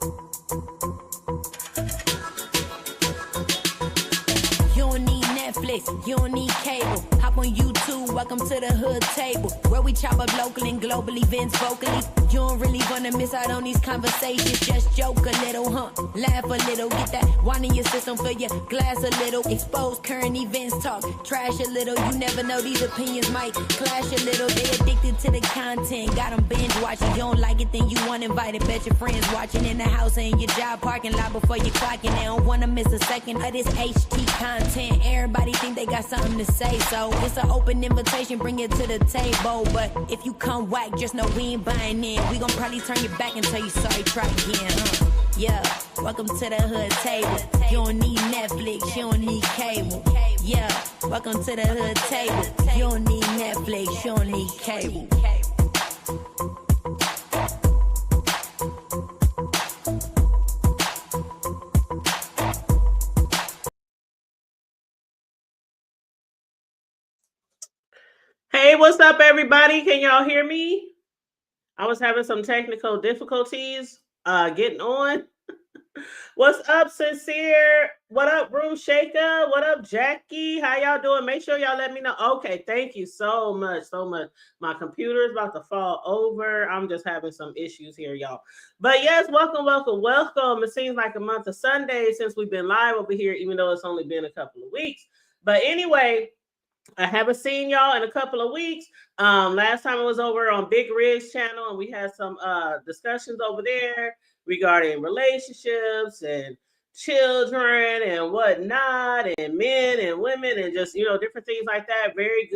You don't need Netflix, you don't need cable. Hop on YouTube, welcome to the hood table, where we chop up local and global events vocally. You don't really wanna miss out on these conversations. Just joke a little, laugh a little, get that wine in your system, fill your glass a little. Expose current events, talk trash a little. You never know, these opinions might clash a little. They addicted to the content, got them binge watching. You don't like it, then you want invited. Bet your friends watching in the house and your job parking lot before you clocking. They don't wanna miss a second of this HT content. Everybody think they got something to say, so it's an open invitation, bring it to the table. But if you come whack, just know we ain't buying in. We gon' probably turn your back and tell you sorry, try again. Yeah, welcome to the hood table. You don't need Netflix, you don't need cable. Yeah, welcome to the hood table. You don't need Netflix, you don't need cable. Hey, what's up, everybody? Can y'all hear me? I was having some technical difficulties getting on. What's up, Sincere? What up, Bruce Shaker? What up, Jackie? How y'all doing? Make sure y'all let me know. Okay, thank you so much, so much. My computer is about to fall over. I'm just having some issues here, y'all. But yes, welcome, welcome, welcome. It seems like a month of Sundays since we've been live over here, even though it's only been a couple of weeks. But anyway, I haven't seen y'all in a couple of weeks. Last time I was over on Big Rig's channel, and we had some discussions over there regarding relationships and children and whatnot, and men and women, and just, different things like that. Very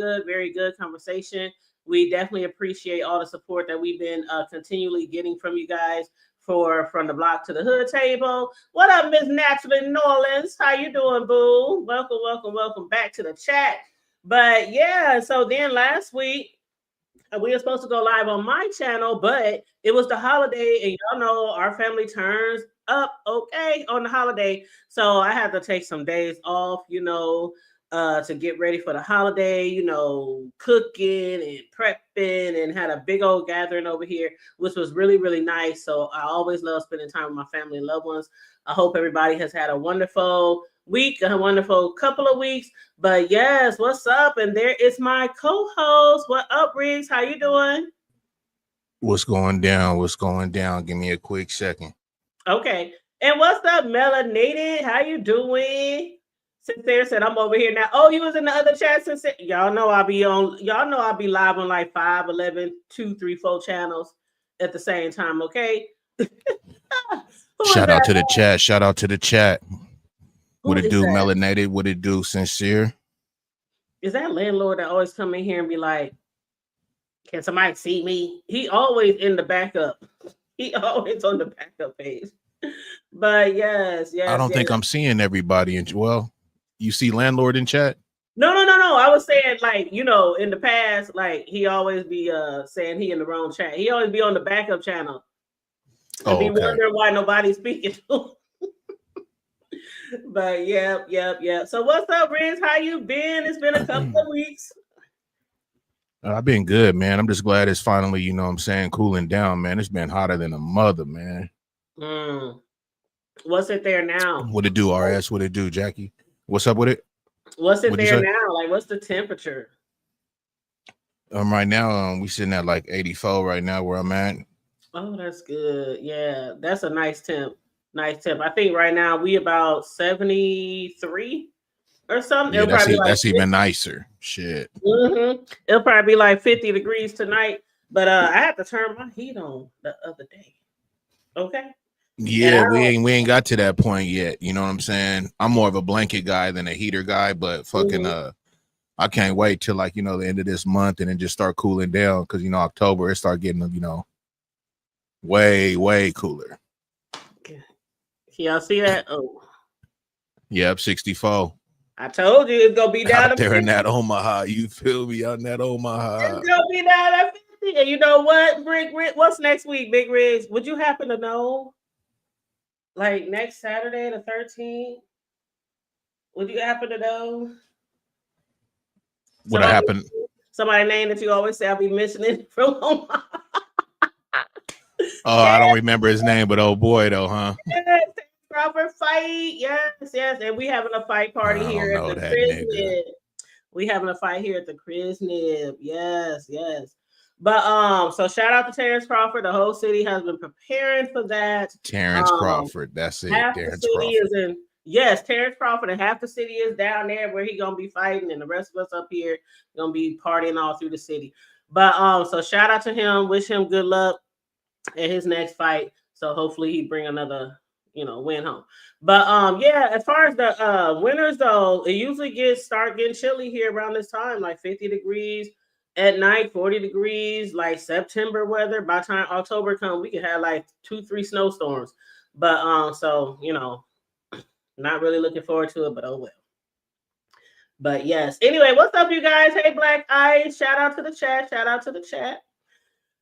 good conversation. We definitely appreciate all the support that we've been continually getting from you guys from the block to the hood table. What up, Miss Naturally Norlands? How you doing, boo? Welcome back to the chat. But yeah, so then last week we were supposed to go live on my channel, but it was the holiday, and y'all know our family turns up okay on the holiday. So I had to take some days off, to get ready for the holiday, cooking and prepping, and had a big old gathering over here, which was really nice. So I always love spending time with my family and loved ones. I hope everybody has had a wonderful week, a wonderful couple of weeks. But yes, what's up? And there is my co-host. What up, Riggs? How you doing? What's going down? Give me a quick second. Okay. And what's up, Melanated? How you doing? Sincere said I'm over here now. Oh, you was in the other chat, Sincere. Y'all know I'll be live on like 5, 11, 2, 3, 4 channels at the same time, okay? Shout out to the chat. What it do, Melanated? What it do, Sincere? Is that landlord that always come in here and be like, can somebody see me? He always in the backup. He always on the backup page. But yes. I don't think I'm seeing everybody. Well, you see landlord in chat? No. I was saying, like, in the past, like, he always be saying he in the wrong chat. He always be on the backup channel. And be wondering why nobody's speaking to him. But yep. So what's up, Riz? How you been? It's been a couple of weeks. I've been good, man. I'm just glad it's finally, cooling down, man. It's been hotter than a mother, man. What's it there now? What it do, RS? What it do, Jackie? What's up with it? What's it there now? Like, what's the temperature? Right now, we sitting at like 84 right now where I'm at. Oh, that's good. Yeah, that's a nice temp. I think right now we about 73 or something. Yeah, that's even nicer. Shit. It'll probably be like 50 degrees tonight. But I had to turn my heat on the other day. Okay. Yeah, we ain't got to that point yet. You know what I'm saying? I'm more of a blanket guy than a heater guy, but fucking I can't wait till like, the end of this month and then just start cooling down, because October it start getting way cooler. Y'all see that? Oh, yep, 64. I told you it's gonna be down out there in that Omaha. You feel me? On that Omaha, it's gonna be down at 50. And you know what, Rick? What's next week, Big Riggs? Would you happen to know? Like next Saturday, the 13th. Would you happen to know? What happened? Somebody name that you always say I'll be mentioning from Omaha. Oh, I don't remember his name, but oh boy, though, huh? Yes, Crawford fight. Yes, yes. And we having a fight party I here don't at know the that nigga. Chrisnib. We having a fight here at the Chrisnib. Yes, yes. But so shout out to Terrence Crawford. The whole city has been preparing for that. Terrence Crawford. That's it. Half the Terrence city Crawford. is in, yes, Terrence Crawford, and half the city is down there where he gonna be fighting, and the rest of us up here gonna be partying all through the city. But so shout out to him. Wish him good luck in his next fight. So hopefully he bring another, win home. But yeah, as far as the winters though, it usually start getting chilly here around this time, like 50 degrees at night, 40 degrees, like September weather. By the time October comes, we can have like 2-3 snowstorms. But so not really looking forward to it, but oh well. But yes. Anyway, what's up, you guys? Hey, Black Ice. Shout out to the chat. Shout out to the chat.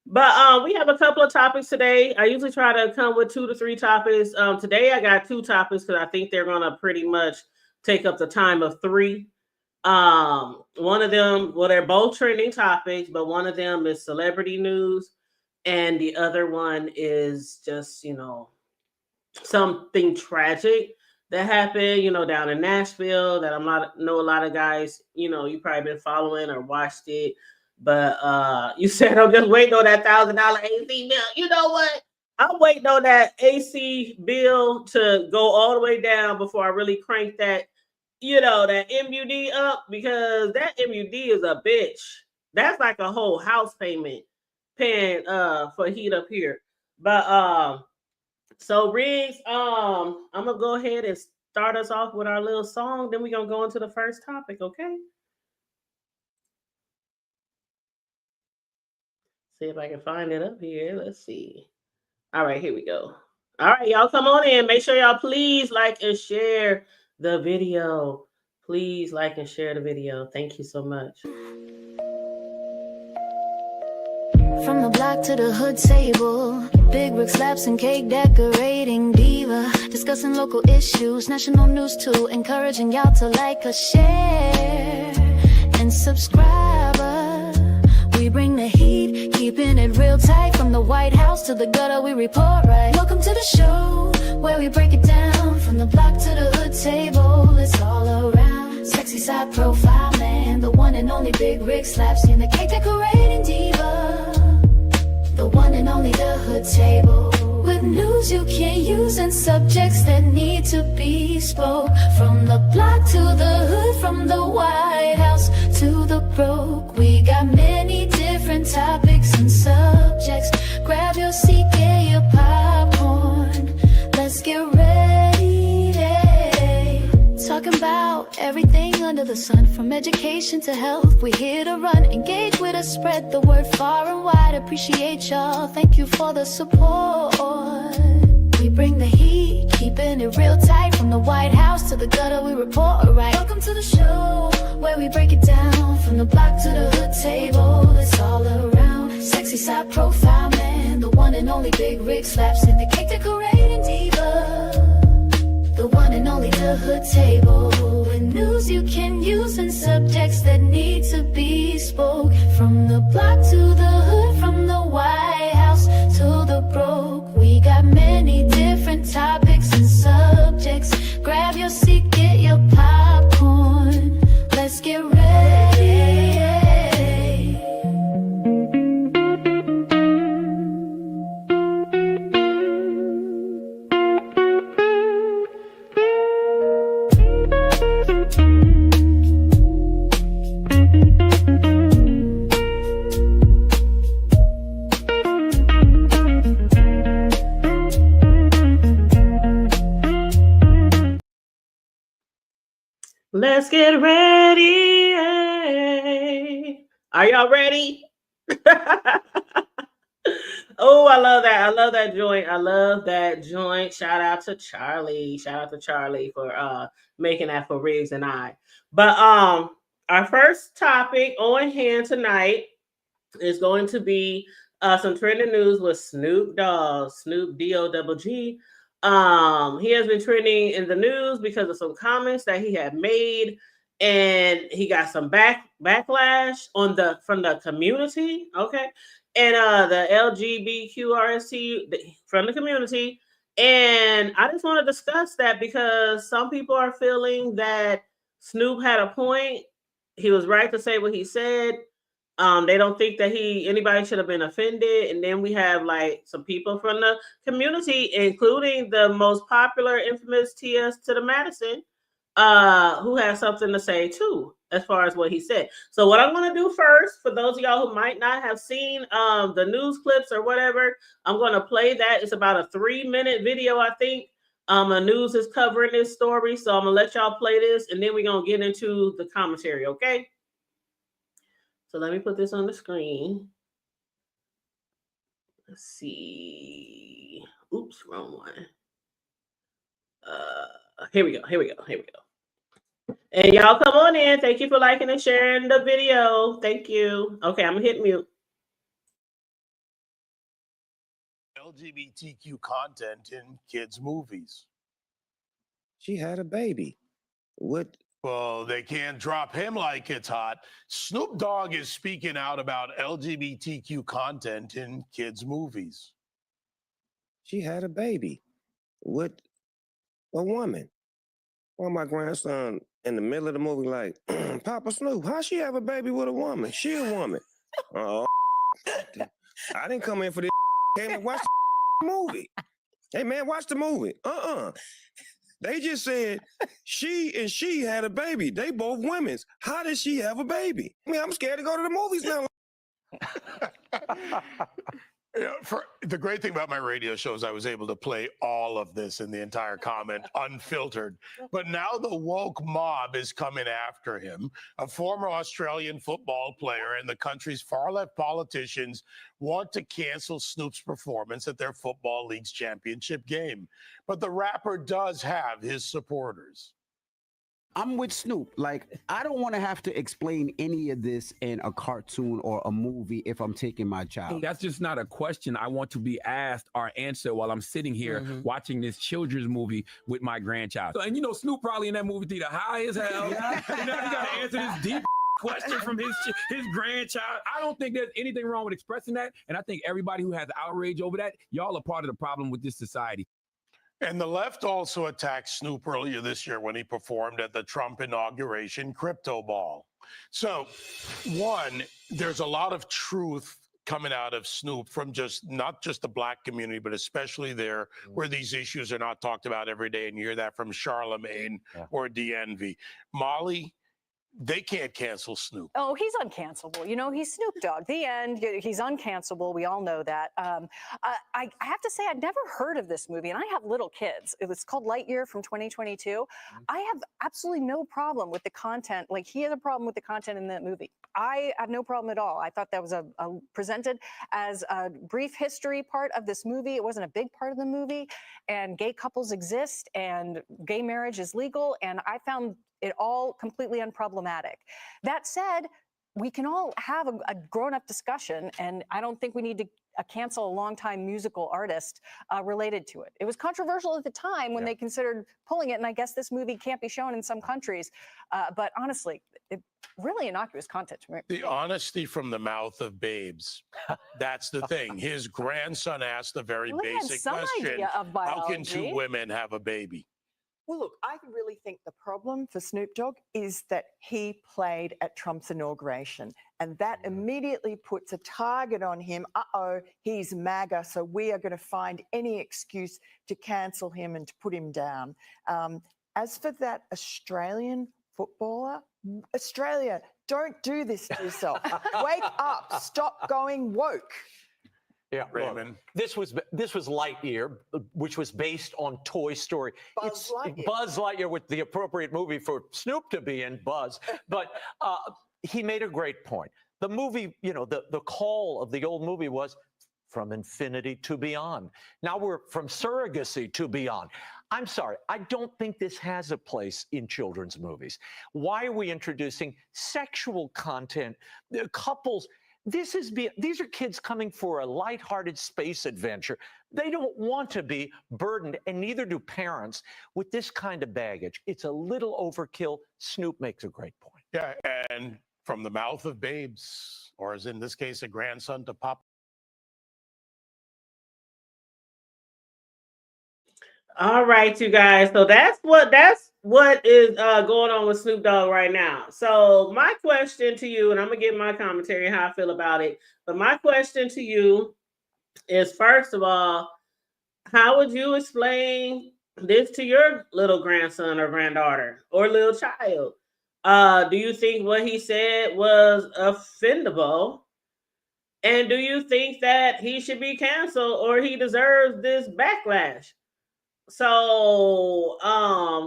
But we have a couple of topics today. I usually try to come with 2 to 3 topics. Today I got 2 topics because I think they're gonna pretty much take up the time of 3. One of them, well, they're both trending topics, but one of them is celebrity news, and the other one is just something tragic that happened, down in Nashville that know a lot of guys, you probably been following or watched it. But you said I'm just waiting on that $1,000 AC bill. You know what? I'm waiting on that AC bill to go all the way down before I really crank that, that MUD up, because that MUD is a bitch. That's like a whole house payment paying for heat up here. But so Riggs, I'm gonna go ahead and start us off with our little song. Then we're gonna go into the first topic, okay? See if I can find it up here. Let's see. All right, here we go. All right, y'all come on in. Make sure y'all please like and share the video. Please like and share the video. Thank you so much. From the block to the hood table, big brick slaps and cake decorating diva, discussing local issues, national news too, encouraging y'all to like or share and subscribe. We bring the heat, keeping it real tight, from the White House to the gutter we report right. Welcome to the show, where we break it down, from the block to the hood table, it's all around. Sexy side profile man, the one and only big rig slaps in the cake decorating diva, the one and only the hood table, with news you can't use and subjects that need to be spoke. From the block to the hood, from the White House to the broke, we got many different topics and subjects. Grab your seat, get your popcorn, let's get ready. Talking about everything under the sun, from education to health, we here to run. Engage with us, spread the word far and wide. Appreciate y'all, thank you for the support. We bring the heat, keeping it real tight, from the White House to the gutter we report right. Welcome to the show, where we break it down, from the block to the hood table, it's all around. Sexy side profile man, the one and only big rig slaps in the cake decorating diva, the one and only the hood table, with news you can use and subjects that need to be spoke. From the block to the hood, from the White House to the broke, we got many different topics and subjects. Grab your seat, get your popcorn, let's get ready. Let's get ready. Are y'all ready? Oh, I love that. I love that joint. I love that joint. Shout out to Charlie. Shout out to Charlie for making that for Riggs and I. But our first topic on hand tonight is going to be some trending news with Snoop Dogg, Snoop D-O-G-G. He has been trending in the news because of some comments that he had made, and he got some backlash from the community. Okay. and the LGBTQRST from the community. And I just want to discuss that because some people are feeling that Snoop had a point. He was right to say what he said. They don't think that anybody should have been offended. And then we have like some people from the community, including the most popular, infamous TS to the Madison, who has something to say too, as far as what he said. So what I'm going to do first, for those of y'all who might not have seen the news clips or whatever, I'm going to play that. It's about a 3-minute video, I think. The news is covering this story, so I'm going to let y'all play this, and then we're going to get into the commentary, okay? So let me put this on the screen. Let's see. Oops, wrong one. Here we go. And y'all come on in. Thank you for liking and sharing the video. Thank you. Okay, I'm gonna hit mute. LGBTQ content in kids' movies. She had a baby. What? Well, they can't drop him like it's hot. Snoop Dogg is speaking out about LGBTQ content in kids' movies. She had a baby with a woman. Well, my grandson in the middle of the movie, like, Papa Snoop, how she have a baby with a woman? She a woman. Oh, I didn't come in for this. Came and watch the movie. Hey, man, watch the movie. They just said she had a baby. They both women's. How did she have a baby? I mean, I'm scared to go to the movies now. For the great thing about my radio show is I was able to play all of this in the entire comment unfiltered. But now the woke mob is coming after him. A former Australian football player and the country's far left politicians want to cancel Snoop's performance at their football league's championship game. But the rapper does have his supporters. I'm with Snoop. Like, I don't want to have to explain any of this in a cartoon or a movie if I'm taking my child. That's just not a question I want to be asked or answered while I'm sitting here watching this children's movie with my grandchild. And you know, Snoop probably in that movie theater high as hell. Yeah. You know, he got to answer this deep question from his grandchild. I don't think there's anything wrong with expressing that. And I think everybody who has outrage over that, y'all are part of the problem with this society. And the left also attacked Snoop earlier this year when he performed at the Trump inauguration crypto ball. So, one, there's a lot of truth coming out of Snoop from not just the black community, but especially there where these issues are not talked about every day. And you hear that from Charlemagne or DNV. Molly, they can't cancel Snoop. Oh, he's uncancelable. You know, he's Snoop Dogg. The end. He's uncancelable. We all know that. I have to say, I'd never heard of this movie, and I have little kids. It was called Lightyear from 2022. I have absolutely no problem with the content. Like, he has a problem with the content in that movie. I have no problem at all. I thought that was presented as a brief history part of this movie. It wasn't a big part of the movie. And gay couples exist, and gay marriage is legal. And I found it all completely unproblematic. That said, we can all have a grown-up discussion, and I don't think we need to cancel a longtime musical artist related to it. It was controversial at the time when they considered pulling it, and I guess this movie can't be shown in some countries. But honestly, really innocuous content to me. The honesty from the mouth of babes. That's the thing. His grandson asked the very basic question, how can two women have a baby? Well, look, I really think the problem for Snoop Dogg is that he played at Trump's inauguration, and that immediately puts a target on him. He's MAGA, so we are going to find any excuse to cancel him and to put him down. As for that Australian footballer, Australia, don't do this to yourself. Wake up. Stop going woke. Yeah, Raymond. This was Lightyear, which was based on Toy Story. Buzz Lightyear. Buzz Lightyear with the appropriate movie for Snoop to be in, Buzz. But he made a great point. The movie, you know, the call of the old movie was from infinity to beyond. Now we're from surrogacy to beyond. I'm sorry, I don't think this has a place in children's movies. Why are we introducing sexual content, couples? These are kids coming for a lighthearted space adventure. They don't want to be burdened, and neither do parents, with this kind of baggage. It's a little overkill. Snoop makes a great point. Yeah, and from the mouth of babes, or as in this case, a grandson to Pop All right, you guys. So that's what is going on with Snoop Dogg right now. So my question to you, and I'm gonna give my commentary and how I feel about it. But my question to you is, first of all, how would you explain this to your little grandson or granddaughter or little child? Do you think what he said was offendable? And do you think that he should be canceled or he deserves this backlash? So,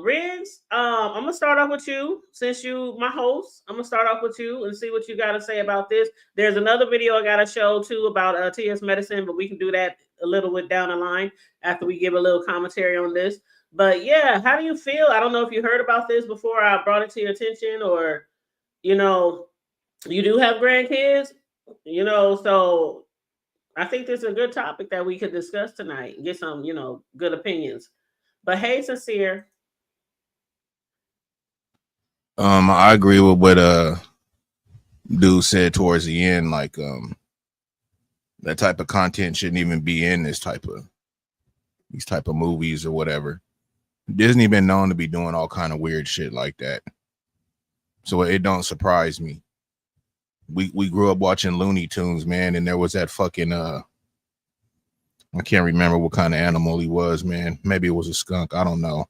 Riggs, I'm gonna start off with you since you my host. I'm gonna start off with you and see what you got to say about this. There's another video I got to show too about TS medicine, but we can do that a little bit down the line after we give a little commentary on this. But yeah, how do you feel? I don't know if you heard about this before I brought it to your attention, or you know, you do have grandkids, so I think this is a good topic that we could discuss tonight and get some, good opinions. But hey, Sincere. I agree with what dude said towards the end. Like, that type of content shouldn't even be in these type of movies or whatever. Disney been known to be doing all kind of weird shit like that, so it don't surprise me. We grew up watching Looney Tunes, man, and there was that fucking I can't remember what kind of animal he was, man. Maybe it was a skunk, I don't know,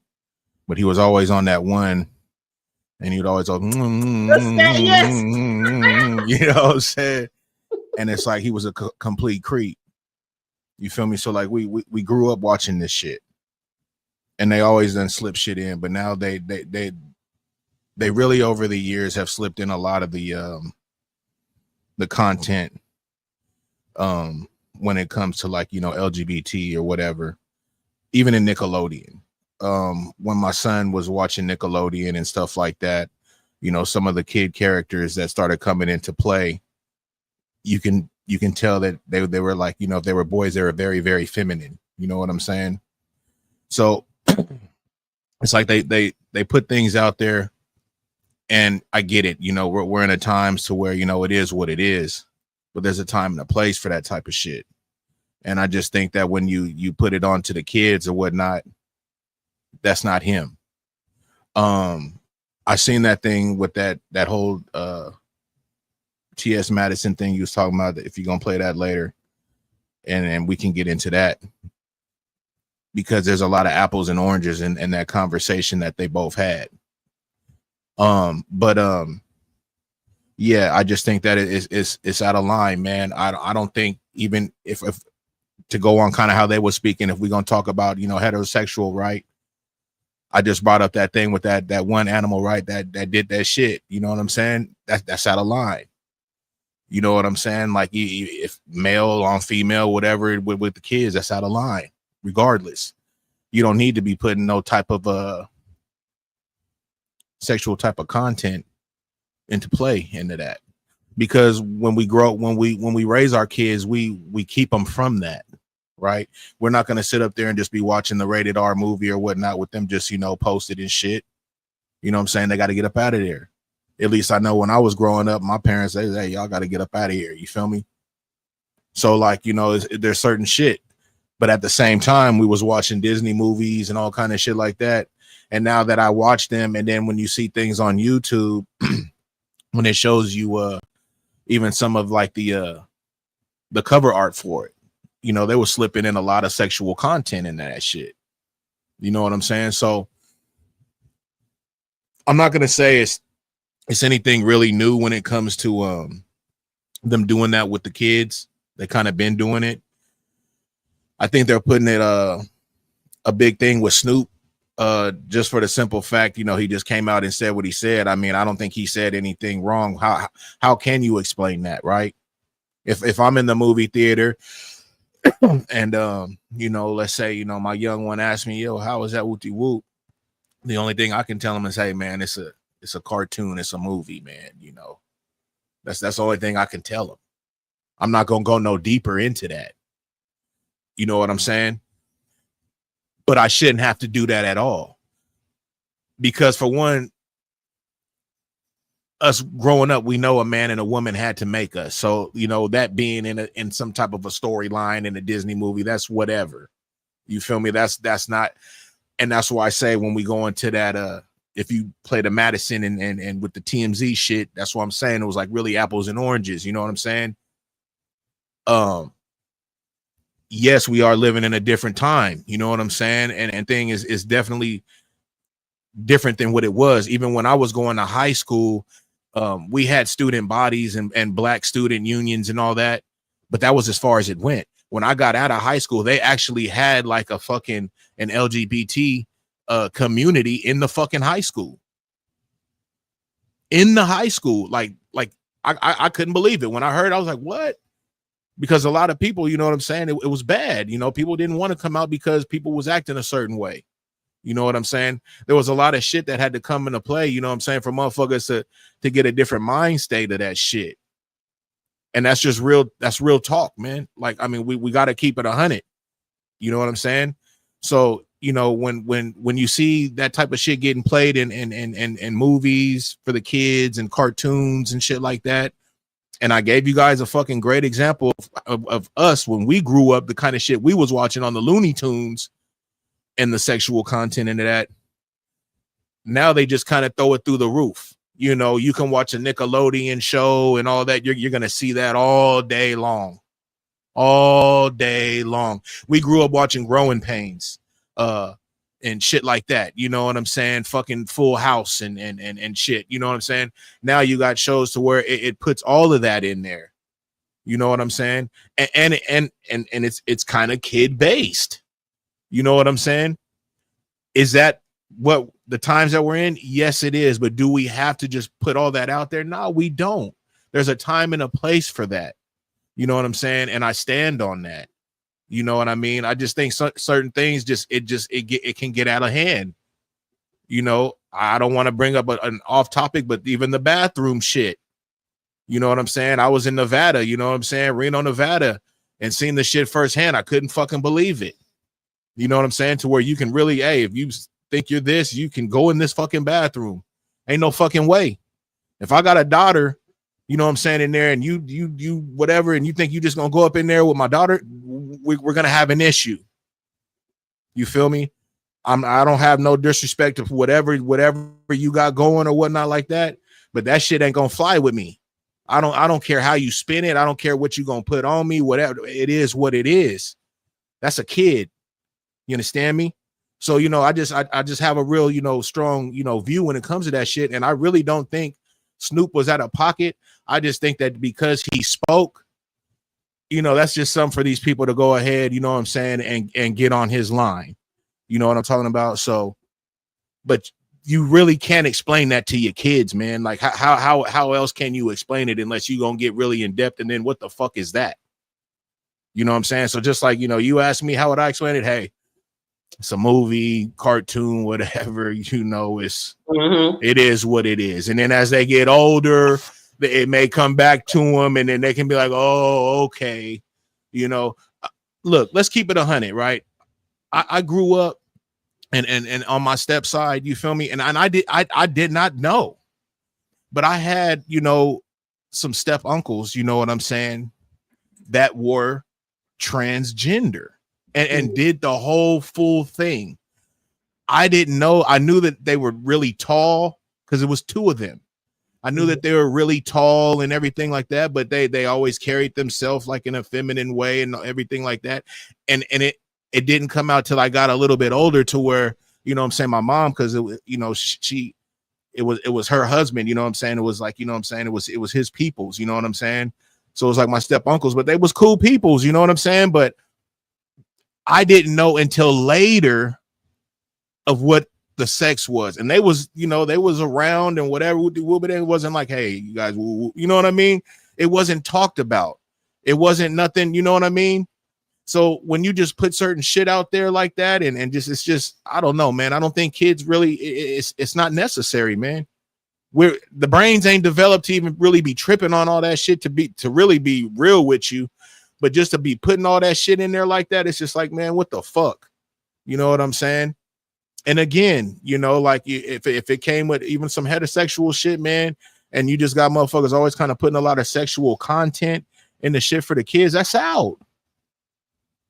but he was always on that one, and he'd always go, Yes. you know what I'm saying? And it's like he was a complete creep. You feel me? So like we grew up watching this shit, and they always done slip shit in, but now they really over the years have slipped in a lot of the content when it comes to like, LGBT or whatever, even in Nickelodeon. When my son was watching Nickelodeon and stuff like that, some of the kid characters that started coming into play, you can tell that they were like, if they were boys, they were very, very feminine. You know what I'm saying? So it's like they put things out there, and I get it. We're in a times to where, it is what it is, but there's a time and a place for that type of shit. And I just think that when you put it on to the kids or whatnot, that's not him. I seen that thing with that whole T.S. Madison thing you was talking about. If you're gonna play that later, and we can get into that, because there's a lot of apples and oranges in that conversation that they both had. Yeah, I just think that it's out of line, man. I don't think, even if to go on kind of how they were speaking, if we're gonna talk about, heterosexual, right? I just brought up that thing with that one animal, right? That did that shit. You know what I'm saying? That's out of line. You know what I'm saying? Like, if male on female, whatever, with the kids, that's out of line. Regardless, you don't need to be putting no type of sexual type of content into play into that, because when we grow, when we raise our kids, we keep them from that, right? We're not going to sit up there and just be watching the rated R movie or whatnot with them just posted and shit. You know what I'm saying? They got to get up out of there. At least I know when I was growing up, my parents said, hey, y'all got to get up out of here. You feel me? So like, there's certain shit, but at the same time, we was watching Disney movies and all kind of shit like that. And now that I watch them, and then when you see things on YouTube, when it shows you even some of like the cover art for it, they were slipping in a lot of sexual content in that shit. You know what I'm saying? So I'm not gonna say it's anything really new when it comes to them doing that with the kids. They kind of been doing it. I think they're putting it a big thing with Snoop, just for the simple fact, he just came out and said what he said. I mean, I don't think he said anything wrong. How can you explain that, right? If I'm in the movie theater and let's say, my young one asked me, yo, how was that whoopty whoop? The only thing I can tell him is, hey man, it's a cartoon, it's a movie, man. That's the only thing I can tell him. I'm not gonna go no deeper into that. You know what I'm saying? But I shouldn't have to do that at all. Because for one, us growing up, we know a man and a woman had to make us. So, that being in some type of a storyline in a Disney movie, that's whatever. You feel me? That's not And that's why I say when we go into that, if you play the Madison and with the TMZ shit, that's what I'm saying. It was like really apples and oranges. You know what I'm saying? Yes, we are living in a different time. You know what I'm saying? And thing is definitely different than what it was. Even when I was going to high school, we had student bodies and black student unions and all that, but that was as far as it went. When I got out of high school, they actually had like a fucking an LGBT community in the fucking high school. In the high school, like I couldn't believe it. When I heard, I was like, what? Because a lot of people, you know what I'm saying, it was bad. You know, people didn't want to come out because people was acting a certain way. You know what I'm saying? There was a lot of shit that had to come into play, you know what I'm saying, for motherfuckers to get a different mind state of that shit. And that's just real, that's real talk, man. Like, I mean, we got to keep it 100. You know what I'm saying? So, you know, when you see that type of shit getting played in movies for the kids and cartoons and shit like that, and I gave you guys a fucking great example of us when we grew up, the kind of shit we was watching on the Looney Tunes and the sexual content into that. Now they just kind of throw it through the roof. You know, you can watch a Nickelodeon show and all that. You're going to see that all day long. All day long. We grew up watching Growing Pains and shit like that. You know what I'm saying? Fucking Full House and shit. You know what I'm saying? Now you got shows to where it puts all of that in there. You know what I'm saying? And it's kind of kid based. You know what I'm saying? Is that what the times that we're in? Yes, it is. But do we have to just put all that out there? No, we don't. There's a time and a place for that. You know what I'm saying? And I stand on that. You know what I mean? I just think certain things it can get out of hand. You know, I don't want to bring up an off topic, but even the bathroom shit. You know what I'm saying? I was in Nevada, you know what I'm saying? Reno, Nevada, and seeing the shit firsthand. I couldn't fucking believe it. You know what I'm saying? To where you can really, hey, if you think you're this, you can go in this fucking bathroom. Ain't no fucking way. If I got a daughter, you know what I'm saying, in there, and you whatever, and you think you just gonna go up in there with my daughter, we're gonna have an issue. You feel me? I don't have no disrespect to whatever you got going or whatnot like that, but that shit ain't gonna fly with me. I don't care how you spin it. I don't care what you gonna put on me. Whatever it is, what it is. That's a kid. You understand me? So, you know, I just have a real, you know, strong, you know, view when it comes to that shit. And I really don't think Snoop was out of pocket. I just think that because he spoke, you know, that's just something for these people to go ahead, you know what I'm saying, and get on his line. You know what I'm talking about? So, but you really can't explain that to your kids, man. Like how else can you explain it unless you gonna get really in depth? And then what the fuck is that? You know what I'm saying? So just like, you know, you ask me, how would I explain it? Hey, it's a movie, cartoon, whatever, you know, it is what it is. And then as they get older, it may come back to them, and then they can be like, oh, okay. You know, look, let's keep it 100, right? I grew up and on my step side, you feel me? And I did not know, but I had, you know, some step uncles, you know what I'm saying, that were transgender and did the whole full thing. I didn't know. I knew that they were really tall because it was two of them. I knew that they were really tall and everything like that, but they always carried themselves like in a feminine way and everything like that. And it didn't come out till I got a little bit older to where, you know what I'm saying, my mom, because it, you know, it was her husband, you know what I'm saying? It was like, you know what I'm saying? It was his peoples, you know what I'm saying? So it was like my step uncles, but they was cool peoples, you know what I'm saying? But I didn't know until later of what the sex was. And they was, you know, they was around and whatever, but it wasn't like, hey, you guys, you know what I mean? It wasn't talked about. It wasn't nothing, you know what I mean? So when you just put certain shit out there like that and just, it's just, I don't know, man. I don't think kids really, it's not necessary, man. The brains ain't developed to even really be tripping on all that shit to really be real with you. But just to be putting all that shit in there like that, it's just like, man, what the fuck? You know what I'm saying? And again, you know, like if it came with even some heterosexual shit, man, and you just got motherfuckers always kind of putting a lot of sexual content in the shit for the kids, that's out.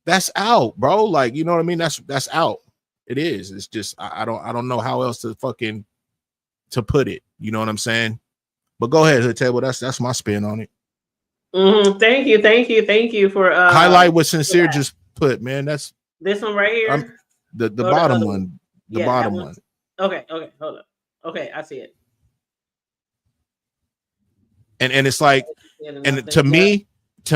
That's out, bro. Like, you know what I mean? That's out. It is. It's just I don't know how else to put it. You know what I'm saying? But go ahead, Hood Table. That's my spin on it. Thank you for highlight what Sincere just put, man. That's this one right here. The bottom one. The bottom one. Okay, hold up. Okay, I see it. And it's like, and to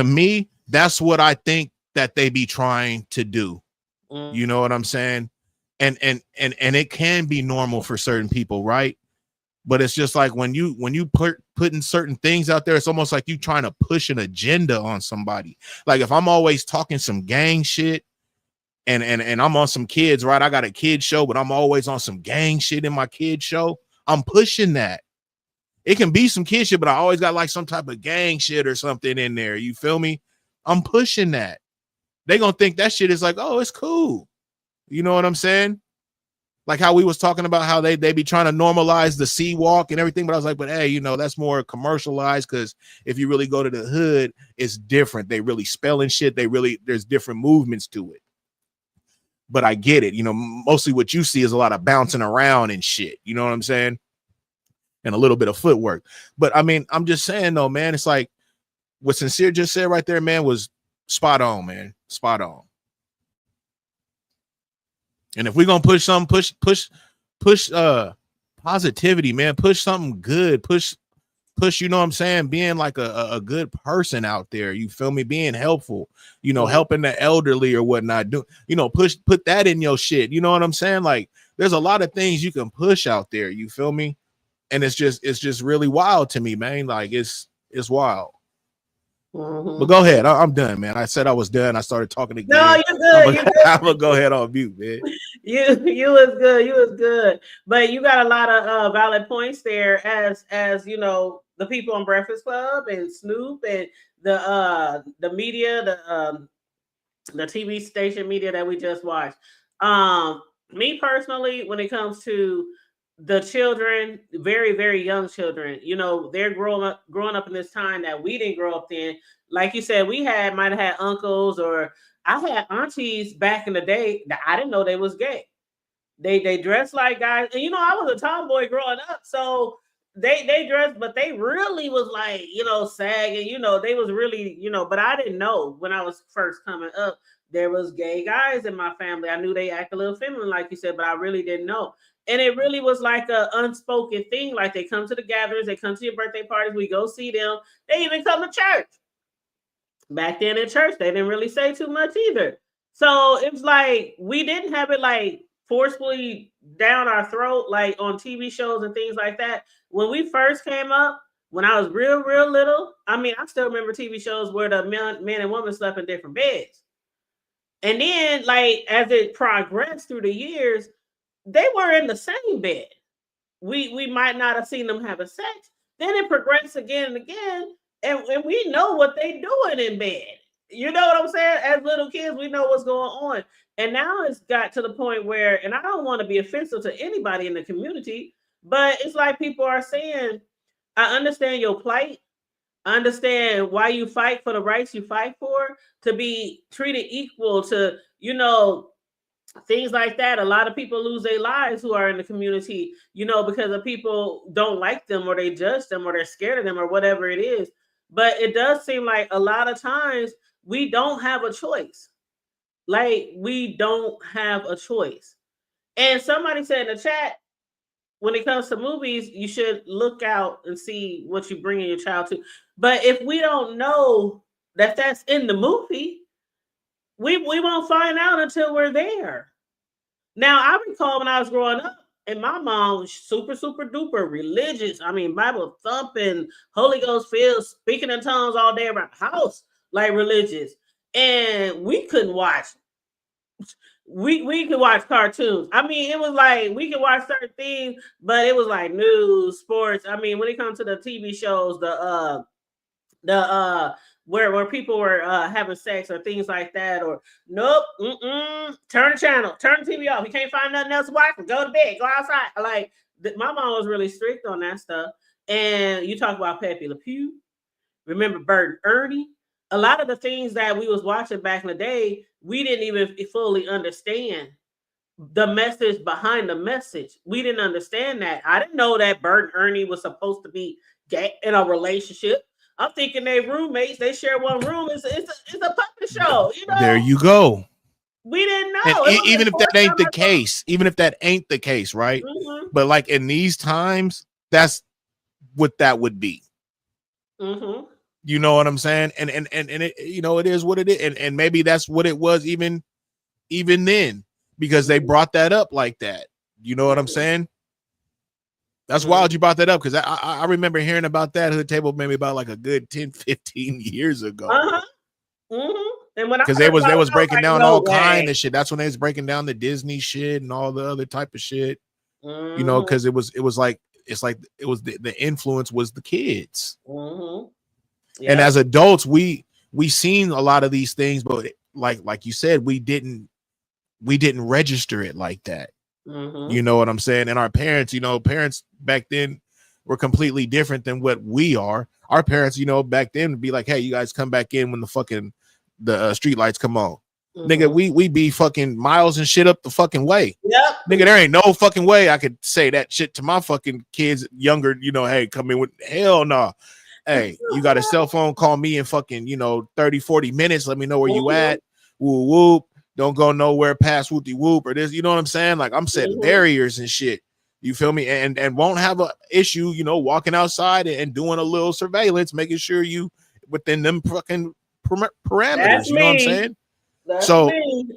me, that's what I think that they be trying to do. You know what I'm saying? And it can be normal for certain people, right? But it's just like when you putting certain things out there, it's almost like you trying to push an agenda on somebody. Like if I'm always talking some gang shit and I'm on some kids, right? I got a kid show, but I'm always on some gang shit in my kid show. I'm pushing that. It can be some kid shit, but I always got like some type of gang shit or something in there. You feel me? I'm pushing that. They gonna think that shit is like, oh, it's cool. You know what I'm saying? Like how we was talking about how they be trying to normalize the sea walk and everything. But I was like, but hey, you know, that's more commercialized because if you really go to the hood, it's different. They really spelling shit. There's different movements to it. But I get it. You know, mostly what you see is a lot of bouncing around and shit. You know what I'm saying? And a little bit of footwork. But I mean, I'm just saying though, man, it's like what Sincere just said right there, man, was spot on, man. Spot on. And if we're gonna push something, push positivity, man. Push something good. Push, you know what I'm saying? Being like a good person out there. You feel me? Being helpful, you know, helping the elderly or whatnot. Put that in your shit. You know what I'm saying? Like there's a lot of things you can push out there. You feel me? And it's just really wild to me, man. Like it's wild. But go ahead. I'm done, man. I said I was done. I started talking again. No, you're good. I'm gonna go ahead on mute, man. You was good. You was good. But you got a lot of valid points there, as you know, the people on Breakfast Club and Snoop and the media, the TV station media that we just watched. Me personally, when it comes to the children, very, very young children, you know, they're growing up in this time that we didn't grow up in. Like you said, we might have had uncles, or I had aunties back in the day that I didn't know they was gay. They dressed like guys, and you know, I was a tomboy growing up, so they dressed, but they really was like, you know, sagging, you know, they was really, you know, but I didn't know when I was first coming up there was gay guys in my family. I knew they act a little feminine, like you said, but I really didn't know. And it really was like an unspoken thing. Like they come to the gatherings, they come to your birthday parties, we go see them. They even come to church. Back then in church, they didn't really say too much either. So it was like we didn't have it like forcefully down our throat, like on TV shows and things like that. When we first came up, when I was real, real little, I mean, I still remember TV shows where the man and woman slept in different beds. And then, like, as it progressed through the years, they were in the same bed. We might not have seen them having sex. Then it progressed again and again, and we know what they doing in bed. You know what I'm saying? As little kids, we know what's going on. And now it's got to the point where, and I don't want to be offensive to anybody in the community, but it's like people are saying, I understand your plight. I understand why you fight for the rights you fight for, to be treated equal, to, you know, things like that. A lot of people lose their lives who are in the community, you know, because of people don't like them, or they judge them, or they're scared of them, or whatever it is. But it does seem like a lot of times we don't have a choice. Like we don't have a choice. And somebody said in the chat, when it comes to movies, you should look out and see what you bring in your child to. But if we don't know that that's in the movie, we won't find out until we're there. Now, I recall when I was growing up, and my mom was super, super duper religious. I mean, Bible thumping, Holy Ghost filled, speaking in tongues all day around the house, like religious. And we couldn't watch. We could watch cartoons. I mean, it was like we could watch certain things, but it was like news, sports. I mean, when it comes to the TV shows, where people were having sex or things like that, or nope, turn the channel, turn the TV off. You can't find nothing else to watch. Go to bed, go outside. Like my mom was really strict on that stuff. And you talk about Pepe Le Pew, remember Bert and Ernie. A lot of the things that we was watching back in the day, we didn't even fully understand the message behind the message. We didn't understand that. I didn't know that Bert and Ernie was supposed to be gay in a relationship. I'm thinking they roommates. They share one room. It's a puppet show. You know. There you go. We didn't know. And even if that ain't the case, right? Mm-hmm. But like in these times, that's what that would be. Mm-hmm. You know what I'm saying? And it, you know, it is what it is. And maybe that's what it was even then, because they brought that up like that. You know what I'm saying? That's wild you brought that up, because I remember hearing about that at the table maybe about like a good 10, 15 years ago. Uh-huh. Mm-hmm. And when because they was breaking down all kind of of shit. That's when they was breaking down the Disney shit and all the other type of shit. Mm-hmm. You know, because it was like the influence was the kids. Mm-hmm. Yep. And as adults, we seen a lot of these things, but like you said, we didn't register it like that. Mm-hmm. You know what I'm saying? And our parents, you know, parents back then were completely different than what we are. Our parents, you know, back then would be like, hey, you guys come back in when the fucking street lights come on. Mm-hmm. Nigga, we be fucking miles and shit up the fucking way. Yep. Nigga, there ain't no fucking way I could say that shit to my fucking kids younger, you know, hey, come in with hell no. Nah. Hey, you got a cell phone, call me in fucking, you know, 30, 40 minutes. Let me know where you at. Whoop, whoop. Don't go nowhere past whoopty whoop or this. You know what I'm saying? Like, I'm setting barriers and shit. You feel me? And won't have an issue, you know, walking outside and doing a little surveillance, making sure you within them fucking parameters. That's you know what I'm saying? That's so me.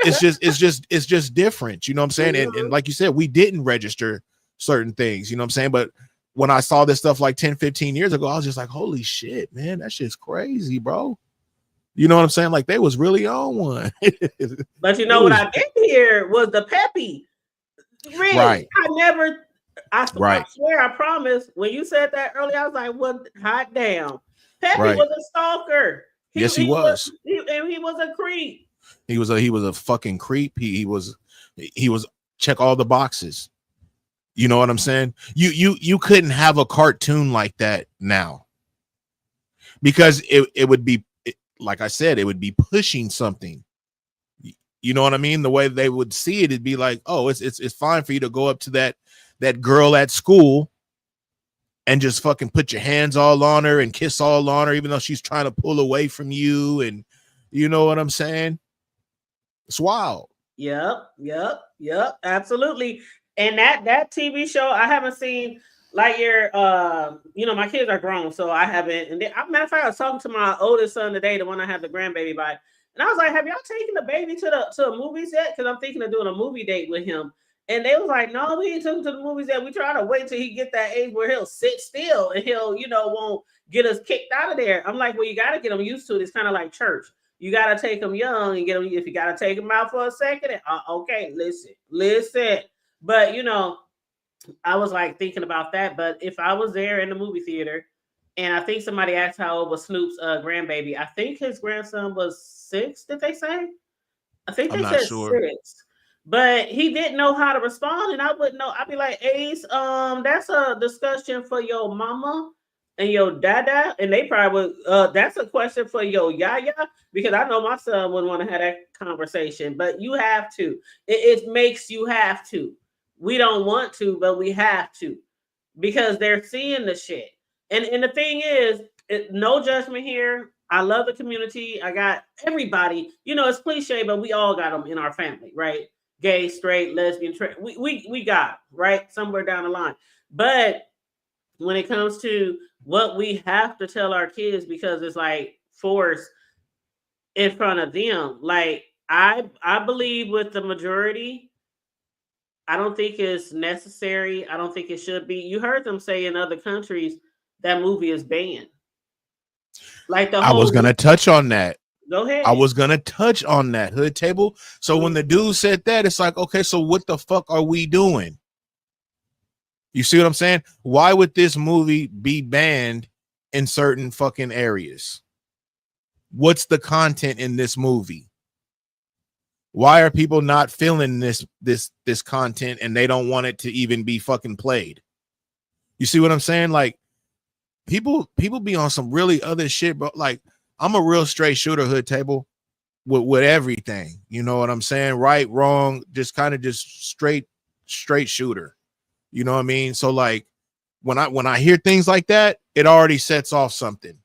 it's just different. You know what I'm saying? And like you said, we didn't register certain things. You know what I'm saying? But when I saw this stuff like 10, 15 years ago, I was just like, holy shit, man, that shit's crazy, bro. You know what I'm saying? Like, they was really on one. But you know what I did hear was the Peppy. Really? Right. I swear, I promise. When you said that earlier, I was like, what? Hot damn. Peppy was a stalker. Yes, he was. He was a creep. He was a fucking creep. He was check all the boxes. You know what I'm saying? You couldn't have a cartoon like that now, because it would be, like I said, it would be pushing something. You know what I mean? The way they would see it, it'd be like, oh, it's fine for you to go up to that girl at school and just fucking put your hands all on her and kiss all on her, even though she's trying to pull away from you. And you know what I'm saying? It's wild. Yep. Absolutely. And that TV show, I haven't seen Lightyear. You know, my kids are grown, so I haven't. And matter of fact, I was talking to my oldest son today, the one I have the grandbaby by, and I was like, "Have y'all taken the baby to the movies yet?" Because I'm thinking of doing a movie date with him. And they was like, "No, we ain't took him to the movies yet. We try to wait till he get that age where he'll sit still and he'll, you know, won't get us kicked out of there." I'm like, "Well, you got to get him used to it. It's kind of like church. You got to take him young and get him. If you got to take him out for a second, okay, listen." But you know, I was like thinking about that. But if I was there in the movie theater, and I think somebody asked how old was Snoop's grandbaby, I think his grandson was 6. Did they say? I think they said sure. 6. But he didn't know how to respond, and I wouldn't know. I'd be like, Ace, that's a discussion for your mama and your dada, and they probably would. That's a question for your yaya, because I know my son wouldn't want to have that conversation. But you have to. It makes you have to. We don't want to, but we have to, because they're seeing the shit. And the thing is, no judgment here. I love the community. I got everybody. You know, it's cliche, but we all got them in our family, right? Gay, straight, lesbian, we got, right? Somewhere down the line. But when it comes to what we have to tell our kids, because it's like forced in front of them, like I believe with the majority, I don't think it's necessary. I don't think it should be. You heard them say in other countries that movie is banned. Like I was gonna touch on that. Go ahead. I was gonna touch on that hood table. So when the dude said that, it's like, okay, so what the fuck are we doing? You see what I'm saying? Why would this movie be banned in certain fucking areas? What's the content in this movie? Why are people not feeling this content and they don't want it to even be fucking played? You see what I'm saying? Like, people be on some really other shit, but like, I'm a real straight shooter, hood table. with everything. You know what I'm saying? Right, wrong, just kind of just straight shooter. You know what I mean? So like when I hear things like that, it already sets off something.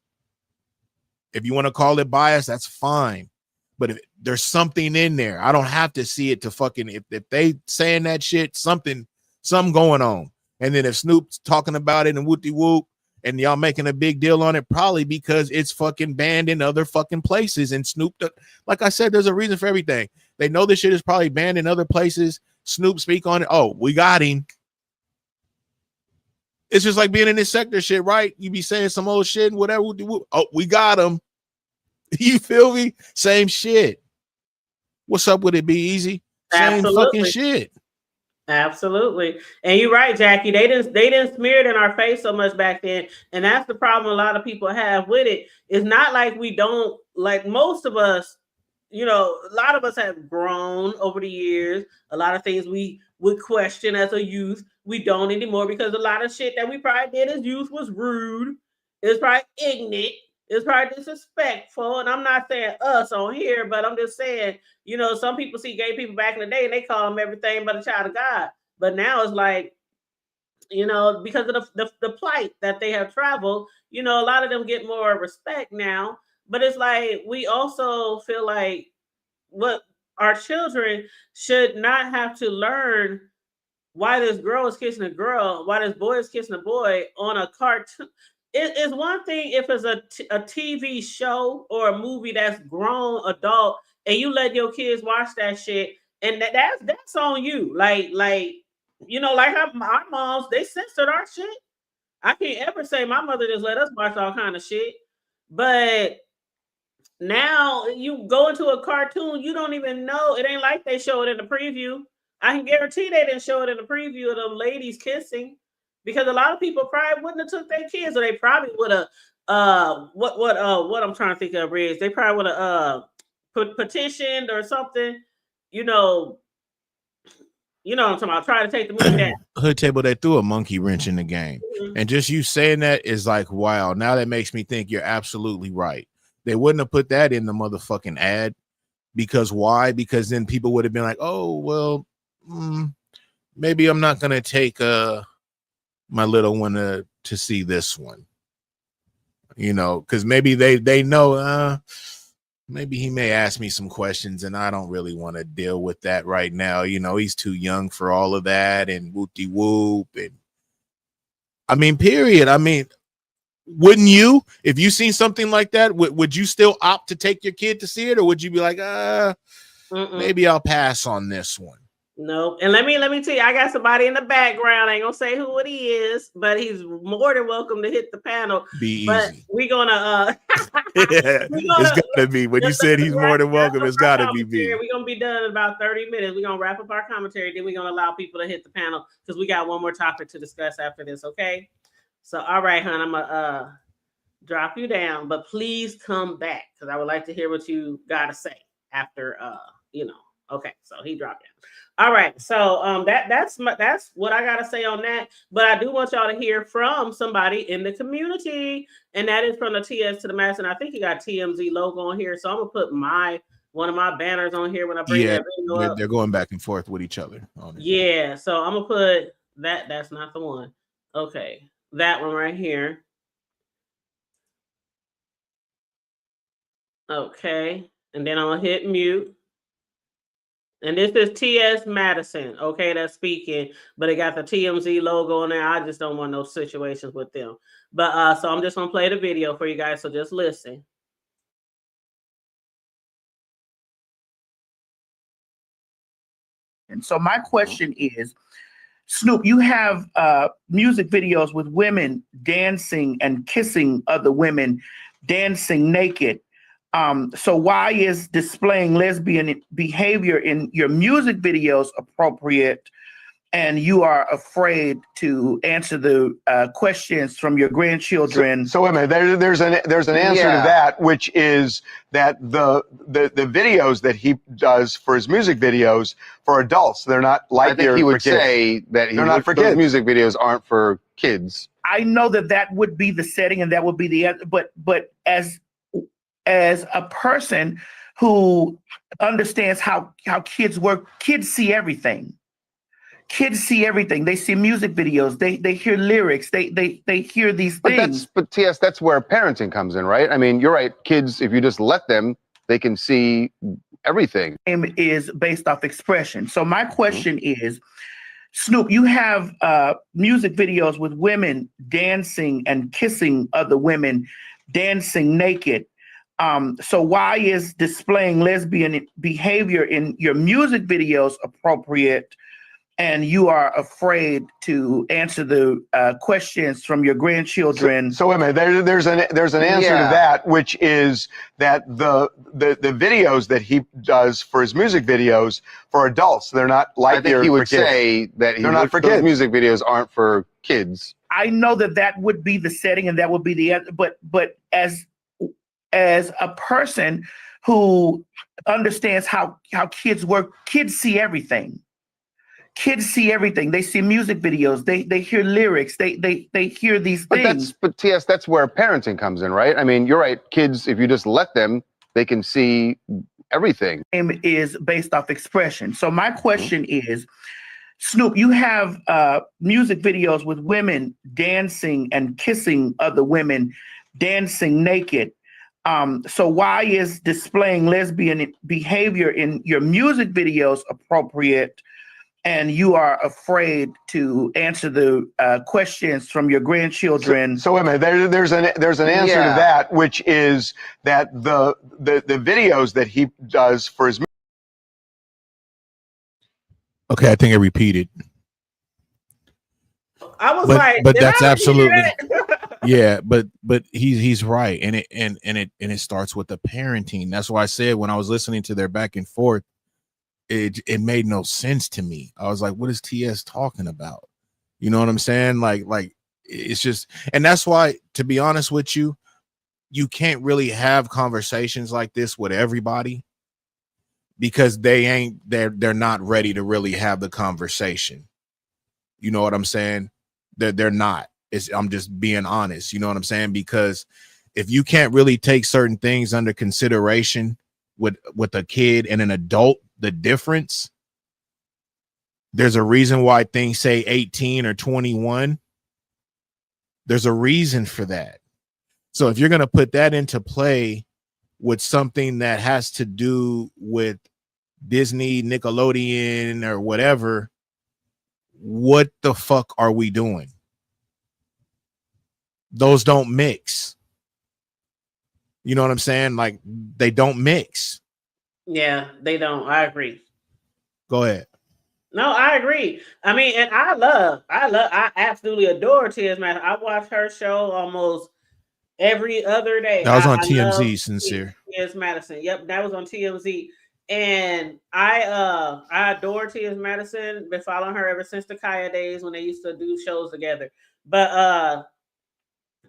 If you want to call it bias, that's fine. But if there's something in there, I don't have to see it to fucking, if they saying that shit, something going on. And then if Snoop's talking about it and whoopty whoop and y'all making a big deal on it, probably because it's fucking banned in other fucking places. And Snoop, like I said, there's a reason for everything. They know this shit is probably banned in other places. Snoop speak on it. Oh, we got him. It's just like being in this sector shit, right? You be saying some old shit and whatever. Oh, we got him. You feel me? Same shit. What's up with it? Be easy. Same fucking shit. Absolutely. And you're right, Jackie. They didn't smear it in our face so much back then. And that's the problem a lot of people have with it. It's not like we don't, like most of us, you know, a lot of us have grown over the years. A lot of things we would question as a youth, we don't anymore, because a lot of shit that we probably did as youth was rude. It was probably ignorant. It was probably disrespectful. And I'm not saying us on here, but I'm just saying, you know, some people see gay people back in the day and they call them everything but a child of God. But now it's like, you know, because of the plight that they have traveled, you know, a lot of them get more respect now. But it's like, we also feel like what our children should not have to learn why this girl is kissing a girl, why this boy is kissing a boy on a cartoon. It's one thing if it's a TV show or a movie that's grown adult and you let your kids watch that shit, and that's on you. Like you know, like our moms, they censored our shit. I can't ever say my mother just let us watch all kind of shit. But now you go into a cartoon, you don't even know. It ain't like they show it in the preview. I can guarantee they didn't show it in the preview of them ladies kissing, because a lot of people probably wouldn't have took their kids, or they probably would have what I'm trying to think of is they probably would have petitioned or something, you know what I'm talking about, try to take the movie down. Hood Table, they threw a monkey wrench in the game. And just you saying that is like, wow, now that makes me think you're absolutely right. They wouldn't have put that in the motherfucking ad, because why? Because then people would have been like, oh, well, maybe I'm not going to take my little one to see this one, you know, because maybe they know maybe he may ask me some questions and I don't really want to deal with that right now. You know, he's too young for all of that and whoopty whoop. And I mean, period. I mean, wouldn't you, if you seen something like that, would you still opt to take your kid to see it, or would you be like, maybe I'll pass on this one? No. And let me tell you, I got somebody in the background. I ain't gonna say who it is, but he's more than welcome to hit the panel. Be but easy. We're gonna it's gotta be. When you said he's more than welcome, it's gotta be me. We're gonna be done in about 30 minutes. We're gonna wrap up our commentary, then we're gonna allow people to hit the panel, because we got one more topic to discuss after this. Okay. So all right, hon, I'm gonna drop you down, but please come back, because I would like to hear what you gotta say after you know. Okay, so he dropped down. All right, so that's what I gotta say on that. But I do want y'all to hear from somebody in the community, and that is from the TS to the Mass. And I think you got TMZ logo on here, so I'm gonna put one of my banners on here when I bring that video up. They're going back and forth with each other on it. Yeah, so I'm gonna put that. That's not the one. Okay, that one right here. Okay, and then I'm gonna hit mute. And this is T.S. Madison, okay, that's speaking, but it got the TMZ logo on there. I just don't want no situations with them. But so I'm just gonna play the video for you guys, so just listen. And so my question is, Snoop, you have music videos with women dancing and kissing other women, dancing naked. So why is displaying lesbian behavior in your music videos appropriate, and you are afraid to answer the questions from your grandchildren? So wait a minute, there's an answer to that, which is that the videos that he does for his music videos for adults, they're not like I think he would say that they're not for those kids. music videos aren't for kids. I know that would be the setting, and that would be the but as a person, who understands how kids work. Kids see everything. Kids see everything. They see music videos. They hear lyrics. They hear these things. But TS, that's where parenting comes in, right? I mean, you're right. Kids, if you just let them, they can see everything. Is based off expression. So my question is, Snoop, you have music videos with women dancing and kissing other women, dancing naked. So why is displaying lesbian behavior in your music videos appropriate, and you are afraid to answer the questions from your grandchildren? So wait a minute. There's an answer to that, which is that the videos that he does for his music videos for adults, they're not like I think he would say that they're not for those kids. music videos aren't for kids. I know that would be the setting and that would be the answer, but as a person who understands how kids work, kids see everything. Kids see everything. They see music videos. They hear lyrics. They hear these things. But TS, that's where parenting comes in, right? I mean, you're right. Kids, if you just let them, they can see everything. Is based off expression. So my question is, Snoop, you have music videos with women dancing and kissing other women, dancing naked. So why is displaying lesbian behavior in your music videos appropriate, and you are afraid to answer the questions from your grandchildren? So wait a minute. There's an answer to that, which is that the videos that he does for his. Okay, I think I repeated. I was but that's absolutely yeah, but he's right, and it starts with the parenting. That's why I said when I was listening to their back and forth, it made no sense to me. I was like, what is TS talking about? You know what I'm saying? Like it's just, and that's why, to be honest with you, you can't really have conversations like this with everybody, because they're not ready to really have the conversation. You know what I'm saying? They're not. I'm just being honest. You know what I'm saying? Because if you can't really take certain things under consideration with a kid and an adult, the difference, there's a reason why things say 18 or 21. There's a reason for that. So if you're going to put that into play with something that has to do with Disney, Nickelodeon, or whatever, what the fuck are we doing? Those don't mix. You know what I'm saying? Like, they don't mix. Yeah, they don't. I agree. Go ahead. No, I agree. I mean, and I absolutely adore Tia's man. I watch her show almost every other day. That was on I TMZ, love Sincere. T.S. Madison. Yep, that was on TMZ. And I adore T.S. Madison. Been following her ever since the Kaya days when they used to do shows together. But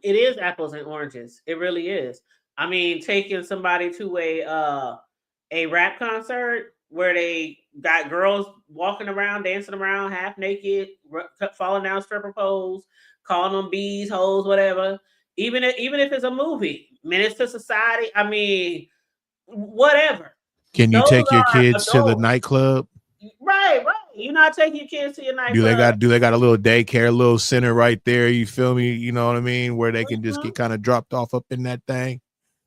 it is apples and oranges. It really is. I mean, taking somebody to a rap concert where they got girls walking around, dancing around, half naked, falling down stripper poles, calling them bees, hoes, whatever. Even if it's a movie, Menace to Society. I mean, whatever. Can you Those take your are kids to the adults. nightclub? Right. You're not taking your kids to your nightclub. Do they got a little daycare, a little center right there? You feel me? You know what I mean? Where they can just get kind of dropped off up in that thing,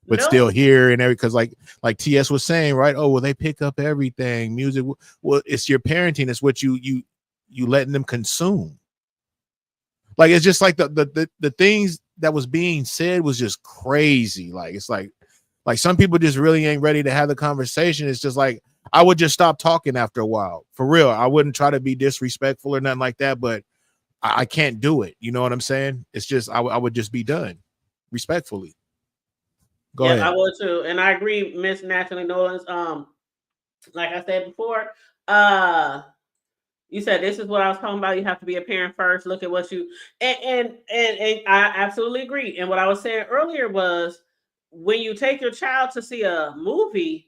but still here and every, because like TS was saying, right? Oh, well, they pick up everything, music. Well, it's your parenting. It's what you letting them consume. Like, it's just like the things that was being said was just crazy. Like, it's like some people just really ain't ready to have the conversation. It's just like, I would just stop talking after a while. For real. I wouldn't try to be disrespectful or nothing like that, but I can't do it. You know what I'm saying? It's just, I would just be done respectfully. Go ahead. I would too. And I agree, Miss Natalie Nolans. Like I said before, you said this is what I was talking about. You have to be a parent first. Look at what you and I absolutely agree. And what I was saying earlier was, when you take your child to see a movie,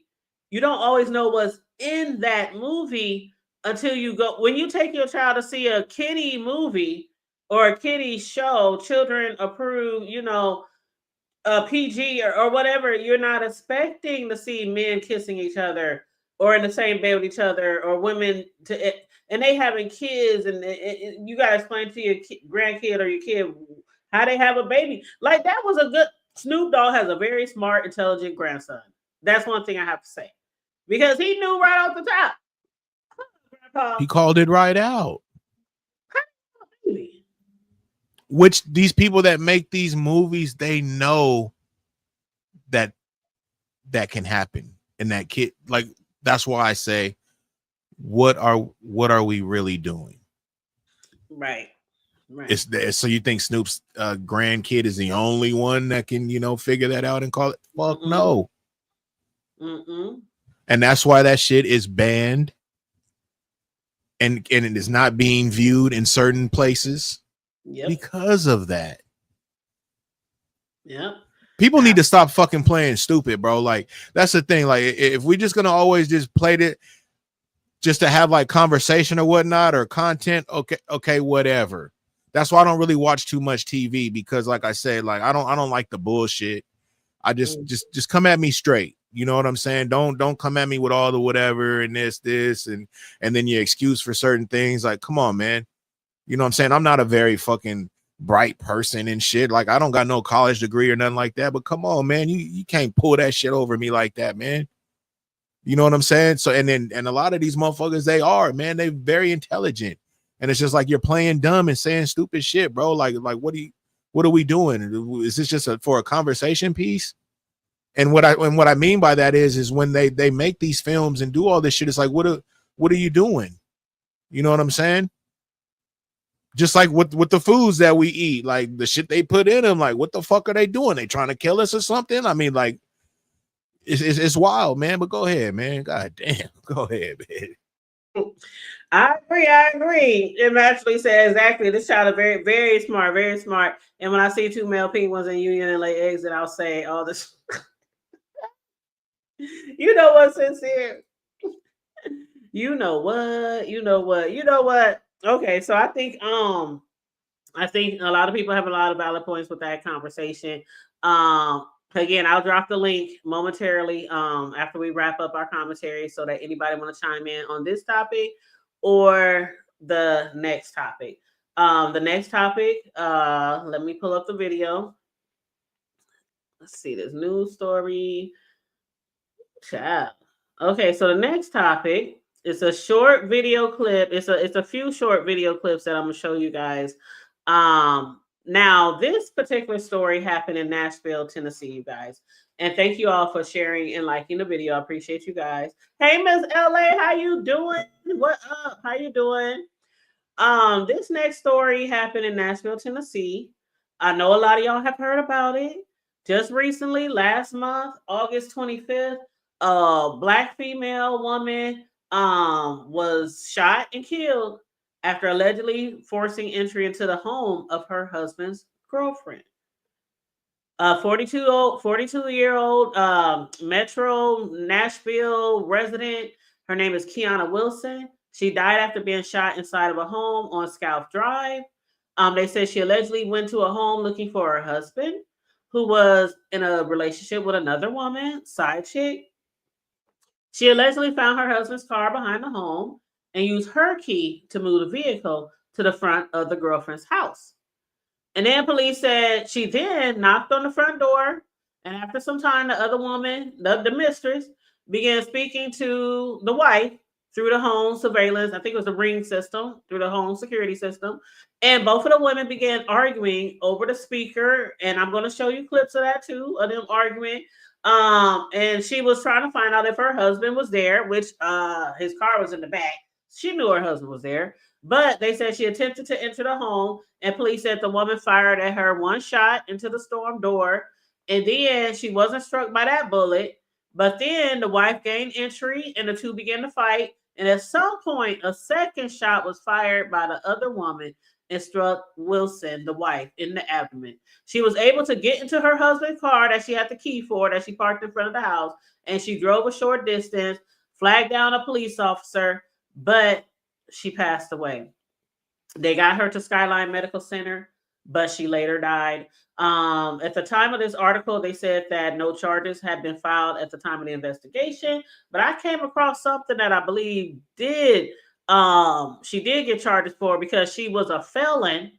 you don't always know what's in that movie until you go. When you take your child to see a kiddie movie or a kiddie show, children approved, PG or whatever, you're not expecting to see men kissing each other or in the same bed with each other, or women and they having kids, and you got to explain to your grandkid or your kid how they have a baby. Like, that was a good. Snoop Dogg has a very smart, intelligent grandson. That's one thing I have to say, because he knew right off the top. He called it right out. Which these people that make these movies, they know that can happen, and that kid, like, that's why I say, what are we really doing? Right. So you think Snoop's grandkid is the only one that can, figure that out and call it? Fuck no. And that's why that shit is banned, and it is not being viewed in certain places because of that. Yep. People need to stop fucking playing stupid, bro. Like, that's the thing. Like, if we just gonna always just play it just to have like conversation or whatnot or content, okay, whatever. That's why I don't really watch too much TV, because, like I said, like I don't like the bullshit. I just come at me straight. You know what I'm saying? Don't come at me with all the whatever and this and then your excuse for certain things. Like, come on, man. You know what I'm saying? I'm not a very fucking bright person and shit. Like, I don't got no college degree or nothing like that. But come on, man, you can't pull that shit over me like that, man. You know what I'm saying? So and a lot of these motherfuckers, they they're very intelligent. And it's just like, you're playing dumb and saying stupid shit, bro. Like what are we doing? Is this just for a conversation piece? And what I mean by that is when they make these films and do all this shit, it's like, what are you doing? You know what I'm saying? Just like with the foods that we eat, like the shit they put in them, like, what the fuck are they doing? They trying to kill us or something? I mean, like, it's wild, man. But go ahead, man. God damn, go ahead, man. I agree. It actually said exactly. This child is very, very smart, very smart. And when I see two male penguins in union and lay eggs, then I'll say all this. You know what, Sincere? You know what? Okay, so I think a lot of people have a lot of valid points with that conversation. Again, I'll drop the link momentarily after we wrap up our commentary, so that anybody want to chime in on this topic or the next topic. The next topic, let me pull up the video. Let's see this news story. Child. Okay, so the next topic is a short video clip. It's a few short video clips that I'm gonna show you guys. Now, this particular story happened in Nashville, Tennessee, you guys. And thank you all for sharing and liking the video. I appreciate you guys. Hey, Miss LA, how you doing? What up? How you doing? This next story happened in Nashville, Tennessee. I know a lot of y'all have heard about it. Just recently, last month, August 25th, a Black female woman was shot and killed after allegedly forcing entry into the home of her husband's girlfriend. 42-year-old Metro Nashville resident. Her name is Keiona Wilson. She died after being shot inside of a home on Scalf Drive. They said she allegedly went to a home looking for her husband, who was in a relationship with another woman, side chick. She allegedly found her husband's car behind the home and used her key to move the vehicle to the front of the girlfriend's house. And then police said she then knocked on the front door, and after some time, the other woman, the mistress, began speaking to the wife through the home surveillance. I think it was the Ring system, through the home security system. And both of the women began arguing over the speaker. And I'm going to show you clips of that too, of them arguing. And she was trying to find out if her husband was there, which his car was in the back. She knew her husband was there, but they said she attempted to enter the home, and police said the woman fired at her one shot into the storm door. And then she wasn't struck by that bullet, but then the wife gained entry and the two began to fight. And at some point, a second shot was fired by the other woman and struck Wilson, the wife, in the abdomen. She was able to get into her husband's car that she had the key for, that she parked in front of the house, and she drove a short distance, flagged down a police officer, but she passed away. They got her to Skyline Medical Center. but she later died. At the time of this article, they said that no charges had been filed at the time of the investigation, but I came across something that I believe she did get charges for because she was a felon,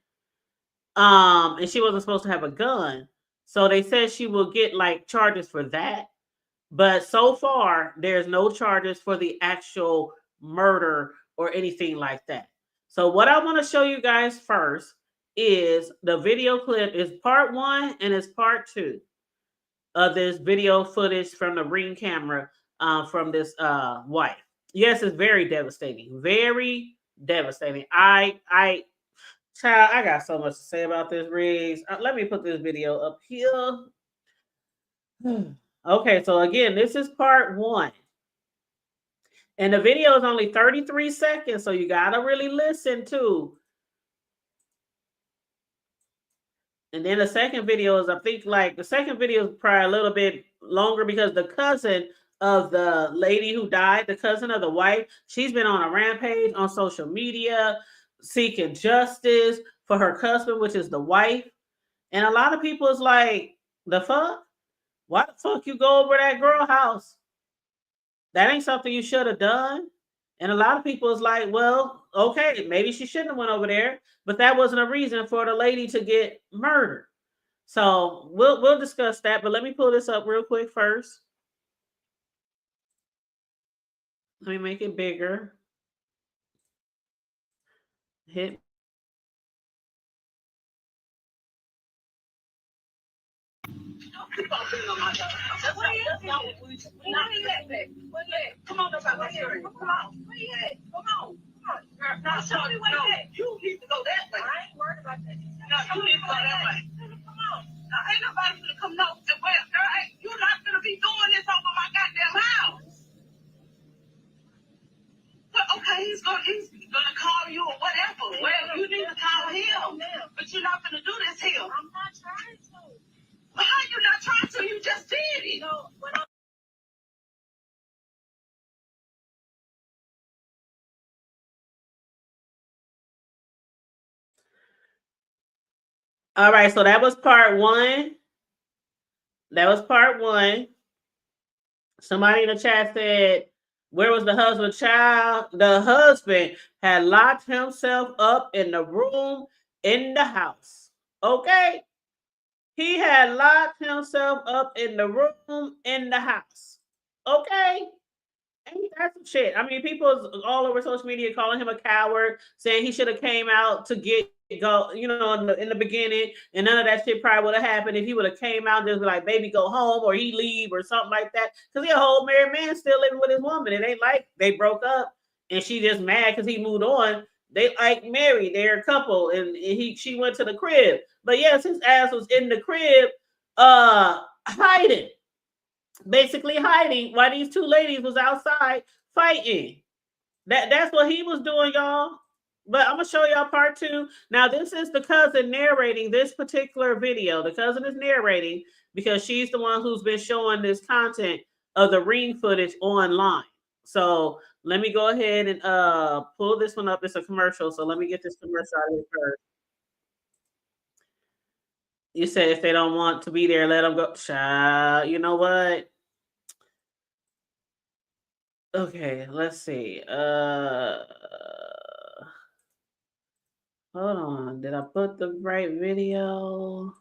and she wasn't supposed to have a gun. So they said she will get like charges for that. But so far, there's no charges for the actual murder or anything like that. So what I want to show you guys first is the video clip is part 1 and it's part 2 of this video footage from the Ring camera from this wife. Yes, it's very devastating. Very devastating. Child, I got so much to say about this, Riggs. Let me put this video up here. Okay, so again, this is part 1. And the video is only 33 seconds, so you gotta really listen too. And then the second video is, I think, like the second video is probably a little bit longer because the cousin of the lady who died, the cousin of the wife, she's been on a rampage on social media seeking justice for her husband, which is the wife. And a lot of people is like, the fuck? Why the fuck you go over that girl house? That ain't something you should have done. And a lot of people is like, well, okay, maybe she shouldn't have went over there, but that wasn't a reason for the lady to get murdered. So we'll discuss that, but let me pull this up real quick first. Let me make it bigger. Hit. Come on, come on. Now, Shorty, wait a minute. You need to go that way. I ain't worried about that. No, you need to go that way. Come on. Now, ain't nobody gonna come no. Well, girl, you're not gonna be doing this over my goddamn house. Well, okay, he's gonna call you or whatever. Well, you need to call him. But you're not gonna do this here. I'm not trying to. Well, how you not trying to? You just did it. No, All right, so that was part 1. That was part 1. Somebody in the chat said, where was the husband, child? The husband had locked himself up in the room in the house. Okay? He had locked himself up in the room in the house. Okay? Ain't that some shit? I mean, people all over social media calling him a coward, saying he should have came out to go, in the beginning, and none of that shit probably would have happened if he would have came out and just be like, baby, go home, or he leave, or something like that. Because he a whole married man still living with his woman. It ain't like they broke up and she just mad because he moved on. They like married, they're a couple, and she went to the crib. But yes, his ass was in the crib, hiding. Basically hiding while these two ladies was outside fighting. That's what he was doing, y'all. But I'm gonna show y'all part 2. Now, this is the cousin narrating this particular video. The cousin is narrating because she's the one who's been showing this content of the Ring footage online. So let me go ahead and pull this one up. It's a commercial, so let me get this commercial out of here first. You said if they don't want to be there, let them go. Child, you know what? Okay, let's see. Hold on. Did I put the right video?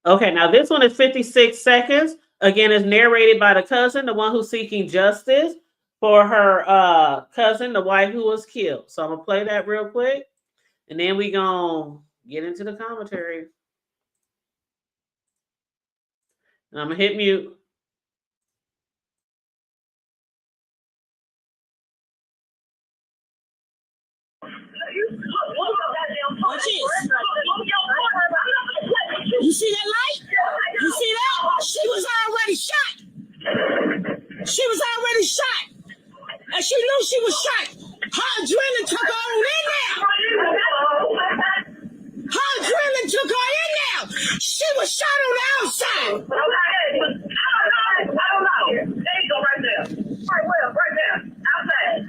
Okay, now this one is 56 seconds. Again, it's narrated by the cousin, the one who's seeking justice for her cousin, the wife who was killed. So I'm gonna play that real quick, and then we gonna get into the commentary. And I'm gonna hit mute. Watch this. You see that light? You see that? She was already shot. She was already shot. And she knew she was shot. Her adrenaline took her on in there. Her adrenaline took her in there. She was shot on the outside. I don't know. There you go right there. Right there. Outside.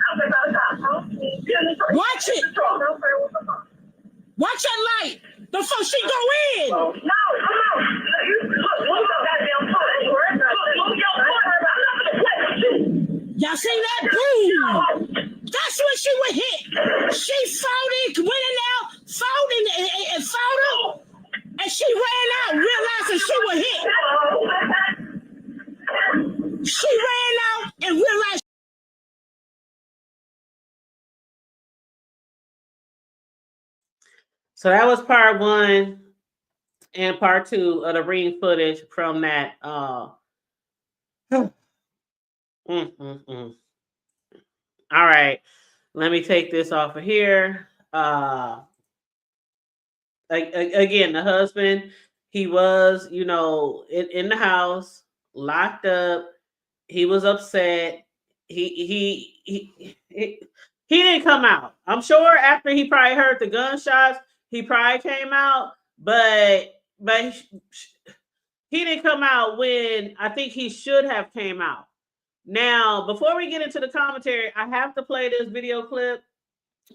Watch it. Watch that light before she go in. No, come on. Look, goddamn foot. Look your foot. I'm not gonna play with you. Y'all see that? Boom. That's when she was hit. She folded, went in there, folded and folded, and she ran out, realizing she was hit. She ran out and realized. So that was part 1 and part 2 of the ring footage from that. All right, let me take this off of here. Again, the husband, he was, in the house, locked up. He was upset. He didn't come out. I'm sure after he probably heard the gunshots, he probably came out, but he didn't come out when I think he should have came out. Now, before we get into the commentary, I have to play this video clip.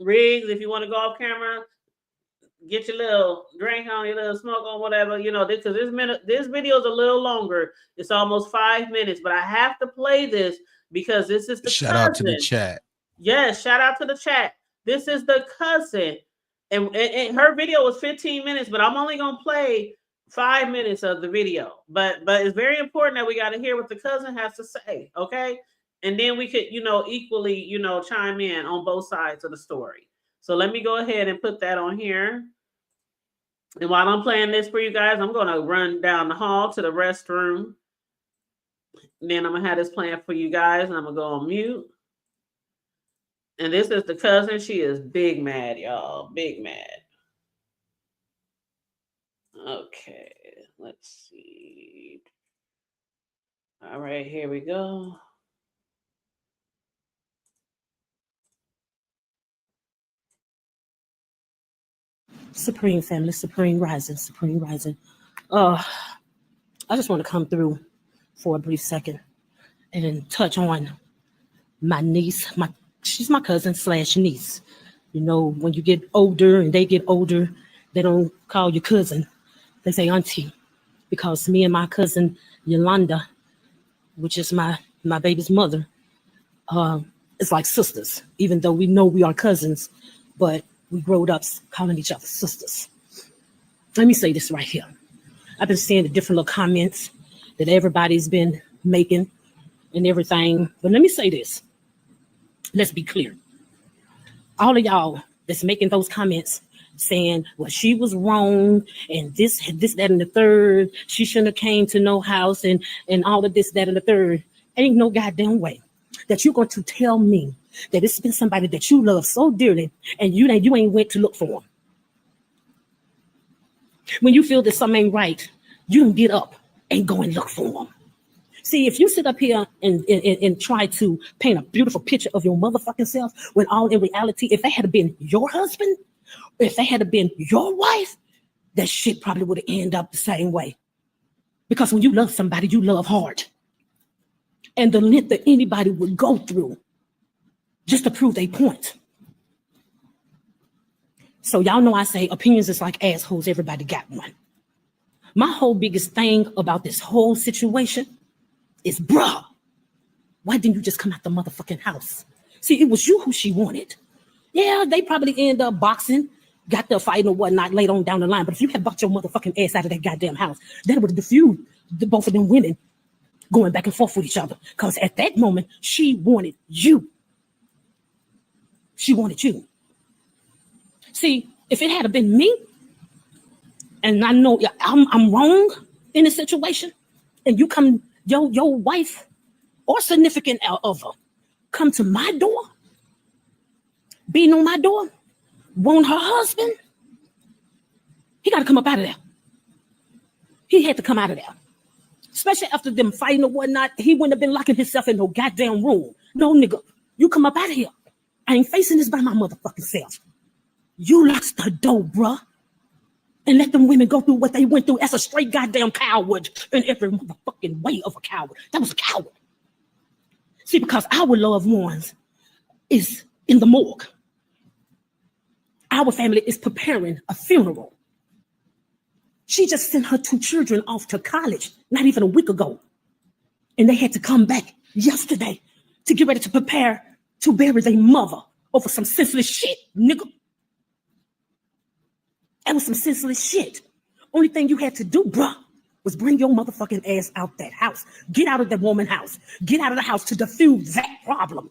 Riggs, if you want to go off camera, get your little drink on, your little smoke on, whatever, because this video is a little longer. It's almost 5 minutes, but I have to play this because this is the shout out to the chat. Yes, shout out to the chat. This is the cousin. And her video was 15 minutes, but I'm only going to play 5 minutes of the video. But it's very important that we got to hear what the cousin has to say, okay? And then we could, equally, chime in on both sides of the story. So let me go ahead and put that on here. And while I'm playing this for you guys, I'm going to run down the hall to the restroom. And then I'm going to have this playing for you guys, and I'm going to go on mute. And this is the cousin. She is big mad, y'all. Big mad. Okay, let's see. All right, here we go. Supreme family, supreme rising, supreme rising. I just want to come through for a brief second and touch on my niece. She's my cousin / niece. When you get older and they get older, they don't call you cousin. They say auntie, because me and my cousin Yolanda, which is my baby's mother, it's like sisters, even though we know we are cousins, but we growed up calling each other sisters. Let me say this right here. I've been seeing the different little comments that everybody's been making and everything. But let me say this. Let's be clear. All of y'all that's making those comments saying, well, she was wrong and this, that, and the third. She shouldn't have came to no house and all of this, that, and the third. Ain't no goddamn way that you're going to tell me that it's been somebody that you love so dearly and you ain't went to look for them. When you feel that something ain't right, you don't get up and go and look for them. See, if you sit up here and try to paint a beautiful picture of your motherfucking self, when all in reality, if that had been your husband, if that had been your wife, that shit probably would have ended up the same way. Because when you love somebody, you love hard. And the length that anybody would go through just to prove their point. So y'all know I say opinions is like assholes. Everybody got one. My whole biggest thing about this whole situation is, bruh, why didn't you just come out the motherfucking house? See, it was you who she wanted. Yeah, they probably end up boxing, got the fight or whatnot later on down the line. But if you had bucked your motherfucking ass out of that goddamn house, that would have diffused both of them women going back and forth with each other. Because at that moment, she wanted you. She wanted you. See, if it had been me, and I know I'm wrong in this situation, and you come, your wife or significant other come to my door, beating on my door, want her husband, he got to come up out of there. He had to come out of there. Especially after them fighting or whatnot, he wouldn't have been locking himself in no goddamn room. No, nigga, you come up out of here. I ain't facing this by my motherfucking self. You locked the door, bruh. And let them women go through what they went through as a straight goddamn coward in every motherfucking way of a coward. That was a coward. See, because our loved ones is in the morgue. Our family is preparing a funeral. She just sent her 2 children off to college not even a week ago. And they had to come back yesterday to get ready to prepare to bury their mother over some senseless shit, nigga. That was some senseless shit. Only thing you had to do, bruh, was bring your motherfucking ass out that house. Get out of that woman's house. Get out of the house to defuse that problem.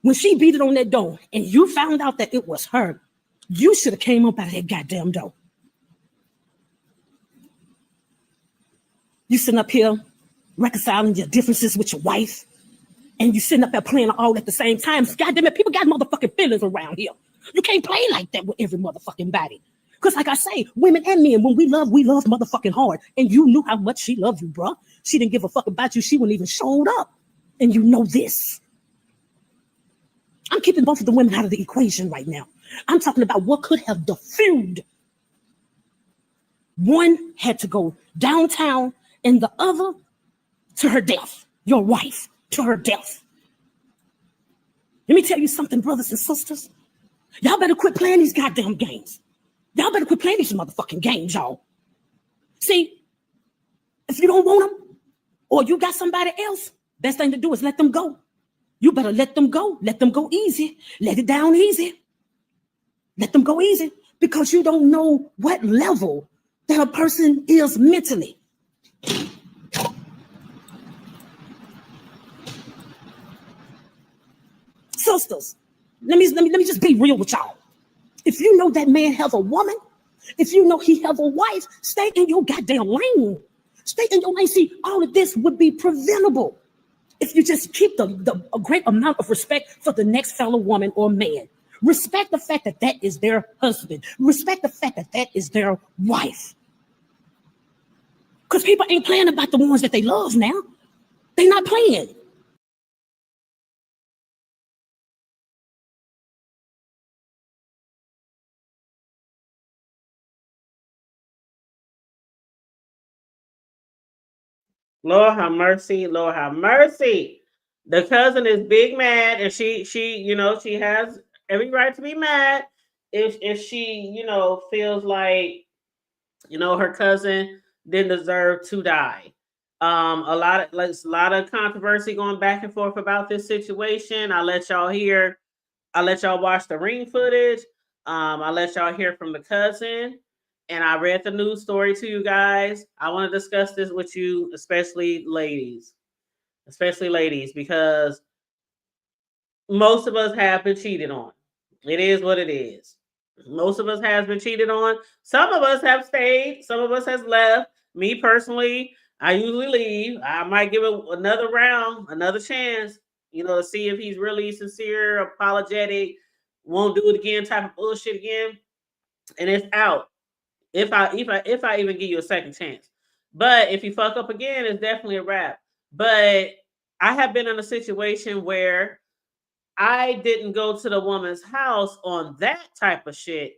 When she beat it on that door and you found out that it was her, you should have came up out of that goddamn door. You sitting up here reconciling your differences with your wife, and you sitting up there playing all at the same time. Goddamn it, people got motherfucking feelings around here. You can't play like that with every motherfucking body. Because like I say, women and men, when we love motherfucking hard. And you knew how much she loved you, bruh. She didn't give a fuck about you. She wouldn't even showed up. And you know this. I'm keeping both of the women out of the equation right now. I'm talking about what could have diffused. One had to go downtown and the other to her death. Your wife to her death. Let me tell you something, brothers and sisters. Y'all better quit playing these goddamn games. Y'all better quit playing these motherfucking games, y'all. See, if you don't want them or you got somebody else, best thing to do is let them go. You better let them go. Let them go easy. Let it down easy. Let them go easy because you don't know what level that a person is mentally. Sisters, let me just be real with y'all. If you know that man has a woman, if you know he has a wife, stay in your goddamn lane. Stay in your lane. See, all of this would be preventable if you just keep a great amount of respect for the next fellow woman or man. Respect the fact that that is their husband. Respect the fact that that is their wife. Because people ain't playing about the ones that they love now. They're not playing. Lord have mercy. Lord have mercy. The cousin is big mad, and she she has every right to be mad if she feels like her cousin didn't deserve to die. A lot of controversy going back and forth about this situation. I'll let y'all watch the ring footage. I'll let y'all hear from the cousin. And I read the news story to you guys. I want to discuss this with you, especially ladies, because most of us have been cheated on. It is what it is. Most of us has been cheated on. Some of us have stayed. Some of us has left. Me personally, I usually leave. I might give it another round, another chance, to see if he's really sincere, apologetic, won't do it again, type of bullshit again, and it's out. If I even give you a second chance. But if you fuck up again, it's definitely a wrap. But I have been in a situation where I didn't go to the woman's house on that type of shit,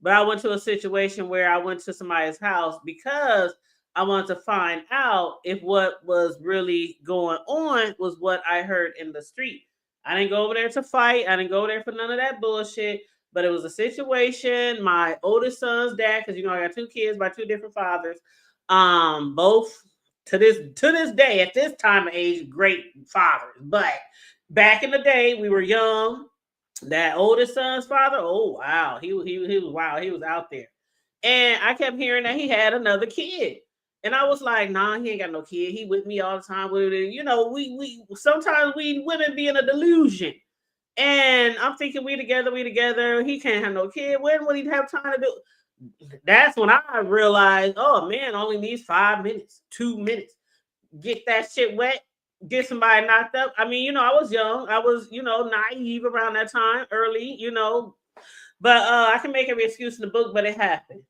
but I went to a situation where I went to somebody's house because I wanted to find out if what was really going on was what I heard in the street. I didn't go over there to fight. I didn't go there for none of that bullshit. But it was a situation. My oldest son's dad, because I got 2 kids by 2 different fathers. Both to this day, at this time of age, great fathers. But back in the day, we were young. That oldest son's father, oh wow, he was wow, he was out there. And I kept hearing that he had another kid. And I was like, nah, he ain't got no kid. He with me all the time. We sometimes we women be in a delusion. And I'm thinking we together. He can't have no kid. When would he have time to do? That's when I realized, oh man, only needs 5 minutes, 2 minutes. Get that shit wet, get somebody knocked up. I mean, I was young. I was, naive around that time, early, But I can make every excuse in the book, but it happened.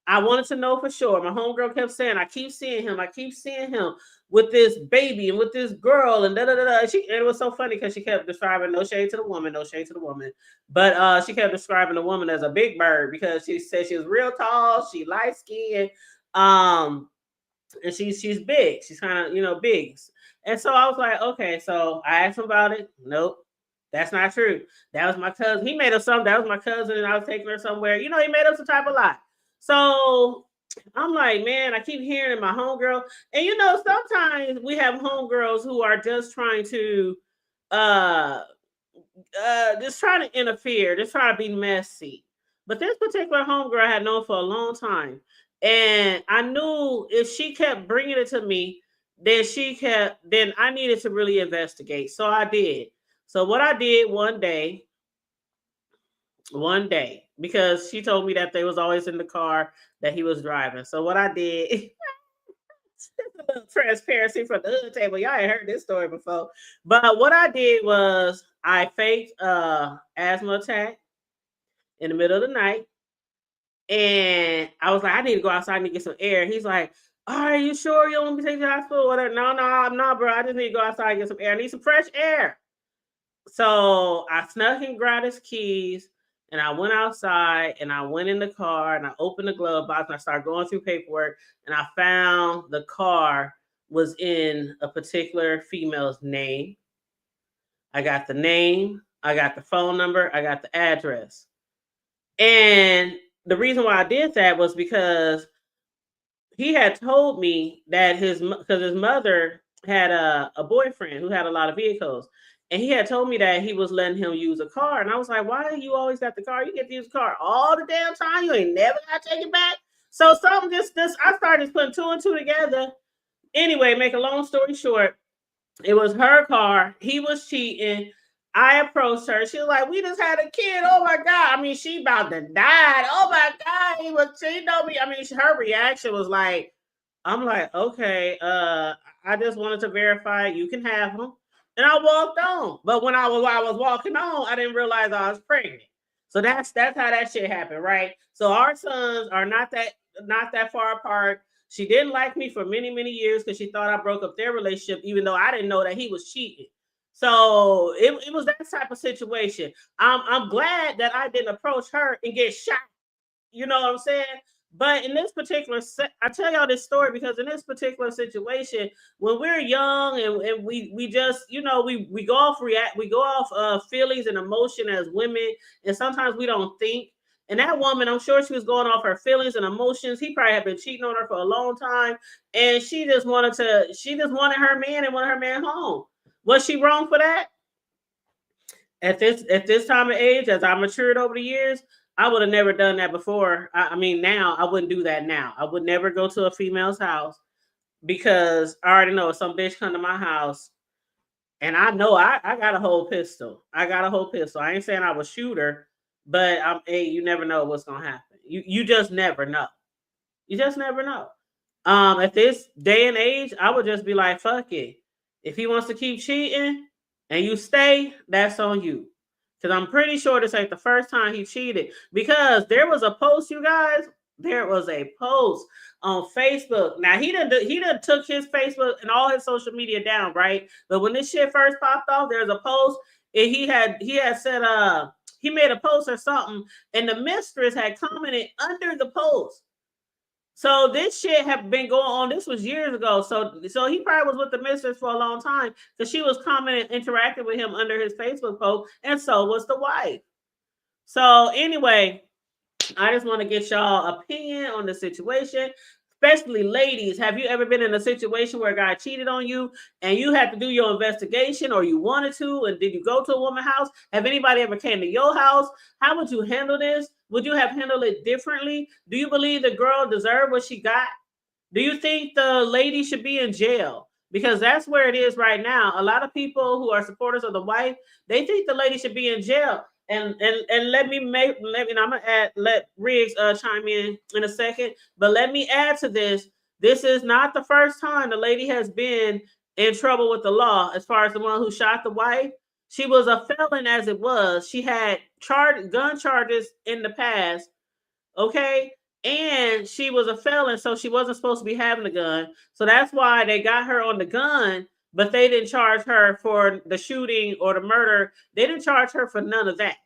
I wanted to know for sure. My homegirl kept saying, I keep seeing him with this baby and with this girl and da da da da. It was so funny because she kept describing, no shade to the woman, but she kept describing the woman as a big bird because she said she was real tall, she light skinned, and she's big. She's kind of big. And so I was like, okay. So I asked him about it. Nope. That's not true. That was my cousin. He made up something. That was my cousin, and I was taking her somewhere. You know, he made up some type of lie. So I'm like, man, I keep hearing my homegirl. And you know, sometimes we have homegirls who are just trying to just trying to interfere, just trying to be messy. But this particular homegirl I had known for a long time. And I knew if she kept bringing it to me, then I needed to really investigate. So I did. So what I did one day, because she told me that they was always in the car that he was driving. So what I did, just a little transparency from the hood table. Y'all ain't heard this story before. But what I did was I faked asthma attack in the middle of the night. And I was like, I need to go outside and get some air. He's like, are you sure you don't want me to take you to the hospital? Whatever. No, I'm not, bro. I just need to go outside and get some air. I need some fresh air. So I snuck and grabbed his keys and I went outside and I went in the car and I opened the glove box and I started going through paperwork and I found the car was in a particular female's name. I got the name, I got the phone number, I got the address. And the reason why I did that was because he had told me that his mother had a boyfriend who had a lot of vehicles. And he had told me that he was letting him use a car. And I was like, why you always got the car? You get to use the car all the damn time. You ain't never got to take it back. So something I started putting two and two together. Anyway, make a long story short, it was her car. He was cheating. I approached her. She was like, we just had a kid. Oh my God. I mean, she about to die. Oh my God. She told me. I mean, her reaction was like, I'm like, okay, I just wanted to verify you can have him. And I walked on. But when I was walking on, I didn't realize I was pregnant. So that's how that shit happened, right? So our sons are not that far apart. She didn't like me for many, many years because she thought I broke up their relationship, even though I didn't know that he was cheating. So it was that type of situation. I'm glad that I didn't approach her and get shot. You know what I'm saying? But in this particular, I tell y'all this story because in this particular situation, when we're young and we just, you know, we go off feelings and emotion as women, and sometimes we don't think. And that woman, I'm sure she was going off her feelings and emotions. He probably had been cheating on her for a long time, and she just wanted her man and wanted her man home. Was she wrong for that? At this time of age, as I matured over the years, I would have never done that before. I mean, now I wouldn't do that now. I would never go to a female's house because I already know if some bitch come to my house and I know I got a whole pistol. I ain't saying I would shoot her, but hey, you never know what's gonna happen. You just never know. You just never know. At this day and age, I would just be like, fuck it. If he wants to keep cheating and you stay, that's on you. Because I'm pretty sure this ain't the first time he cheated. Because there was a post, you guys. There was a post on Facebook. Now he done took his Facebook and all his social media down, right? But when this shit first popped off, there's a post and he had said he made a post or something, and the mistress had commented under the post. So this shit had been going on. This was years ago. So he probably was with the mistress for a long time because she was commenting, interacting with him under his Facebook post, and so was the wife. So anyway, I just want to get y'all opinion on the situation. Especially ladies, have you ever been in a situation where a guy cheated on you and you had to do your investigation or you wanted to, and did you go to a woman's house? Have anybody ever came to your house? How would you handle this? Would you have handled it differently? Do you believe the girl deserved what she got? Do you think the lady should be in jail? Because that's where it is right now. A lot of people who are supporters of the wife, they think the lady should be in jail. And let me I'm gonna let Riggs chime in a second, but let me add to this. This is not the first time the lady has been in trouble with the law. As far as the one who shot the wife, she was a felon as it was. She had gun charges in the past, okay, and she was a felon, so she wasn't supposed to be having a gun. So that's why they got her on the gun. But they didn't charge her for the shooting or the murder. They didn't charge her for none of that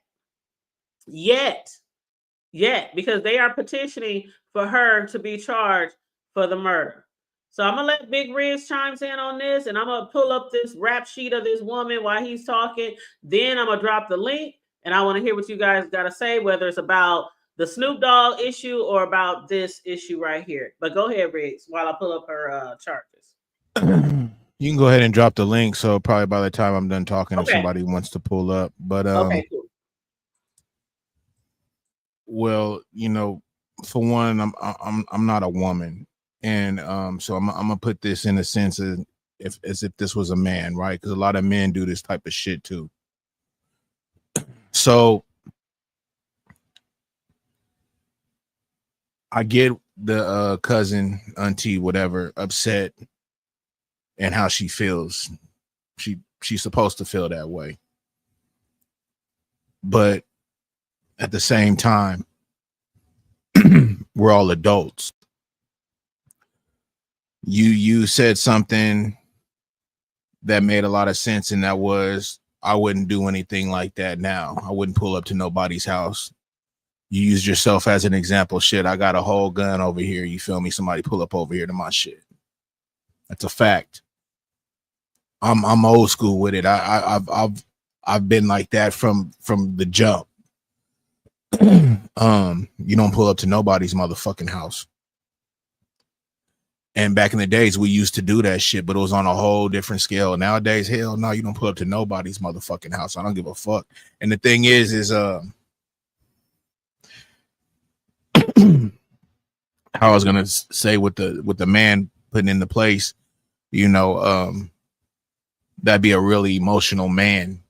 yet, because they are petitioning for her to be charged for the murder. So I'm gonna let Big Riz chimes in on this, and I'm gonna pull up this rap sheet of this woman while he's talking. Then I'm gonna drop the link, and I want to hear what you guys gotta say, whether it's about the Snoop Dogg issue or about this issue right here. But go ahead, Riggs, while I pull up her charges. You can go ahead and drop the link. So probably by the time I'm done talking, if Okay. somebody wants to pull up, but Okay, cool. well, you know, for one, I'm not a woman, and so I'm gonna put this in a sense of as if this was a man, right? Because a lot of men do this type of shit too. So I get the cousin, auntie, whatever, upset and how she feels. She's supposed to feel that way. But at the same time, we're all adults. You said something that made a lot of sense, and that was, I wouldn't do anything like that now. I wouldn't pull up to nobody's house. You used yourself as an example. Shit, I got a whole gun over here. You feel me? Somebody pull up over here to my shit. That's a fact. I'm old school with it. I've been like that from the jump. You don't pull up to nobody's motherfucking house. And back in the days, we used to do that shit, but it was on a whole different scale. Nowadays, hell no, you don't pull up to nobody's motherfucking house. I don't give a fuck. And the thing is how I was gonna say with the man putting into place, you know, that'd be a really emotional man.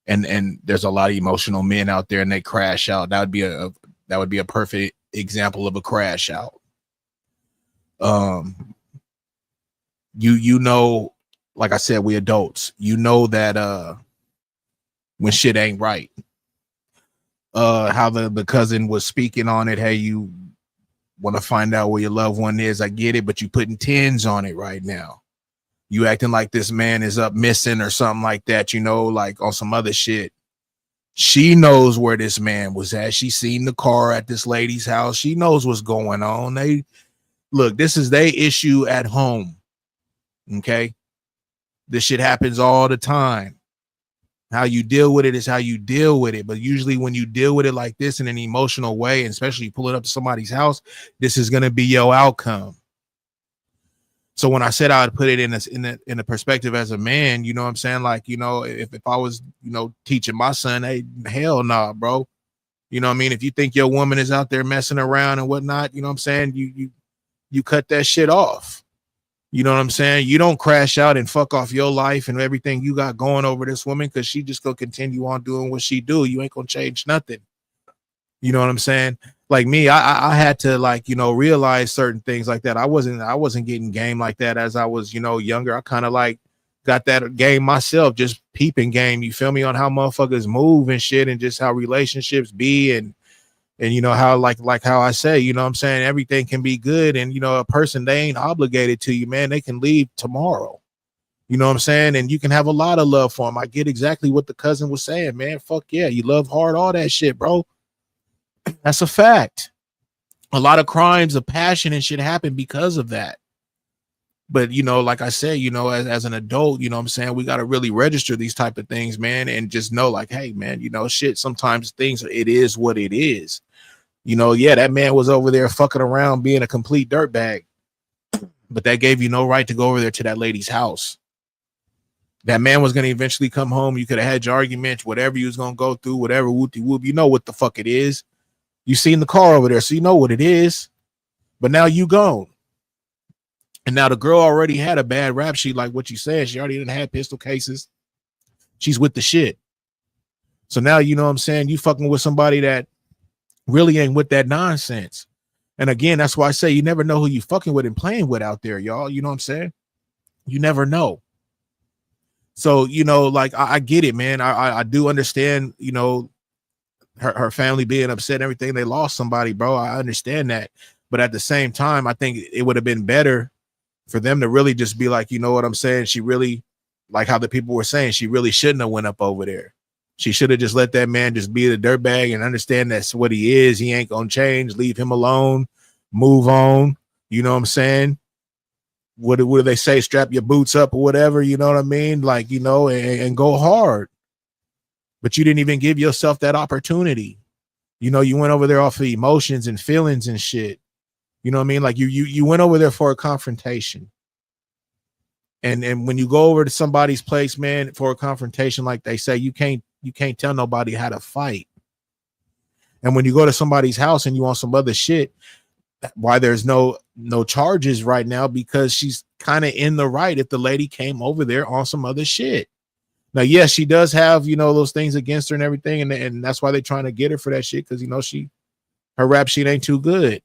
And there's a lot of emotional men out there, and they crash out. That would be a perfect example of a crash out. You know, like I said, we adults. You know that when shit ain't right. How the cousin was speaking on it. Hey, you want to find out where your loved one is? I get it, but you putting 10s on it right now. You acting like this man is up missing or something like that, you know, like on some other shit. She knows where this man was at. She seen the car at this lady's house. She knows what's going on. This is their issue at home. Okay. This shit happens all the time. How you deal with it is how you deal with it. But usually when you deal with it like this in an emotional way, and especially you pull it up to somebody's house, this is going to be your outcome. So when I said I would put it in a perspective as a man, you know what I'm saying? Like, you know, if I was, you know, teaching my son, hey, hell nah, bro. You know what I mean? If you think your woman is out there messing around and whatnot, you know what I'm saying? You cut that shit off. You know what I'm saying? You don't crash out and fuck off your life and everything you got going over this woman, because she just gonna continue on doing what she do. You ain't gonna change nothing. You know what I'm saying? Like me, I had to, like, you know, realize certain things like that. I wasn't getting game like that as I was, you know, younger. I kind of like got that game myself, just peeping game. You feel me, on how motherfuckers move and shit, and just how relationships be, and you know how like how I say, you know what I'm saying, everything can be good, and you know, a person, they ain't obligated to you, man. They can leave tomorrow. You know what I'm saying? And you can have a lot of love for them. I get exactly what the cousin was saying, man. Fuck yeah, you love hard, all that shit, bro. That's a fact. A lot of crimes of passion and shit happen because of that. But, you know, like I said, you know, as an adult, you know what I'm saying, we got to really register these type of things, man, and just know, like, hey, man, you know, shit, sometimes things, it is what it is. You know, yeah, that man was over there fucking around being a complete dirtbag, but that gave you no right to go over there to that lady's house. That man was going to eventually come home. You could have had your arguments, whatever you was going to go through, whatever, whoopty whoop, you know what the fuck it is. You seen the car over there, so you know what it is. But now you gone. And now the girl already had a bad rap sheet, like what you said. She already didn't have pistol cases. She's with the shit. So now, you know what I'm saying, you fucking with somebody that really ain't with that nonsense. And again, that's why I say you never know who you fucking with and playing with out there, y'all. You know what I'm saying? You never know. So, you know, like, I get it, man. I do understand, you know, her family being upset and everything. They lost somebody, bro. I understand that. But at the same time, I think it would have been better for them to really just be like, you know what I'm saying? She really, like how the people were saying, she really shouldn't have went up over there. She should have just let that man just be the dirtbag and understand that's what he is. He ain't gonna change. Leave him alone. Move on. You know what I'm saying? what do they say? Strap your boots up or whatever, you know what I mean? Like, you know, and go hard. But you didn't even give yourself that opportunity. You know, you went over there off of emotions and feelings and shit. You know what I mean? Like you went over there for a confrontation. And when you go over to somebody's place, man, for a confrontation, like they say, you can't tell nobody how to fight. And when you go to somebody's house and you want some other shit, why there's no charges right now, because she's kind of in the right if the lady came over there on some other shit. Now, yes, she does have, you know, those things against her and everything, and that's why they're trying to get her for that shit, because, you know, her rap sheet ain't too good.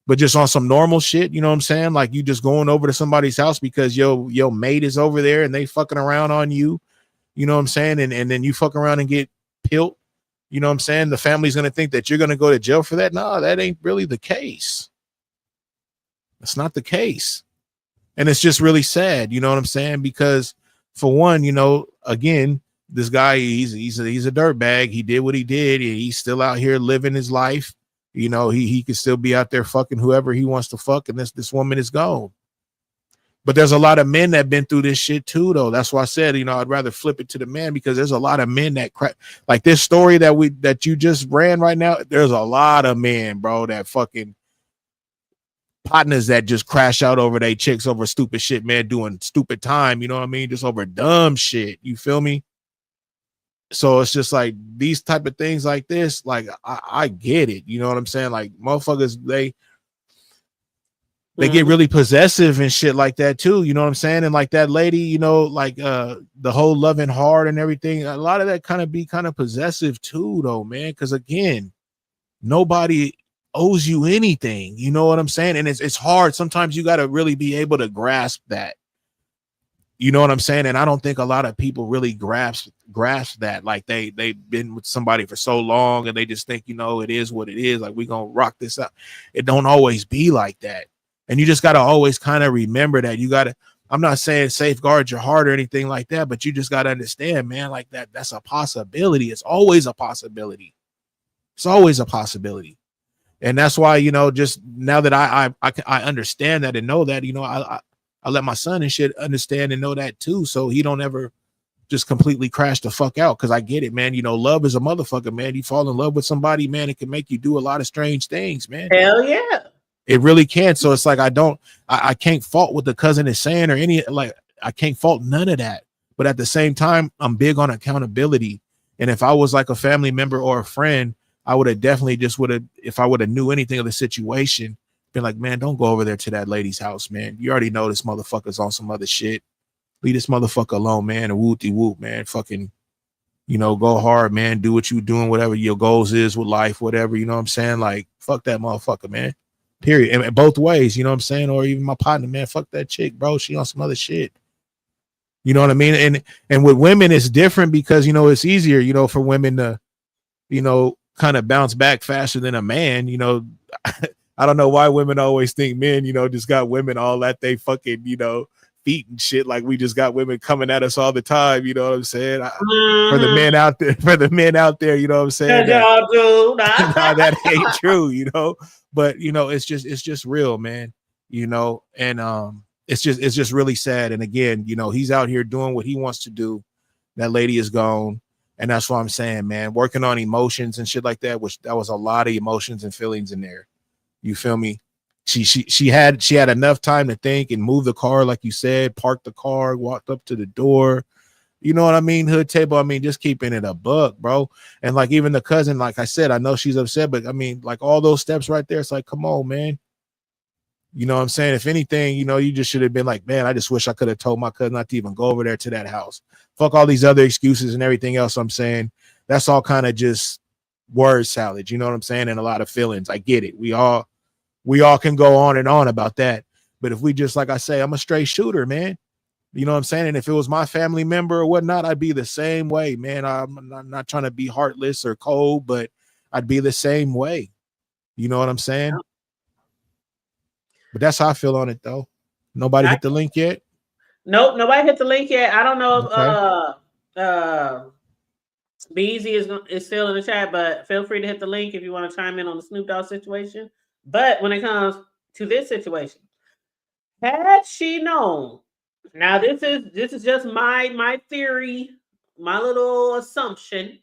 But just on some normal shit, you know what I'm saying? Like, you just going over to somebody's house because your mate is over there and they fucking around on you, you know what I'm saying? And then you fuck around and get pilt, you know what I'm saying? The family's going to think that you're going to go to jail for that. No, that ain't really the case. That's not the case. And it's just really sad, you know what I'm saying? Because for one, you know, again, this guy, he's a dirtbag. He did what he did. He's still out here living his life. You know, he could still be out there fucking whoever he wants to fuck, and this woman is gone. But there's a lot of men that have been through this shit too, though. That's why I said, you know, I'd rather flip it to the man, because there's a lot of men that like this story that you just ran right now. There's a lot of men, bro, that fucking partners that just crash out over their chicks over stupid shit, man, doing stupid time. You know what I mean? Just over dumb shit. You feel me? So it's just like these type of things like this, like I get it. You know what I'm saying? Like motherfuckers, they get really possessive and shit like that too. You know what I'm saying? And like that lady, you know, like the whole loving heart and everything, a lot of that kind of possessive too, though, man. Because again, nobody owes you anything. You know what I'm saying? And it's hard. Sometimes you got to really be able to grasp that. You know what I'm saying? And I don't think a lot of people really grasp that. Like they've been with somebody for so long and they just think, you know, it is what it is. Like, we gonna rock this out. It don't always be like that. And you just got to always kind of remember that. You got to, I'm not saying safeguard your heart or anything like that, but you just got to understand, man, like that's a possibility. It's always a possibility. It's always a possibility. And that's why, you know, just now that I understand that and know that, you know, I let my son and shit understand and know that too, so he don't ever just completely crash the fuck out. Because I get it, man. You know, love is a motherfucker, man. You fall in love with somebody, man, it can make you do a lot of strange things, man. Hell yeah. It really can. So it's like I can't fault what the cousin is saying or any, like, I can't fault none of that. But at the same time, I'm big on accountability. And if I was like a family member or a friend, I would have definitely if I would have knew anything of the situation, been like, man, don't go over there to that lady's house, man. You already know this motherfucker's on some other shit. Leave this motherfucker alone, man. And whoop-de-whoop, man. Fucking, you know, go hard, man. Do what you doing, whatever your goals is with life, whatever. You know what I'm saying? Like, fuck that motherfucker, man. Period. And both ways, you know what I'm saying? Or even my partner, man, fuck that chick, bro. She on some other shit. You know what I mean? And with women, it's different because, you know, it's easier, you know, for women to, you know, kind of bounce back faster than a man. You know, I don't know why women always think men, you know, just got women all at they fucking, you know, feet and shit. Like we just got women coming at us all the time. You know what I'm saying? For the men out there, you know what I'm saying? Y'all do. Nah, that ain't true, you know. But you know, it's just real, man. You know, and it's just really sad. And again, you know, he's out here doing what he wants to do. That lady is gone. And that's what I'm saying, man. Working on emotions and shit like that, which that was a lot of emotions and feelings in there. You feel me? She had enough time to think and move the car, like you said, parked the car, walked up to the door. You know what I mean? Hood table. I mean, just keeping it a buck, bro. And like even the cousin, like I said, I know she's upset, but I mean, like all those steps right there, it's like, come on, man. You know what I'm saying? If anything, you know, you just should have been like, man, I just wish I could have told my cousin not to even go over there to that house. Fuck all these other excuses and everything else I'm saying. That's all kind of just word salad. You know what I'm saying? And a lot of feelings. I get it. We all can go on and on about that. But if we just, like I say, I'm a straight shooter, man. You know what I'm saying? And if it was my family member or whatnot, I'd be the same way, man. I'm not trying to be heartless or cold, but I'd be the same way. You know what I'm saying? Yeah. But that's how I feel on it, though. Nobody hit the link yet? Nope, nobody hit the link yet. I don't know if Beezy is still in the chat, but feel free to hit the link if you want to chime in on the Snoop Dogg situation. But when it comes to this situation, Had she known, now this is just my theory, my little assumption,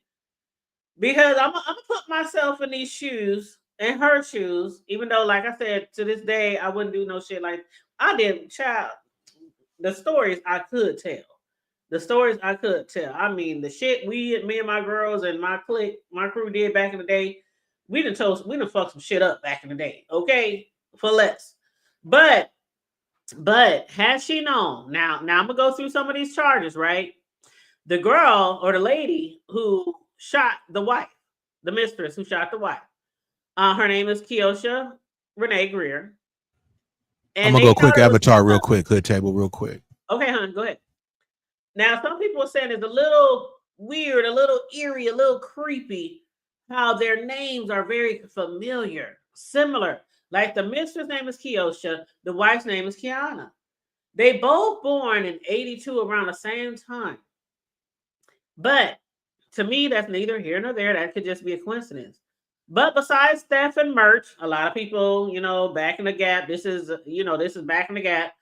because I'm gonna put myself in these shoes, in her shoes, even though, like I said, to this day, I wouldn't do no shit like I did, child. The stories I could tell. The stories I could tell. I mean, the shit me and my girls and my clique, my crew did back in the day, we done fucked some shit up back in the day, okay? For less. But has she known? Now I'm gonna go through some of these charges, right? The girl or the lady who shot the wife, the mistress who shot the wife. Her name is Keiona Renee Greer. I'm And gonna they go quick charged her with avatar real quick, hood table real quick. Okay, hon, go ahead. Now, some people are saying it's a little weird, a little eerie, a little creepy how their names are very familiar, similar. Like the mistress' name is Keiona, the wife's name is Keiona. They both born in 82 around the same time. But to me, that's neither here nor there. That could just be a coincidence. But besides theft and merch, a lot of people, back in the gap, this is back in the gap,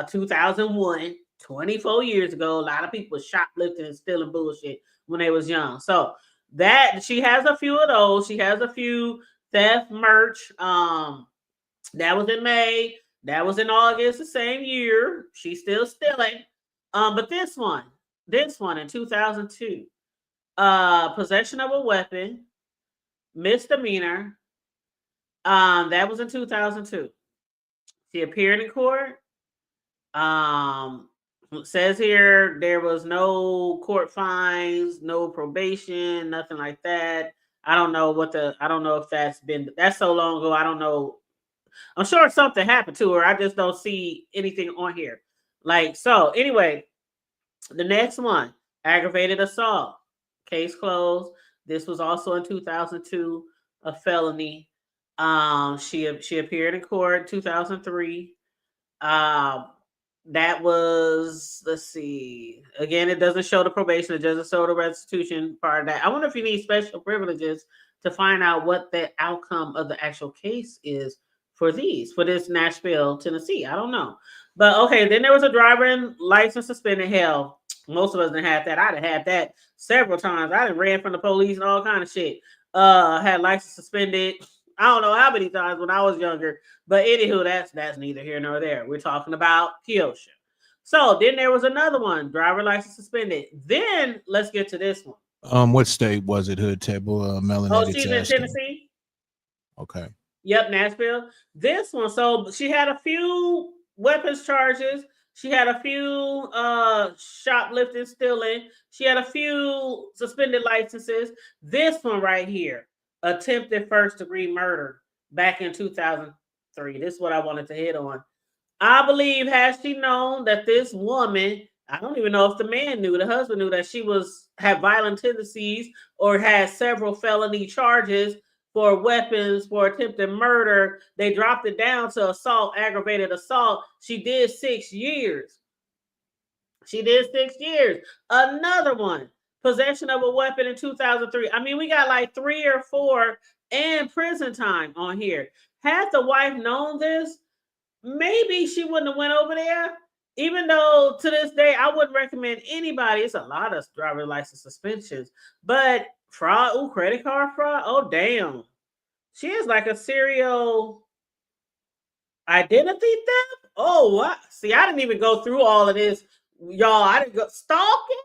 2001, 24 years ago, a lot of people shoplifting and stealing bullshit when they was young. So that she has a few of those. She has a few theft merch. That was in May. That was in August the same year. She's still stealing. But this one in 2002, possession of a weapon, misdemeanor. That was in 2002. She appeared in court. Says here there was no court fines, no probation, nothing like that. I don't know if that's so long ago. I don't know. I'm sure something happened to her. I just don't see anything on here. Anyway, the next one, aggravated assault. Case closed. This was also in 2002, a felony. She appeared in court 2003. That was, let's see. Again, it doesn't show the probation. It doesn't show the restitution part of that. I wonder if you need special privileges to find out what the outcome of the actual case is for this Nashville, Tennessee. I don't know. But okay, then there was a driver and license suspended. Hell, most of us didn't have that. I'd have had that several times. I done ran from the police and all kind of shit. Had license suspended. I don't know how many times when I was younger. But anywho, that's neither here nor there. We're talking about Keiona. So then there was another one, driver license suspended. Then let's get to this one. What state was it, hood table? Melanated. She's in Tennessee. Okay. Yep, Nashville. This one, so she had a few weapons charges. She had a few shoplifting, stealing. She had a few suspended licenses. This one right here, attempted first degree murder back in 2003. This is what I wanted to hit on. I believe, has she known that this woman, I don't even know if the man knew, the husband knew that she had violent tendencies or had several felony charges for weapons, for attempted murder. They dropped it down to assault, aggravated assault. She did 6 years. Another one, possession of a weapon in 2003. I mean, we got like 3 or 4 and prison time on here. Had the wife known this, maybe she wouldn't have went over there. Even though to this day, I wouldn't recommend anybody. It's a lot of driver's license suspensions. But fraud, credit card fraud. Oh, damn. She is like a serial identity theft. Oh, what? See, I didn't even go through all of this. Y'all, I didn't go stalking.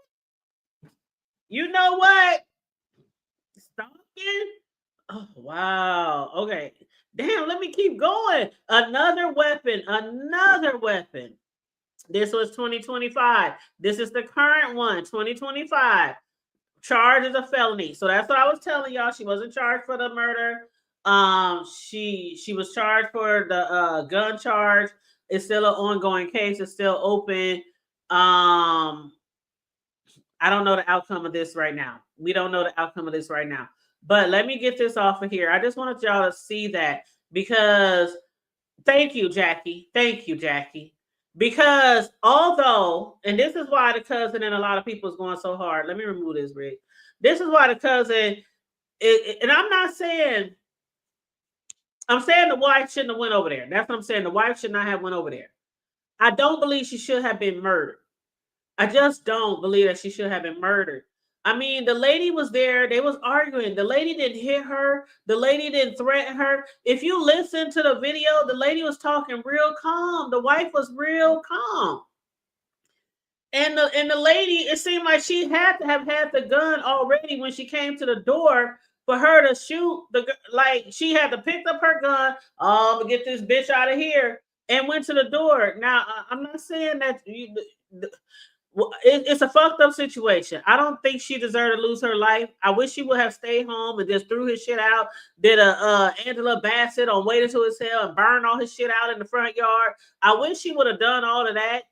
You know what? Stalking? Oh, wow. Okay. Damn, let me keep going. Another weapon. This was 2025. This is the current one, 2025. Charge is a felony. So that's what I was telling y'all. She wasn't charged for the murder. She was charged for the gun charge. It's still an ongoing case. It's still open. I don't know the outcome of this right now. We don't know the outcome of this right now. But let me get this off of here. I just wanted y'all to see that because thank you, Jackie. Because although, and this is why the cousin and a lot of people is going so hard. Let me remove this, Rick. This is why the cousin, and I'm saying the wife shouldn't have went over there. That's what I'm saying. The wife should not have went over there. I don't believe she should have been murdered. I just don't believe that she should have been murdered. I mean, the lady was there. They was arguing. The lady didn't hit her. The lady didn't threaten her. If you listen to the video, the lady was talking real calm. The wife was real calm. And the lady, it seemed like she had to have had the gun already when she came to the door for her to shoot like she had to pick up her gun. Oh, I'm gonna get this bitch out of here, and went to the door. Now, I'm not saying that it's a fucked up situation. I don't think she deserved to lose her life. I wish she would have stayed home and just threw his shit out. Did a Angela Bassett on Waiting to Exhale and burned all his shit out in the front yard. I wish she would have done all of that.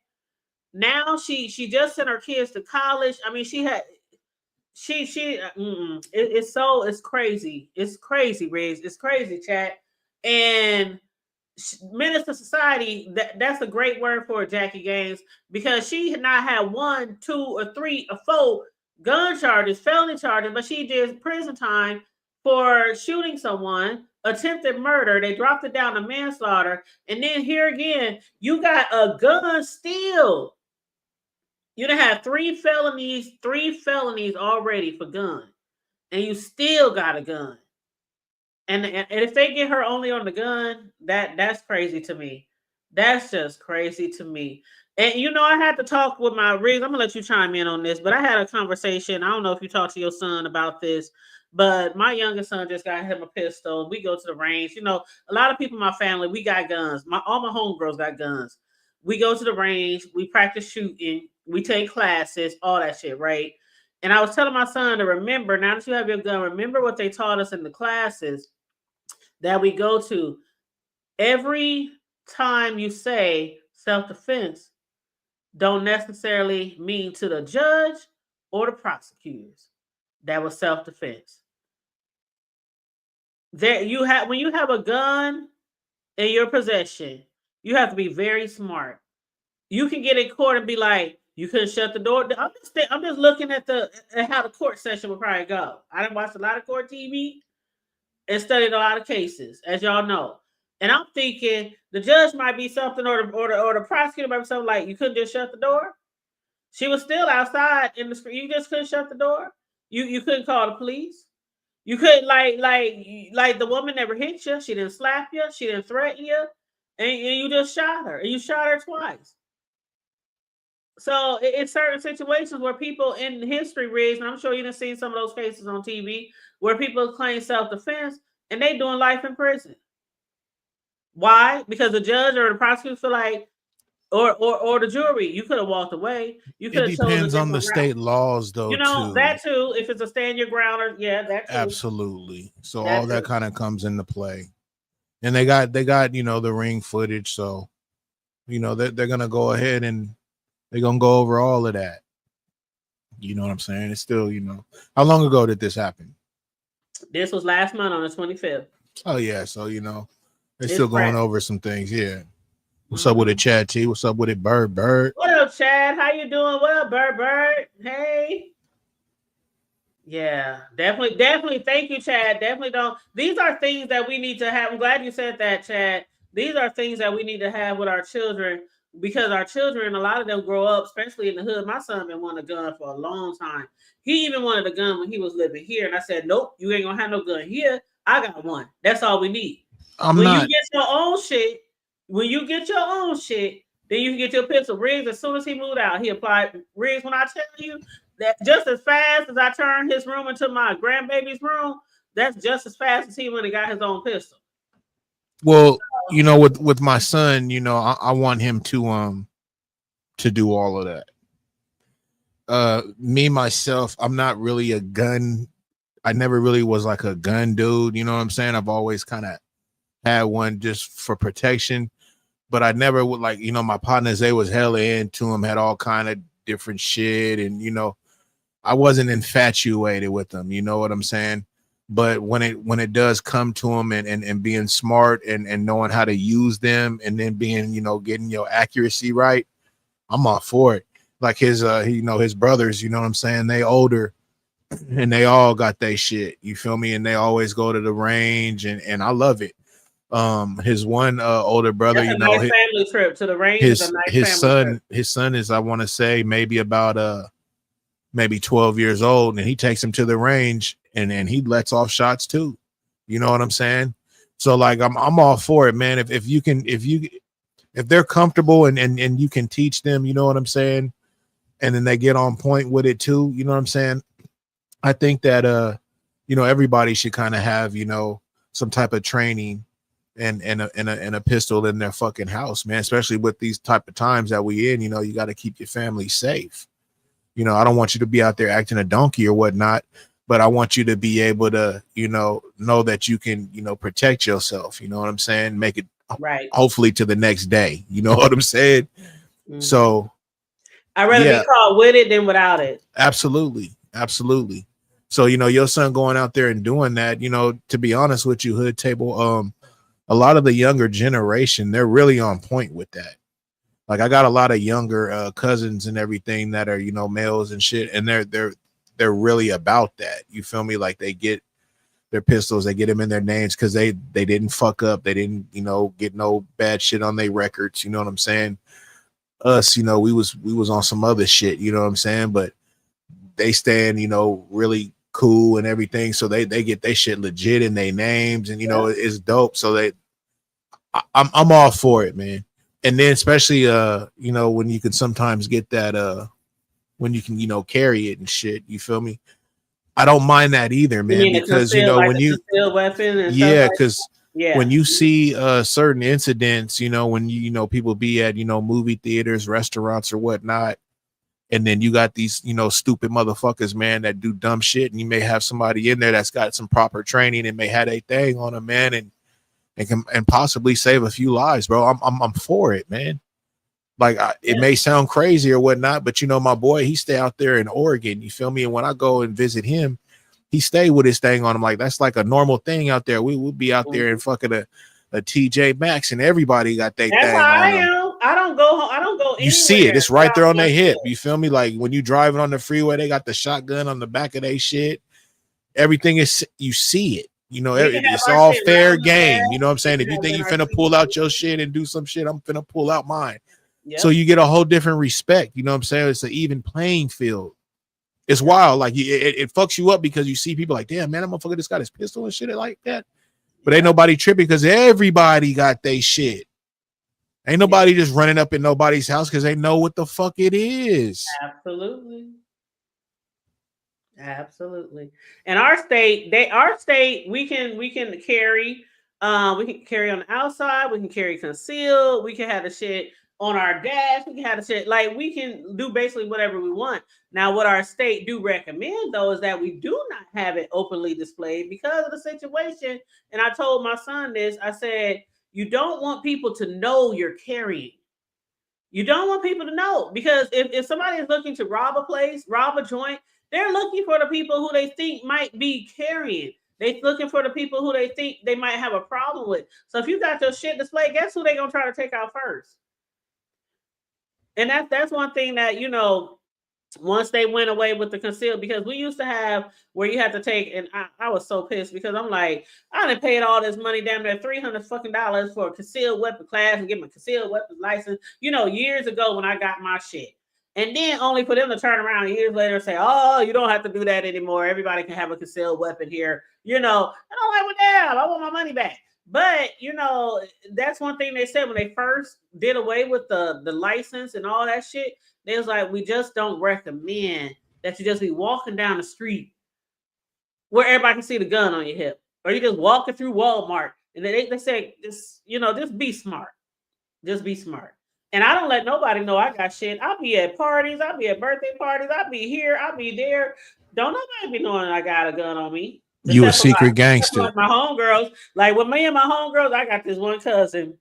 Now she just sent her kids to college. I mean, it's crazy. It's crazy, Riz. It's crazy, chat. And menace to society, that's a great word for Jackie Gaines, because she had not had 1, 2, or 3 or 4 gun charges, felony charges, but she did prison time for shooting someone, attempted murder. They dropped it down to manslaughter. And then here again, you got a gun still. You done had 3 felonies already for gun, and you still got a gun. And if they get her only on the gun, that's crazy to me. That's just crazy to me. And I had to talk with my Riggs. I'm gonna let you chime in on this, but I had a conversation. I don't know if you talked to your son about this, but my youngest son just got him a pistol. We go to the range. A lot of people in my family, we got guns. All my homegirls got guns. We go to the range. We practice shooting. We take classes, all that shit, right? And I was telling my son to remember, now that you have your gun, remember what they taught us in the classes that we go to. Every time you say self-defense, don't necessarily mean to the judge or the prosecutors that was self-defense. When you have a gun in your possession, you have to be very smart. You can get in court and be like, you couldn't shut the door. I'm just looking at how the court session would probably go. I done watched a lot of court TV and studied a lot of cases, as y'all know. And I'm thinking the judge might be something, or the prosecutor might be something like, you couldn't just shut the door. She was still outside in the street. You just couldn't shut the door. You couldn't call the police. You couldn't like the woman never hit you. She didn't slap you. She didn't threaten you, and you just shot her. And you shot her twice. So it's certain situations where people in history, Riggs, and I'm sure you've seen some of those cases on TV, where people claim self-defense and they doing life in prison. Why? Because the judge or the prosecutor feel like, or the jury, you could have walked away. You could have. It depends on the state laws, though. Too. That too. If it's a stand your ground, or that too. Absolutely. So all that kind of comes into play, and they got the ring footage, so they're gonna go ahead and they're gonna go over all of that. You know what I'm saying? It's still, how long ago did this happen? This was last month on the 25th. Oh yeah, so they're still going over some things. Yeah. What's up with it, Chad T? What's up with it, Bird? What up, Chad? How you doing? What up, Bird? Hey. Yeah, definitely. Thank you, Chad. Definitely don't. These are things that we need to have. I'm glad you said that, Chad. These are things that we need to have with our children, because our children, a lot of them grow up, especially in the hood. My son been wanting a gun for a long time. He even wanted a gun when he was living here. And I said, nope, you ain't gonna have no gun here. I got one. That's all we need. You get your own shit, when you get your own shit, then you can get your pistol. Riggs, as soon as he moved out, he applied. Riggs, when I tell you that just as fast as I turned his room into my grandbaby's room, that's just as fast as he went and got his own pistol. Well, with my son, I want him to do all of that. Me, myself, I'm not really a gun. I never really was like a gun dude. You know what I'm saying? I've always kind of had one just for protection, but I never would my partners, they was hella into them, had all kind of different shit. And, I wasn't infatuated with them. You know what I'm saying? But when it does come to them and being smart and knowing how to use them, and then being, getting your accuracy right, I'm all for it. Like his brothers, you know what I'm saying? They older and they all got their shit. You feel me? And they always go to the range, and I love it. His one older brother, That's you a know, nice family trip to the range. Is a nice family trip. his son is, I want to say, maybe about maybe 12 years old, and he takes him to the range and he lets off shots too. You know what I'm saying? So like I'm all for it, man. If they're comfortable and you can teach them, you know what I'm saying, and then they get on point with it too, you know what I'm saying? I think that you know, everybody should kind of have, you know, some type of training and a pistol in their fucking house, man, especially with these type of times that we in. You know, you got to keep your family safe. You know, I don't want you to be out there acting a donkey or whatnot, but I want you to be able to, you know that you can, you know, protect yourself. You know what I'm saying? Make it right, hopefully to the next day. You know what I'm saying? Mm-hmm. So I'd rather be caught with it than without it. Absolutely. So, you know, your son going out there and doing that, you know, to be honest with you, Hood Table, a lot of the younger generation, they're really on point with that. Like I got a lot of younger cousins and everything that are, you know, males and shit, and they're really about that. You feel me? Like they get their pistols, they get them in their names because they didn't fuck up, they didn't, you know, get no bad shit on their records. You know what I'm saying? Us, you know, we was on some other shit. You know what I'm saying? But they stand, you know, really cool and everything, so they get their shit legit in their names, and you know, it's dope. So I'm all for it, man. And then especially you know, when you can sometimes get that when you can, you know, carry it and shit, you feel me? I don't mind that either, man, because you know, like when you concealed weapon and yeah, stuff because when you see certain incidents, you know, when you know people be at, you know, movie theaters, restaurants or whatnot, and then you got these, you know, stupid motherfuckers, man, that do dumb shit, and you may have somebody in there that's got some proper training and may have a thing on them, man, and can possibly save a few lives, bro. I'm for it, man. Like it may sound crazy or whatnot, but you know, my boy, he stay out there in Oregon. You feel me? And when I go and visit him, he stay with his thing on him. Like that's like a normal thing out there. We will be out there and fucking a TJ Maxx, and everybody got their thing how I on them. am. I don't go anywhere. You see it. It's right there on their hip. You feel me? Like when you driving on the freeway, they got the shotgun on the back of their shit. Everything is, you see it. You know, it's all fair game. You know what I'm saying? If you think you finna pull out your shit and do some shit, I'm finna pull out mine. Yep. So you get a whole different respect. You know what I'm saying? It's an even playing field. It's wild. Like it fucks you up because you see people like, damn, man, that motherfucker just got his pistol and shit like that. But ain't nobody tripping because everybody got their shit. Ain't nobody just running up in nobody's house because they know what the fuck it is. Absolutely. And our state, we can carry on the outside, we can carry concealed, we can have the shit on our dash, we can have the shit, like we can do basically whatever we want. Now, what our state do recommend though is that we do not have it openly displayed because of the situation. And I told my son this, I said, you don't want people to know you're carrying. You don't want people to know, because if somebody is looking to rob a place, rob a joint, they're looking for the people who they think might be carrying. They're looking for the people who they think they might have a problem with. So if you got your shit displayed, guess who they're gonna try to take out first? And that's one thing that, you know, once they went away with the concealed, because we used to have where you had to take, and I was so pissed because I'm like, I done paid all this money, damn near $300 fucking for a concealed weapon class and get my concealed weapons license, you know, years ago when I got my shit. And then only for them to turn around years later and say, oh, you don't have to do that anymore. Everybody can have a concealed weapon here. You know, and I'm like, well, damn, I want my money back. But, you know, that's one thing they said when they first did away with the license and all that shit. They was like, we just don't recommend that you just be walking down the street where everybody can see the gun on your hip, or you just walking through Walmart. And they say, just, you know, just be smart. Just be smart. And I don't let nobody know I got shit. I'll be at parties. I'll be at birthday parties. I'll be here. I'll be there. Don't nobody be knowing I got a gun on me. You a secret gangster. Like my homegirls. Like with me and my homegirls, I got this one cousin,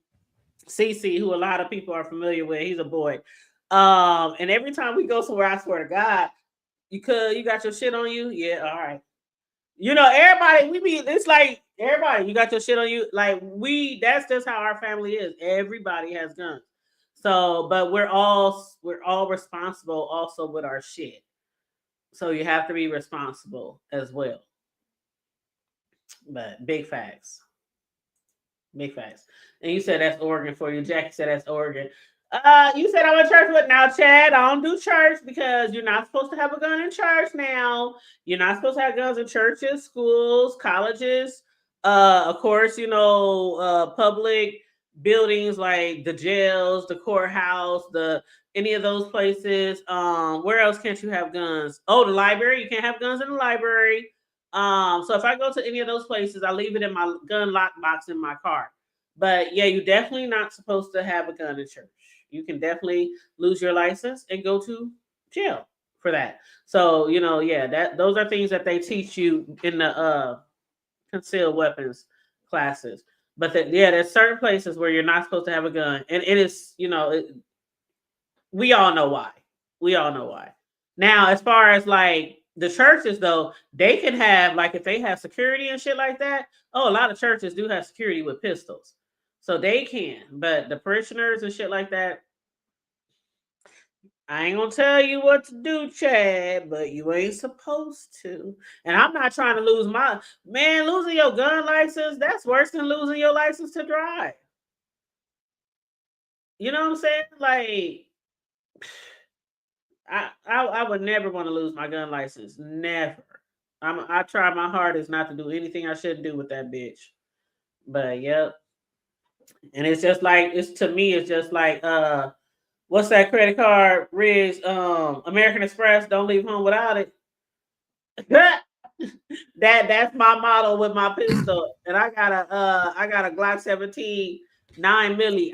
CC, who a lot of people are familiar with. He's a boy. And every time we go somewhere, I swear to God, you got your shit on you? Yeah, all right. You know, everybody, it's like everybody, you got your shit on you. Like that's just how our family is. Everybody has guns. So, but we're all responsible also with our shit. So you have to be responsible as well. But big facts. Big facts. And you said that's Oregon for you. Jackie said that's Oregon. You said I went to church with now, Chad. I don't do church because you're not supposed to have a gun in church now. You're not supposed to have guns in churches, schools, colleges. Of course, public buildings like the jails, the courthouse, the any of those places. Where else can't you have guns? Oh, the library. You can't have guns in the library. So if I go to any of those places, I leave it in my gun lockbox in my car. But yeah, you're definitely not supposed to have a gun in church. You can definitely lose your license and go to jail for that. So, those are things that they teach you in the concealed weapons classes. But there's certain places where you're not supposed to have a gun. And it is, we all know why. We all know why. Now, as far as like the churches, though, they can have, like, if they have security and shit like that. Oh, a lot of churches do have security with pistols. So they can. But the parishioners and shit like that, I ain't gonna tell you what to do, Chad, but you ain't supposed to. And I'm not trying to lose losing your gun license, that's worse than losing your license to drive. You know what I'm saying? Like, I would never want to lose my gun license. Never. I try my hardest not to do anything I shouldn't do with that bitch. But yep. And it's just like it's just like what's that credit card, Riz? American Express, don't leave home without it. That's my motto with my pistol. And I got a Glock 17 9 milli.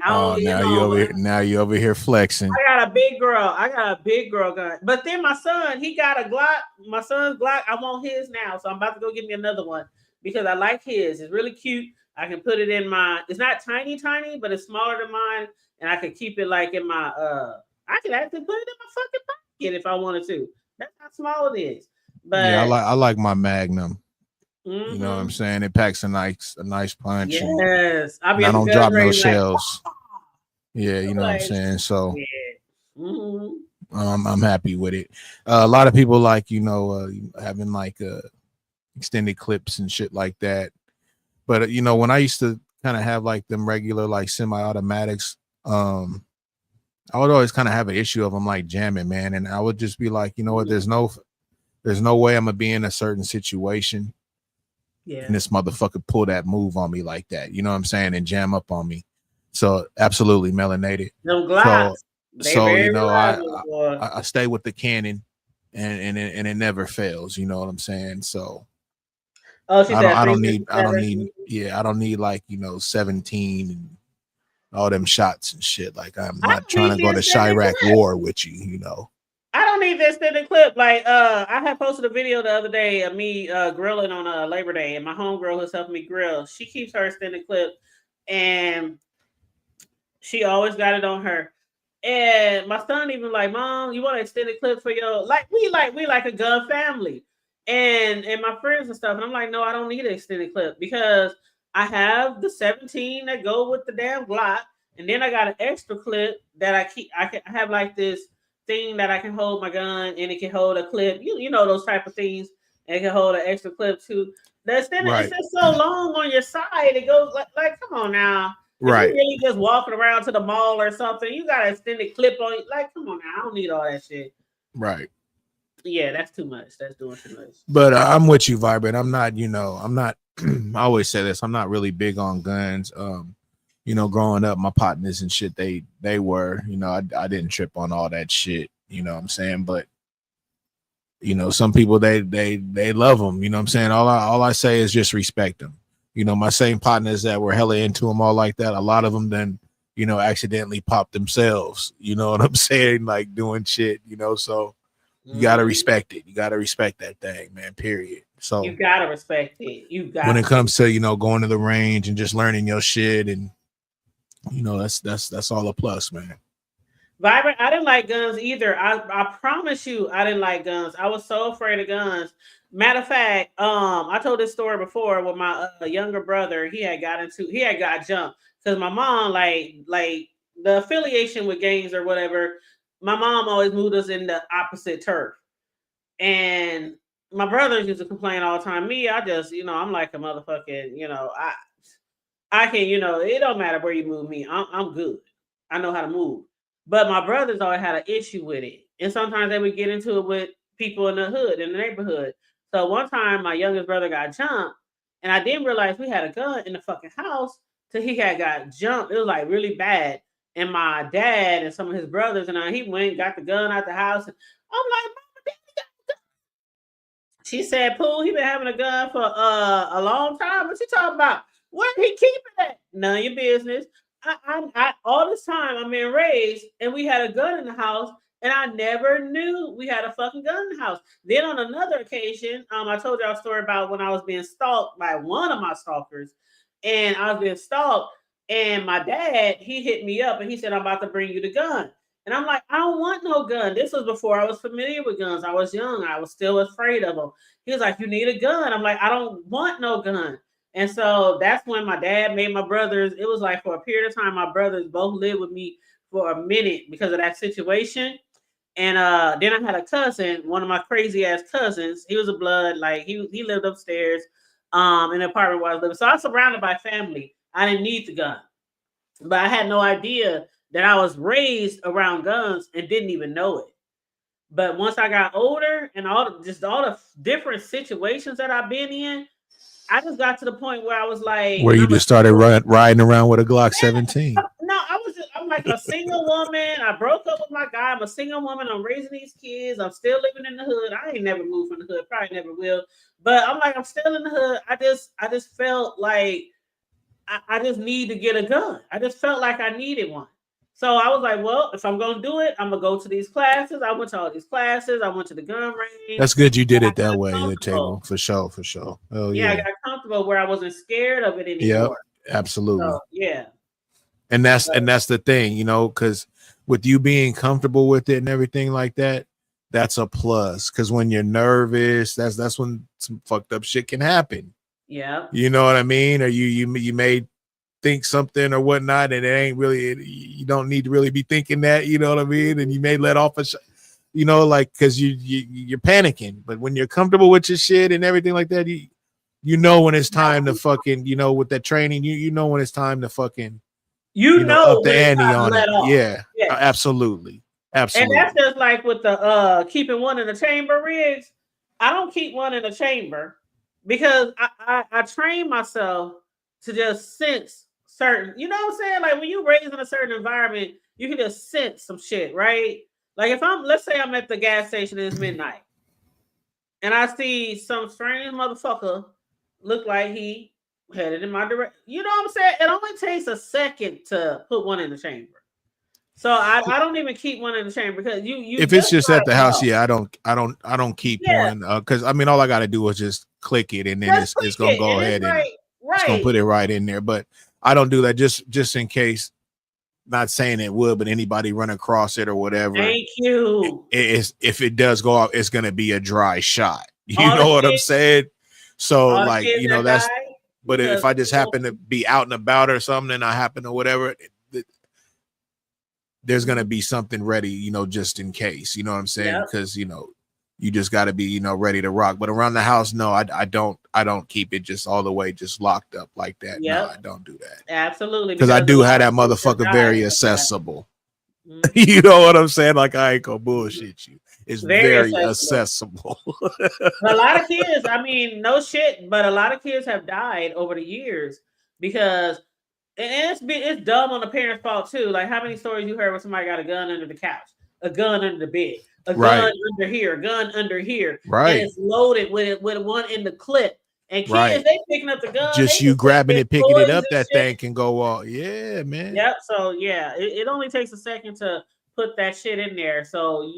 Now you over here flexing. I got a big girl gun. But then my son, he got a Glock. My son's Glock. I want his now, so I'm about to go get me another one because I like his. It's really cute. I can put it in it's not tiny, but it's smaller than mine, and I can keep it like in my I can actually put it in my fucking pocket if I wanted to. That's how small it is. But yeah, I like my Magnum. You know what I'm saying? It packs a nice punch. Yes. I don't drop no shells. Yeah, you know what I'm saying? So I'm happy with it. A lot of people like, having like extended clips and shit like that. But when I used to kind of have like them regular like semi-automatics, I would always kind of have an issue of them like jamming, man. And I would just be like, you know what, there's no way I'm gonna be in a certain situation. Yeah. And this motherfucker pull that move on me like that, you know what I'm saying, and jam up on me. So absolutely melanated. No glass. So I stay with the Canon, and it never fails. You know what I'm saying? So I don't need like 17 and all them shots and shit. Like I'm not trying to go to Chirac war with you. I don't need this extended clip. Like, I had posted a video the other day of me grilling on Labor Day, and my homegirl who's helping me grill, she keeps her extended clip, and she always got it on her. And my son even like, Mom, you want an extended clip for your we like a gun family, and my friends and stuff. And I'm like, no, I don't need an extended clip because I have the 17 that go with the damn Glock, and then I got an extra clip that I have like this thing that I can hold my gun, and it can hold a clip, you know those type of things, and it can hold an extra clip too. The extended is just so long on your side, it goes like come on now. Right. If you're really just walking around to the mall or something, you got an extended clip on you. Like, come on now, I don't need all that shit. Right. Yeah, that's too much. That's doing too much. But I'm with you, Vibrant. I'm not, I always say this, I'm not really big on guns. Growing up, my partners and shit, they were, I didn't trip on all that shit, you know what I'm saying? But, some people, they love them, you know what I'm saying? All I say is just respect them. My same partners that were hella into them all like that, a lot of them then, accidentally popped themselves, you know what I'm saying? Like doing shit, so you got to respect it. You got to respect that thing, man, period. So you got to respect it. When it comes to, going to the range and just learning your shit and, that's all a plus, man. Vibrant, I didn't like guns either. I promise you, I didn't like guns. I was so afraid of guns. Matter of fact, I told this story before with my younger brother. He had got jumped because my mom, like the affiliation with gangs or whatever. My mom always moved us in the opposite turf, and my brothers used to complain all the time. Me, I just, I'm like a motherfucking, I can, it don't matter where you move me. I'm good. I know how to move. But my brothers always had an issue with it. And sometimes they would get into it with people in the hood, in the neighborhood. So one time my youngest brother got jumped and I didn't realize we had a gun in the fucking house till he had got jumped. It was like really bad. And my dad and some of his brothers and he went and got the gun out the house. And I'm like, she said, Pooh, he been having a gun for a long time. What you talking about? Where he keeping it? None of your business. I all this time I'm being raised, and we had a gun in the house, and I never knew we had a fucking gun in the house. Then on another occasion, I told y'all a story about when I was being stalked by one of my stalkers, and I was being stalked, and my dad he hit me up and he said, I'm about to bring you the gun. And I'm like, I don't want no gun. This was before I was familiar with guns. I was young. I was still afraid of them. He was like, you need a gun. I'm like, I don't want no gun. And so that's when my dad made my brothers. It was like for a period of time, my brothers both lived with me for a minute because of that situation. And then I had a cousin, one of my crazy ass cousins. He was a blood, like he lived upstairs in the apartment where I was living. So I was surrounded by family. I didn't need the gun. But I had no idea that I was raised around guns and didn't even know it. But once I got older and all the different situations that I've been in, I just got to the point where I was like, where you just started riding around with a Glock 17. No, I'm like a single woman. I broke up with my guy. I'm a single woman. I'm raising these kids. I'm still living in the hood. I ain't never moved from the hood. Probably never will. But I'm like, I'm still in the hood. I just felt like I just need to get a gun. I just felt like I needed one. So I was like, well, if I'm going to do it, I'm going to go to these classes. I went to all these classes. I went to the gun range. That's good you did it that way, the table. For sure. Oh, yeah, I got comfortable where I wasn't scared of it anymore. Yeah, absolutely. So, yeah. And that's the thing, because with you being comfortable with it and everything like that, that's a plus. Because when you're nervous, that's when some fucked up shit can happen. Yeah. You know what I mean? Or you may think something or whatnot, and it ain't really, you don't need to really be thinking that, you know what I mean? And you may let off a like, because you're panicking. But when you're comfortable with your shit and everything like that, you know when it's time to fucking, with that training, you know when it's time to fucking up the ante on it. Yeah, absolutely. And that's just like with the keeping one in the chamber rigs. I don't keep one in the chamber because I train myself to just sense certain, you know what I'm saying? Like when you're raised in a certain environment, you can just sense some shit, right? Like if let's say I'm at the gas station and it's midnight and I see some strange motherfucker look like he headed in my direction. You know what I'm saying? It only takes a second to put one in the chamber. So I don't even keep one in the chamber because you if it's just at the house, I don't keep one because I mean all I gotta do is just click it and then it's gonna go ahead and it's gonna put it right in there. But I don't do that just in case. Not saying it would, but anybody run across it or whatever. Thank you. If it does go off, it's gonna be a dry shot. You know what I'm saying? So like that's. But if I just happen to be out and about or something, and I happen to whatever, there's gonna be something ready, just in case. You know what I'm saying? Because you just got to be ready to rock. But around the house, no, I don't keep it just all the way just locked up like that. No, I don't do that. Absolutely, because I do have that motherfucker very accessible. You know what I'm saying? Like I ain't gonna bullshit you. It's very accessible. A lot of kids, I mean, no shit, but a lot of kids have died over the years because, and it's dumb on the parents' fault too. Like how many stories you heard where somebody got a gun under the couch, a gun under the bed, a gun under here, a gun under here, and it's loaded with one in the clip. And kids, they picking up the gun. Just you grabbing it, picking it up, that thing can go all. Yeah, man. Yep. So yeah, it only takes a second to put that shit in there. So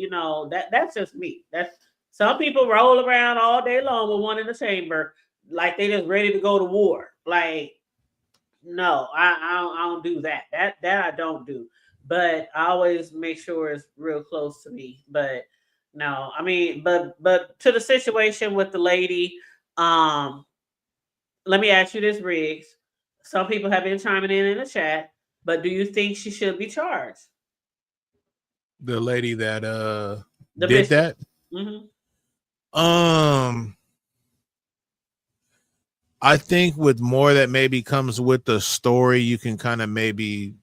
that's just me. That's some people roll around all day long with one in the chamber, like they just ready to go to war. Like, no, I don't do that. That I don't do. But I always make sure it's real close to me. But no, I mean, but to the situation with the lady, let me ask you this, Riggs. Some people have been chiming in the chat, but do you think she should be charged? The lady that did that? Mm-hmm. I think with more that maybe comes with the story, you can kind of maybe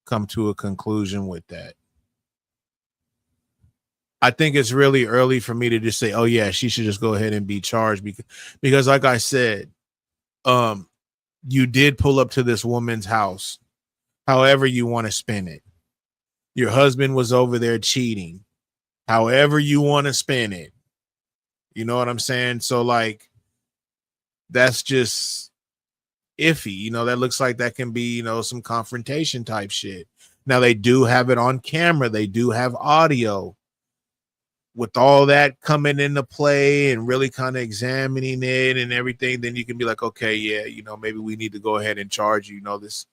come to a conclusion with that. I think it's really early for me to just say, oh yeah, she should just go ahead and be charged because like I said, you did pull up to this woman's house, however you want to spin it. Your husband was over there cheating, however you want to spin it. You know what I'm saying? So like, that's just iffy. You know, that looks like that can be, you know, some confrontation type shit. Now they do have it on camera. They do have audio. With all that coming into play and really kind of examining it and everything, then you can be like, okay, yeah, you know, maybe we need to go ahead and charge you. You know, this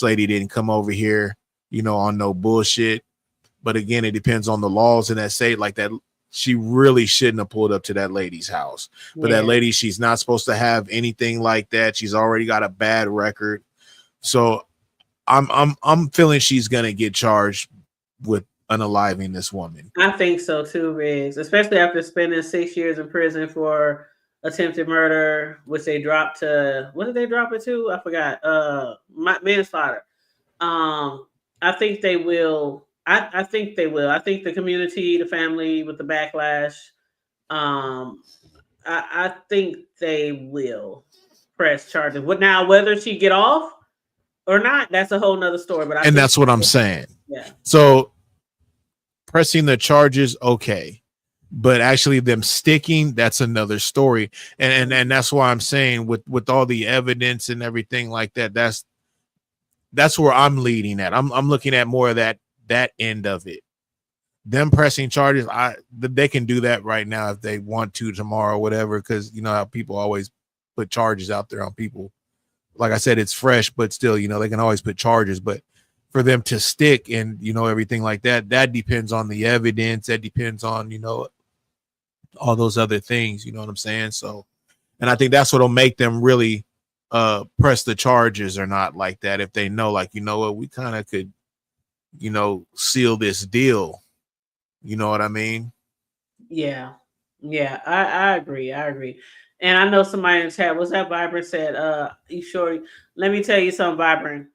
lady didn't come over here, you know, on no bullshit. But again, it depends on the laws in that state. Like that, she really shouldn't have pulled up to that lady's house. But that lady, she's not supposed to have anything like that. She's already got a bad record. So I'm feeling she's gonna get charged with unaliving this woman. I think so too, Riggs, especially after spending 6 years in prison for attempted murder, which they dropped to, what did they drop it to? I forgot. Manslaughter. I think they will. I think they will. I think the community, the family with the backlash, I think they will press charges. Now, whether she get off or not, that's a whole nother story. But that's what I'm saying. Yeah. So pressing the charges, okay, but actually them sticking, that's another story. And that's why I'm saying with all the evidence and everything like that, that's where I'm leading at. I'm looking at more of that end of it. Them pressing charges, they can do that right now if they want to tomorrow or whatever, because you know how people always put charges out there on people. Like I said, it's fresh, but still, you know, they can always put charges. But for them to stick and, you know, everything like that, that depends on the evidence. That depends on, you know, all those other things. You know what I'm saying? So, and I think that's what'll make them really press the charges or not like that. If they know, like, you know what, we kind of could, you know, seal this deal. You know what I mean? Yeah. Yeah, I agree. I agree. And I know somebody in the chat, was that Vibrant said, you sure? Let me tell you something, Vibrant.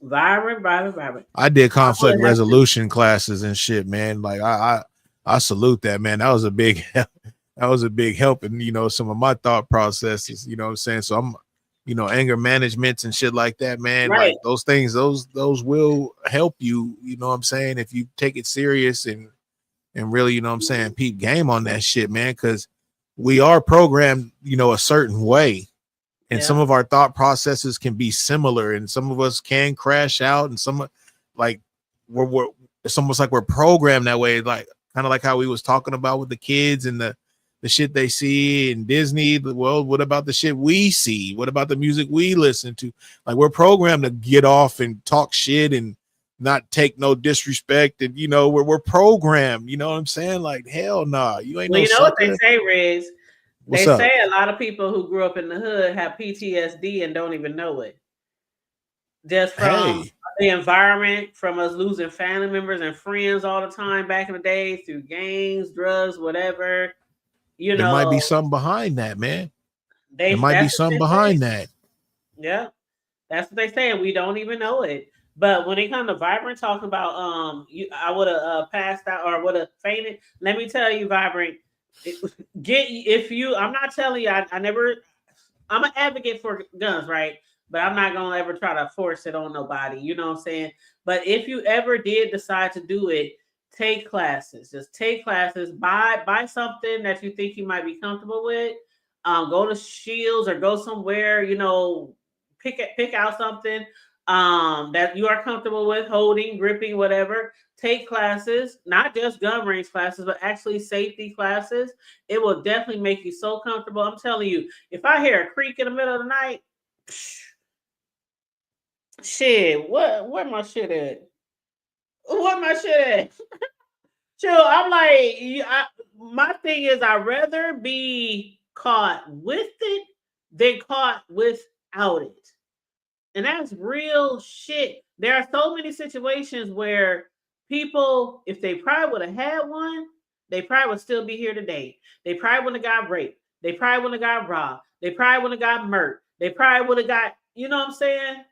Vibrant. I did conflict resolution classes and shit, man. Like I salute that, man. That was a big help in, you know, some of my thought processes, you know what I'm saying? So I'm, you know, anger managements and shit like that, man. Right. Like those things, those will help you, you know what I'm saying, if you take it serious and really, you know what I'm saying, peep game on that shit, man, because we are programmed, you know, a certain way. And some of our thought processes can be similar, and some of us can crash out, and some like we're it's almost like we're programmed that way, like kind of like how we was talking about with the kids and the shit they see in Disney. Well, what about the shit we see? What about the music we listen to? Like we're programmed to get off and talk shit and not take no disrespect, and you know we're programmed. You know what I'm saying? Like hell nah, you ain't. Well, no you know sucker. what they say, Riz? What's They up? say a lot of people who grew up in the hood have PTSD and don't even know it. Just from the environment, from us losing family members and friends all the time back in the day through gangs, drugs, whatever. You There know, might be something behind that, man. there might be something behind that. Yeah, that's what they say, and we don't even know it. But when it comes to Vibrant talking about, I would have passed out or would have fainted. Let me tell you, Vibrant, I'm not telling you, I'm an advocate for guns, right? But I'm not gonna ever try to force it on nobody. You know what I'm saying? But if you ever did decide to do it, take classes. Just take classes. Buy something that you think you might be comfortable with. Go to Shields or go somewhere. You know, pick out something that you are comfortable with holding, gripping, whatever. Take classes, not just gun range classes, but actually safety classes. It will definitely make you so comfortable. I'm telling you, if I hear a creak in the middle of the night, shit, where my shit at? Where my shit at? Chill, I'm like, my thing is, I'd rather be caught with it than caught without it. And that's real shit. There are so many situations where people, if they probably would have had one, they probably would still be here today. They probably wouldn't have got raped. They probably wouldn't have got robbed. They probably would have got murked. They probably would have got, you know what I'm saying?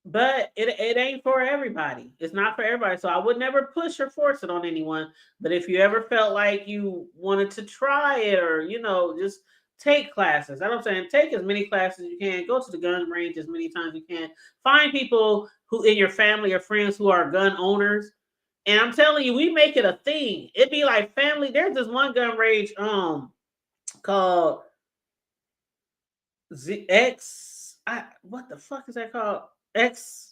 But it ain't for everybody. It's not for everybody. So I would never push or force it on anyone. But if you ever felt like you wanted to try it or, just take classes. That's what I'm saying. Take as many classes as you can. Go to the gun range as many times as you can. Find people who in your family or friends who are gun owners. And I'm telling you, we make it a thing. It'd be like family. There's this one gun range called what the fuck is that called?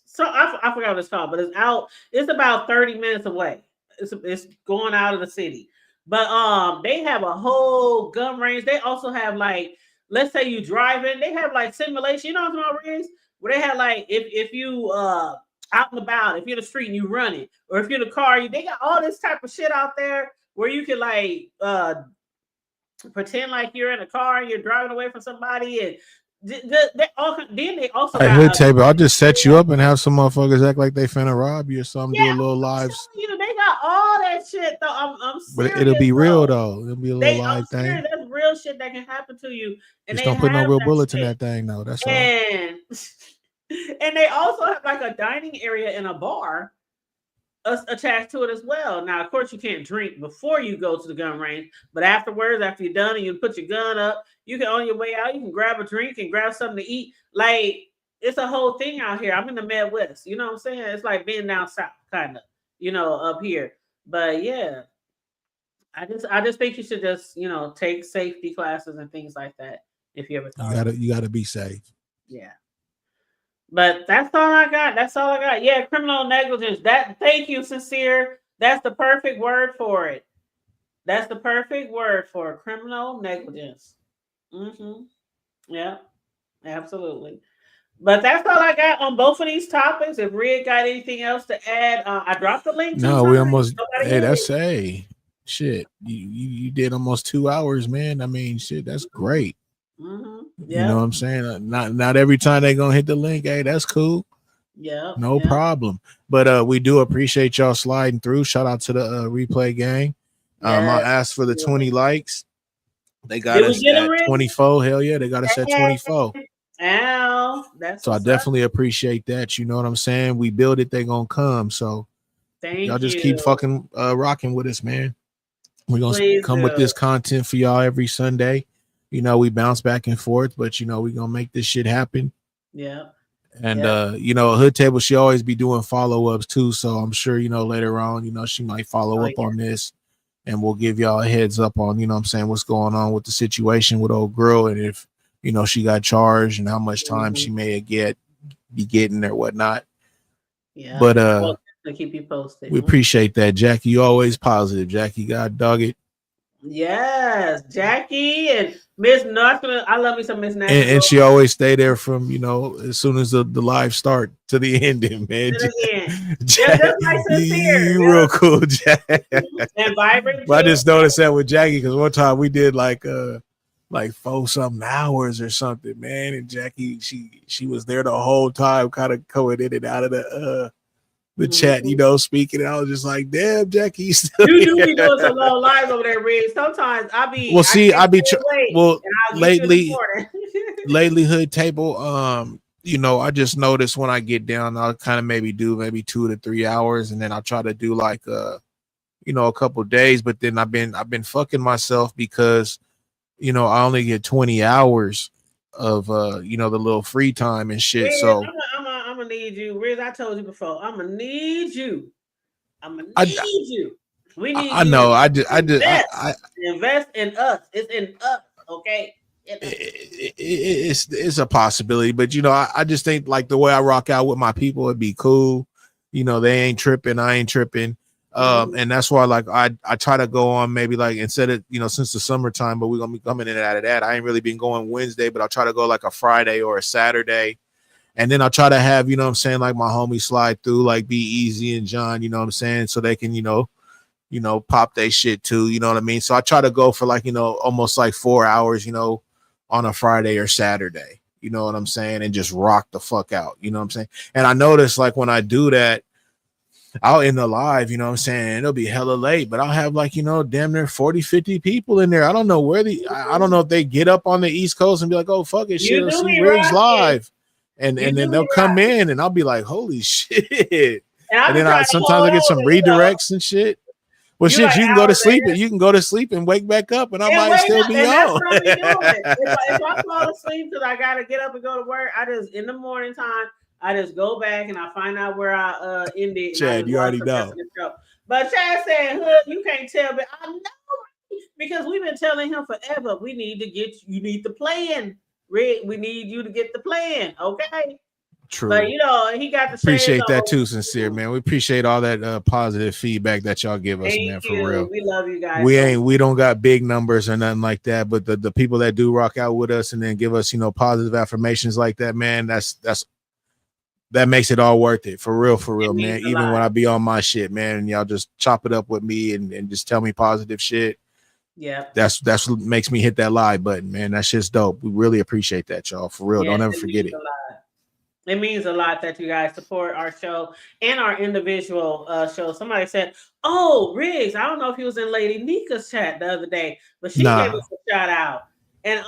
So I forgot what it's called, but it's out. It's about 30 minutes away. It's going out of the city. But they have a whole gun range. They also have like, let's say you driving, they have like simulation, you know what I'm talking about, where they have like if you out and about, if you're in the street and you running, or if you're in the car, they got all this type of shit out there where you can like pretend like you're in a car and you're driving away from somebody, and they also Hey, got Hood Table, I'll just set you up and have some motherfuckers act like they finna rob you or something. Do a little lives, they got all that shit though. I'm serious, but it'll be real though. It'll be a little live I'm thing. serious. That's real shit that can happen to you, and Just they don't put no have real that bullets in shit. that thing, though. That's all. And they also have like a dining area and a bar attached to it as well. Now, of course, you can't drink before you go to the gun range, but afterwards, after you're done and you put your gun up, you can, on your way out, you can grab a drink and grab something to eat. Like, it's a whole thing out here. I'm in the Midwest. You know what I'm saying? It's like being down south, kind of, up here. But yeah, I just think you should just, take safety classes and things like that if you ever thought. You gotta be safe. Yeah. But that's all I got. That's all I got. Yeah, criminal negligence. Thank you, Sincere. That's the perfect word for it. That's the perfect word for criminal negligence. Yeah, absolutely. But that's all I got on both of these topics. If Red got anything else to add, I dropped the link. No, we almost. Hey, that's shit. You did almost 2 hours, man. I mean, shit, that's great. You know what I'm saying? Not every time they gonna hit the link. Hey, that's cool. Yeah. No problem. But we do appreciate y'all sliding through. Shout out to the replay gang. I asked for the 20 likes. They got us at 24. Hell yeah, they got us at 24. Ow, so I definitely appreciate that. You know what I'm saying? We build it, they gonna come. So y'all just keep fucking rocking with us, man. We're gonna come with this content for y'all every Sunday. We bounce back and forth, but we're gonna make this shit happen. Yeah. And Hood Table, she always be doing follow-ups too. So I'm sure, later on, she might follow up on this, and we'll give y'all a heads up on, what I'm saying, what's going on with the situation with old girl, and if she got charged and how much time she may be getting or whatnot. Yeah. But I'll keep you posted. We appreciate that, Jackie. You always positive, Jackie. God dog it. Yes, Jackie and Miss National. I love me some Miss National. And she always stay there from as soon as the live start to the ending, man. Just like Sincere. You real cool, Jack. And vibrant. But I just noticed that with Jackie because one time we did like 4-something hours or something, man. And Jackie, she was there the whole time, kind of going in and out of the chat, speaking. And I was just like, damn, Jackie, you still you do be doing some long lives over there, Red. Sometimes lately, Hood Table, I just noticed when I get down, I'll kind of maybe 2 to 3 hours, and then I'll try to do like a couple days, but then I've been fucking myself because I only get 20 hours of the little free time and shit. Riz, so I'm gonna need you, Riz. I told you before. I'm gonna need you. You. We need. I know. I invest in us. It's in us. Okay. It's a possibility, but I just think like the way I rock out with my people, it'd be cool. They ain't tripping. I ain't tripping. And that's why like I try to go on maybe like instead of since the summertime, but we're gonna be coming in and out of that. I ain't really been going Wednesday, but I'll try to go like a Friday or a Saturday, and then I'll try to have like my homies slide through, like Be Easy and John, what I'm saying, so they can pop their shit too, you know what I mean. So I try to go for like almost like 4 hours, on a Friday or Saturday, you know what I'm saying, and just rock the fuck out, you know what I'm saying. And I notice like when I do that, I'll end the live, you know what I'm saying? It'll be hella late, but I'll have like, you know, damn near 40, 50 people in there. I don't know where I don't know if they get up on the East Coast and be like, oh, fuck it, shit, You let's do see be Riggs rocking. live. And You then do they'll be come rocking. in and I'll be like, holy shit. And I'll And be then trying to sometimes hold I get some on, you know. redirects and shit. Well, You shit, like you can go to hours sleep ahead. and you can go to sleep and wake back up and I And might wake still up, be and that's on. what I be doing. If I fall asleep because I gotta get up and go to work, I just in the morning time, I just go back and I find out where I ended and I Chad, just you watch already the rest know. of the show. But Chad said, "Hood, you can't tell me." I know because we've been telling him forever. We need to get you need the plan, Rick. We need you to get the plan, okay? True. But you know, he got the shades Appreciate that on. too, sincere man. We appreciate all that positive feedback that y'all give us, man. Thank For you. real, We love you guys. we don't got big numbers or nothing like that, but the people that do rock out with us and then give us, you know, positive affirmations like that, man. That makes it all worth it. For real, man. Even when I be on my shit, man, and y'all just chop it up with me and just tell me positive shit. Yeah. That's what makes me hit that live button, man. That shit's dope. We really appreciate that, y'all. For real. Yes, Don't ever forget it. It means a lot that you guys support our show and our individual shows. Somebody said, "Oh, Riggs, I don't know if he was in Lady Nika's chat the other day, but she gave us a shout out." And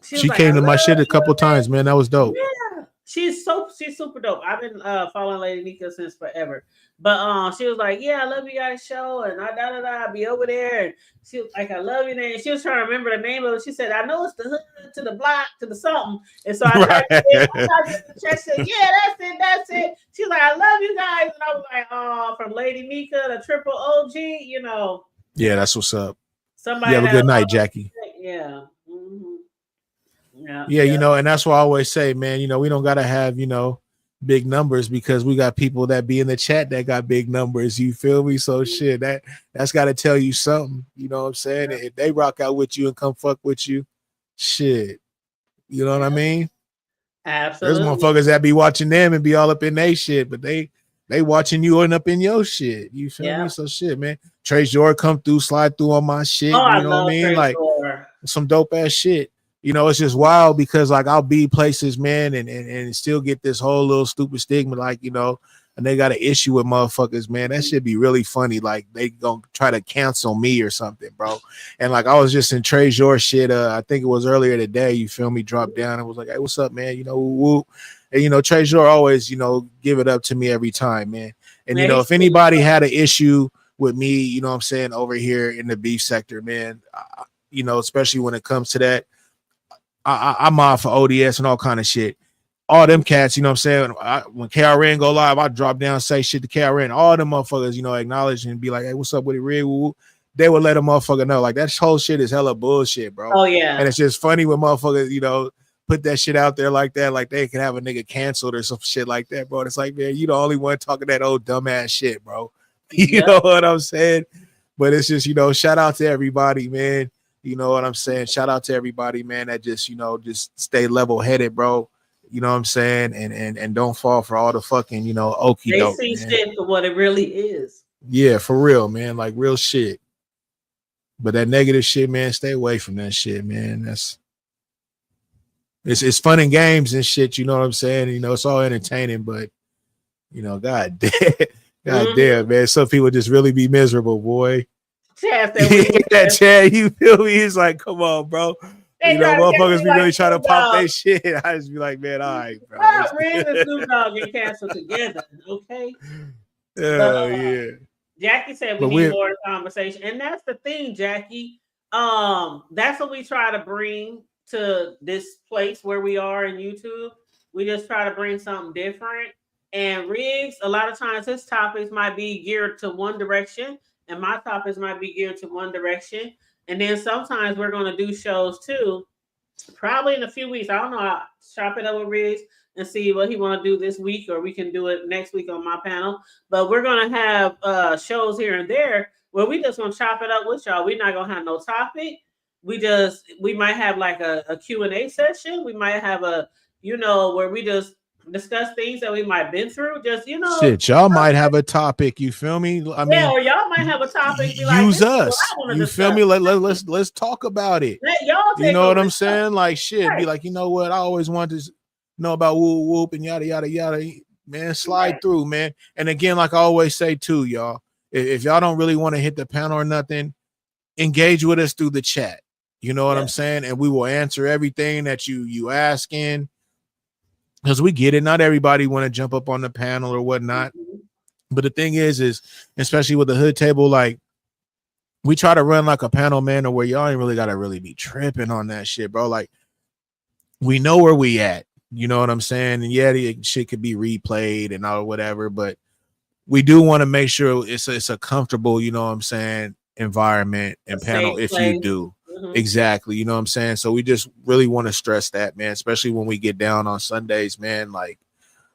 she was She like, "I came to my love shit a couple you, times, man. That was dope. yeah, she's super dope. I've been following Lady Nika since forever. But she was like, "Yeah, I love you guys' show," and I be over there. And she was like, "I love you," and she was trying to remember the name of it. She said, "I know it's the hood to the block to the something," and so I tried to get the chat. Said, "Yeah, that's it." She's like, "I love you guys," and I was like, "Oh, from Lady Nika, the triple OG, you know." Yeah, that's what's up. Somebody You have a that good night, Jackie. Yeah. Mm-hmm. Yeah, you know, and that's why I always say, man, you know, we don't gotta have, you know, big numbers because we got people that be in the chat that got big numbers. You feel me? So shit, that's gotta tell you something. You know what I'm saying? If they rock out with you and come fuck with you, shit. You know what I mean? Absolutely. There's motherfuckers that be watching them and be all up in their shit, but they watching you and up in your shit. You feel me? So shit, man. Trey Jordan come through, slide through on my shit. Oh, I you know love what I mean? Trey Like Jordan. some dope ass shit. You know, it's just wild because like I'll be places, man, and still get this whole little stupid stigma, like, you know, and they got an issue with motherfuckers, man. That should be really funny. Like they gonna try to cancel me or something, bro. And like I was just in Trey Jordan shit. I think it was earlier today. You feel me? Dropped down and was like, "Hey, what's up, man?" You know, woo. And you know, Trey Jordan always, you know, give it up to me every time, man. And you know, if anybody had an issue with me, you know what I'm saying, over here in the beef sector, man, you know, especially when it comes to that. I'm off for ODS and all kind of shit. All them cats, you know what I'm saying? When KRN go live, I drop down, say shit to KRN. All them motherfuckers, you know, acknowledge and be like, "Hey, what's up with it, Rig?" They would let a motherfucker know. Like, that whole shit is hella bullshit, bro. Oh, yeah. And it's just funny when motherfuckers, you know, put that shit out there like that, like they can have a nigga canceled or some shit like that, bro. And it's like, man, you the only one talking that old dumbass shit, bro. You know what I'm saying? But it's just, you know, shout out to everybody, man. You know what I'm saying? Shout out to everybody, man, that just, you know, just stay level-headed, bro. You know what I'm saying? And don't fall for all the fucking, you know, okie They doke. see Man. shit for what it really is. Yeah, for real, man. Like real shit. But that negative shit, man, stay away from that shit, man. It's fun and games and shit, you know what I'm saying? You know, it's all entertaining, but you know, God damn, man. Some people just really be miserable, boy. Chad that Chad, you feel me? He's like, come on, bro. You know, motherfuckers be really trying to pop their shit. I just be like, man, all right, bro. Riz and Snoop Dogg get canceled together, okay? Oh, yeah. Jackie said we need more conversation. And that's the thing, Jackie. That's what we try to bring to this place where we are in YouTube. We just try to bring something different. And Riggs, a lot of times his topics might be geared to one direction, and my topics might be geared to one direction. And then sometimes we're going to do shows too. Probably in a few weeks. I don't know. I'll chop it up with Riggs and see what he want to do this week, or we can do it next week on my panel. But we're going to have shows here and there where we just going to chop it up with y'all. We're not going to have no topic. We might have like a Q&A session. We might have a, you know, where we just discuss things that we might have been through. Just, you know. Shit, y'all might have a topic. You feel me? I mean, or y'all might have a topic. Be use like, us. You feel me? Let's talk about it. Let y'all you know what I'm saying? Like shit. Right. Be like, you know what? I always wanted to know about whoop whoop and yada yada yada. man, slide through, man. And again, like I always say too, y'all, if y'all don't really want to hit the panel or nothing, engage with us through the chat. You know what I'm saying? And we will answer everything that you asking, because we get it. Not everybody want to jump up on the panel or whatnot. But the thing is especially with the hood table, like we try to run like a panel, man, or where y'all ain't really gotta really be tripping on that shit, bro. Like we know where we at. You know what I'm saying? And yeah, the shit could be replayed and all whatever, but we do want to make sure it's a comfortable, you know what I'm saying, environment and panel if you do. Exactly. You know what I'm saying? So we just really want to stress that, man, especially when we get down on Sundays, man. Like,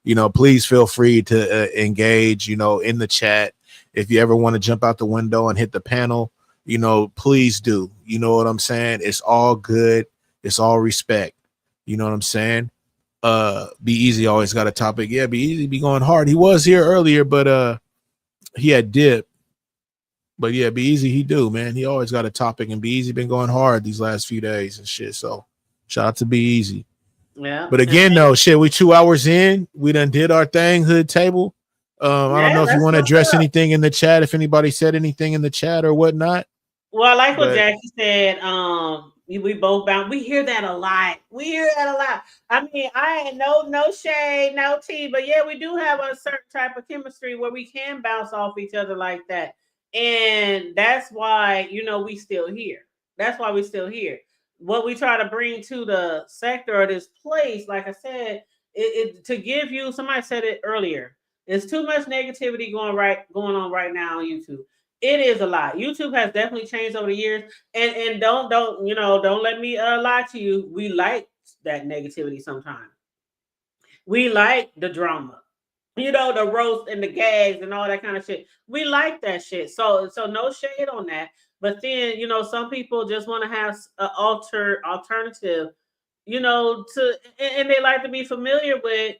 you know, please feel free to engage, you know, in the chat. If you ever want to jump out the window and hit the panel, you know, please do. You know what I'm saying? It's all good. It's all respect. You know what I'm saying? Be Easy always got a topic. Yeah, Be Easy be going hard. He was here earlier, but he had dip. But yeah, Be Easy, he do, man. He always got a topic, and Be Easy been going hard these last few days and shit. So shout out to Be Easy. Yeah. But again, though, shit, we 2 hours in. We done did our thing, hood table. I don't know if you want to address anything in the chat, if anybody said anything in the chat or whatnot. Well, I like what Jackie said. We both bound. We hear that a lot. I mean, I ain't no shade, no tea, but yeah, we do have a certain type of chemistry where we can bounce off each other like that. And that's why, you know, we still here. That's why we still here. What we try to bring to the sector or this place, like I said, it to give you, somebody said it earlier, there's too much negativity going on right now on YouTube. It is a lot. YouTube has definitely changed over the years, and don't let me lie to you. We like that negativity sometimes. We like the drama, you know, the roast and the gags and all that kind of shit. We like that shit. So no shade on that. But then, you know, some people just want to have an alternative, you know, and they like to be familiar with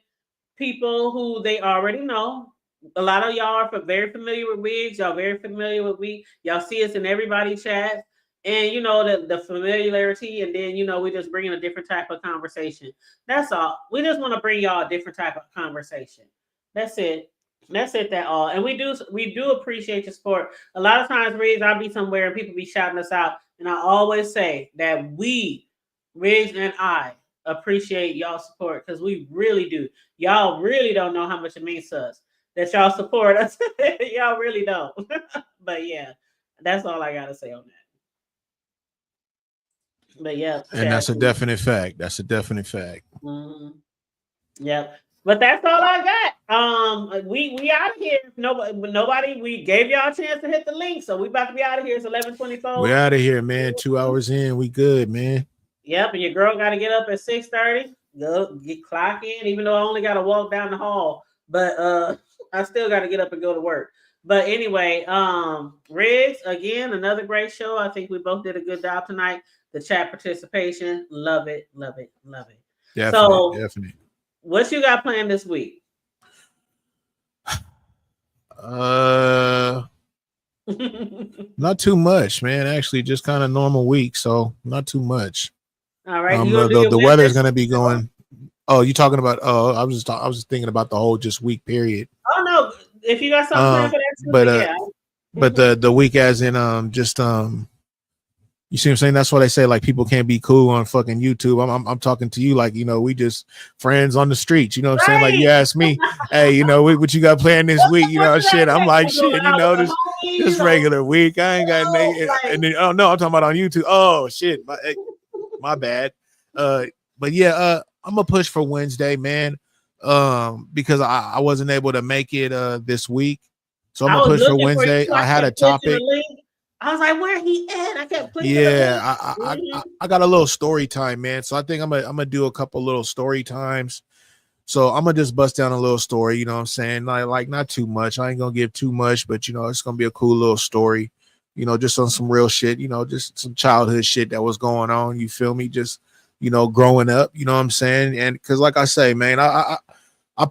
people who they already know. A lot of y'all are very familiar with wigs. Y'all very familiar with we. Y'all see us in everybody's chat, and you know the familiarity. And then you know we just bring in a different type of conversation. That's all. We just want to bring y'all a different type of conversation. That's it. That all. And we do appreciate your support. A lot of times, Riggs, I'll be somewhere and people be shouting us out, and I always say that we, Riggs and I, appreciate y'all support because we really do. Y'all really don't know how much it means to us that y'all support us. Y'all really don't. But yeah, that's all I gotta say on that. But yeah, and that's a definite fact. Mm-hmm. Yep. But that's all I got. We out of here. Nobody. We gave y'all a chance to hit the link, so we about to be out of here. It's 11:24. We out of here, man. 2 hours in, we good, man. Yep. And your girl got to get up at 6:30. Go get clock in, even though I only got to walk down the hall. But I still got to get up and go to work. But anyway, Riggs, again, another great show. I think we both did a good job tonight. The chat participation, love it. Definitely. What you got planned this week? Not too much, man. Actually, just kind of normal week, so not too much. All right. The weather's gonna be going. Oh, you talking about? Oh, I was just thinking about the whole just week period. Oh no, if you got something planned for that, too, but the week as in you see what I'm saying? That's why they say like people can't be cool on fucking YouTube. I'm talking to you like, you know, we just friends on the streets. You know what I'm saying? Like you ask me, hey, you know, what you got planned this week? You know, shit. I'm like, shit, you know, this regular week. I ain't got and then, oh no, I'm talking about on YouTube. Oh shit, my bad. But yeah, I'm gonna push for Wednesday, man. Because I wasn't able to make it this week. So I'm gonna push for Wednesday. I had a topic. I was like, where he at? I kept clicking. Yeah, I got a little story time, man. So I think I'm gonna do a couple little story times. So I'm gonna just bust down a little story, you know what I'm saying? Like not too much. I ain't gonna give too much, but you know, it's gonna be a cool little story, you know, just on some real shit, you know, just some childhood shit that was going on. You feel me? Just, you know, growing up, you know what I'm saying? And because like I say, man, I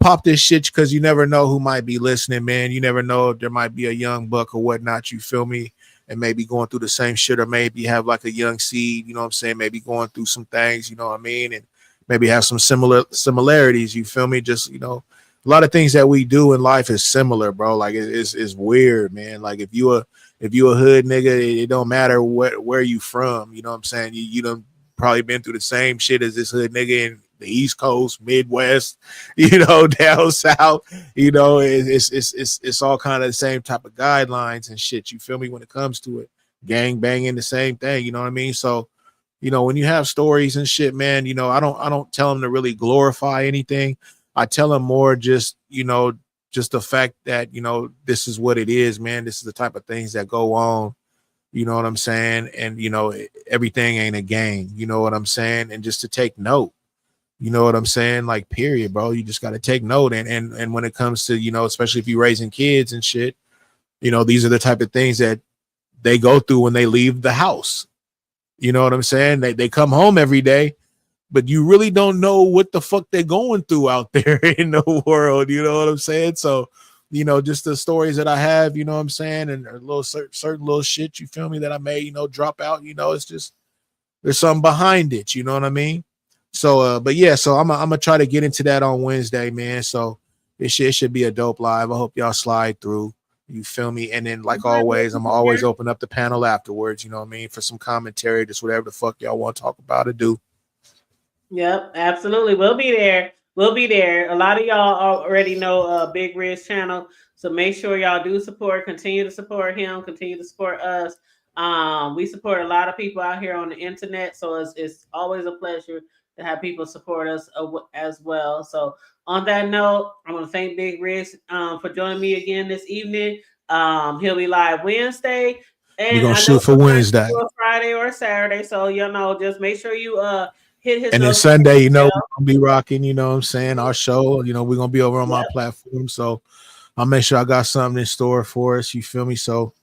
pop this shit because you never know who might be listening, man. You never know if there might be a young buck or whatnot, you feel me? And maybe going through the same shit, or maybe have like a young seed, you know what I'm saying? Maybe going through some things, you know what I mean? And maybe have some similarities, you feel me? Just, you know, a lot of things that we do in life is similar, bro. Like it's weird, man. Like if you a hood nigga, it don't matter where you from. You know what I'm saying? You done probably been through the same shit as this hood nigga in the East Coast, Midwest, you know, down south. You know, it's all kind of the same type of guidelines and shit. You feel me? When it comes to it, gang banging, the same thing. You know what I mean? So, you know, when you have stories and shit, man, you know, I don't tell them to really glorify anything. I tell them more just, you know, just the fact that, you know, this is what it is, man. This is the type of things that go on. You know what I'm saying? And, you know, everything ain't a game. You know what I'm saying? And just to take note, you know what I'm saying? Like, period, bro. You just got to take note. And when it comes to, you know, especially if you're raising kids and shit, you know, these are the type of things that they go through when they leave the house. You know what I'm saying? They come home every day, but you really don't know what the fuck they're going through out there in the world. You know what I'm saying? So, you know, just the stories that I have, you know what I'm saying? And a little certain little shit, you feel me, that I may, you know, drop out, you know, it's just, there's something behind it. You know what I mean? So, but yeah, so I'm going to try to get into that on Wednesday, man. So it should be a dope live. I hope y'all slide through. You feel me? And then, like always, I'm always open up the panel afterwards, you know what I mean, for some commentary, just whatever the fuck y'all want to talk about or do. Yep, absolutely. We'll be there. We'll be there. A lot of y'all already know Big Riz channel, so make sure y'all do support. Continue to support him. Continue to support us. We support a lot of people out here on the internet, so it's always a pleasure to have people support us as well. So on that note, I want to thank Big Riz for joining me again this evening. He'll be live Wednesday, and we're gonna shoot for Wednesday, or Friday or Saturday. So you know, just make sure you hit his. And then Sunday, you know, we're gonna be rocking. You know what I'm saying? Our show. You know, we're gonna be over on my platform, so I'll make sure I got something in store for us. You feel me? So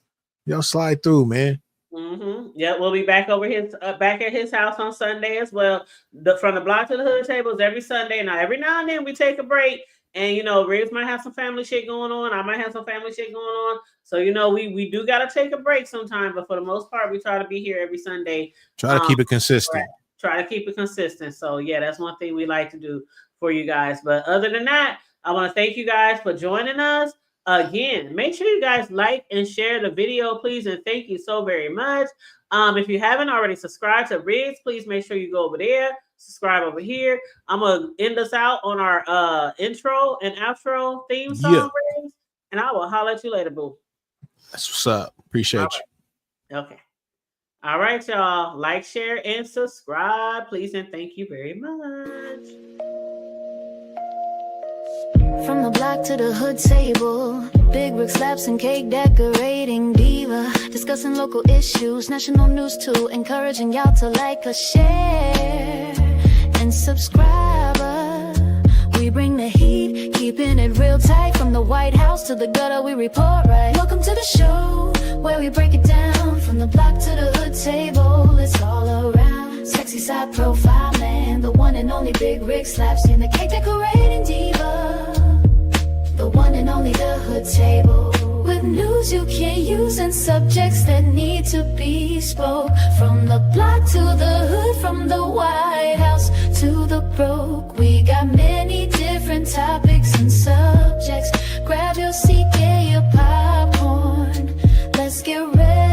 y'all slide through, man. Yeah, we'll be back over his back at his house on Sunday as well. From the block to the hood tables every Sunday. Now, every now and then we take a break, and you know, Riggs might have some family shit going on. I might have some family shit going on. So you know, we do gotta take a break sometime. But for the most part, we try to be here every Sunday. Try to keep it consistent. Try to keep it consistent. So yeah, that's one thing we like to do for you guys. But other than that, I want to thank you guys for joining us. Again, make sure you guys like and share the video, please, and thank you so very much. If you haven't already subscribed to Riggs, please make sure you go over there, subscribe over here. I'm gonna end us out on our intro and outro theme song, Riggs, and I will holler at you later, boo. That's what's up. Appreciate you. Okay. All right, y'all. Like, share, and subscribe, please, and thank you very much. From the block to the hood table, big brick slaps and cake decorating diva, discussing local issues, national news too, encouraging y'all to like or share and subscribe. We bring the heat, keeping it real tight, from the White House to the gutter we report right. Welcome to the show, where we break it down, from the block to the hood table, it's all around. Sexy side profile man, the one and only Big Rig Slaps in the cake decorating diva, the one and only the hood table, with news you can't use and subjects that need to be spoke. From the block to the hood, from the White House to the broke, we got many different topics and subjects. Grab your seat, get your popcorn, let's get ready.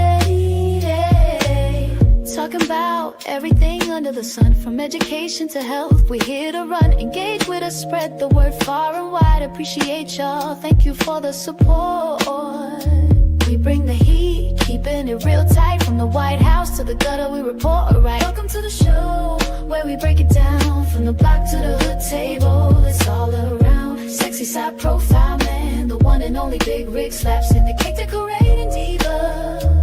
Talking about everything under the sun, from education to health, we're here to run. Engage with us, spread the word far and wide. Appreciate y'all, thank you for the support. We bring the heat, keeping it real tight, from the White House to the gutter we report right. Welcome to the show, where we break it down, from the block to the hood table, it's all around. Sexy side profile man, the one and only Big Rig Slaps in the cake decorating diva,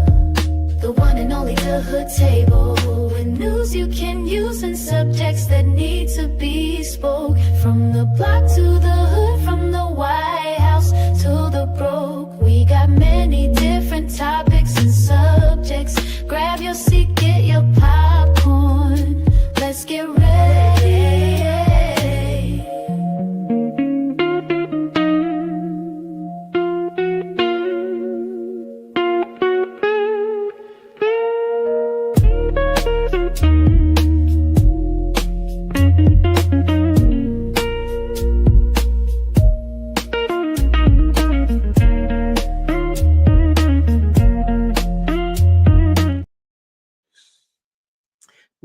the one and only the hood table, with news you can use and subjects that need to be spoke. From the block to the hood, from the White House to the broke, we got many different topics and subjects. Grab your seat, get your popcorn, let's get ready.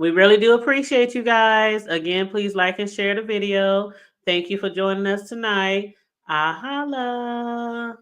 We really do appreciate you guys. Again, please like and share the video. Thank you for joining us tonight. Holla.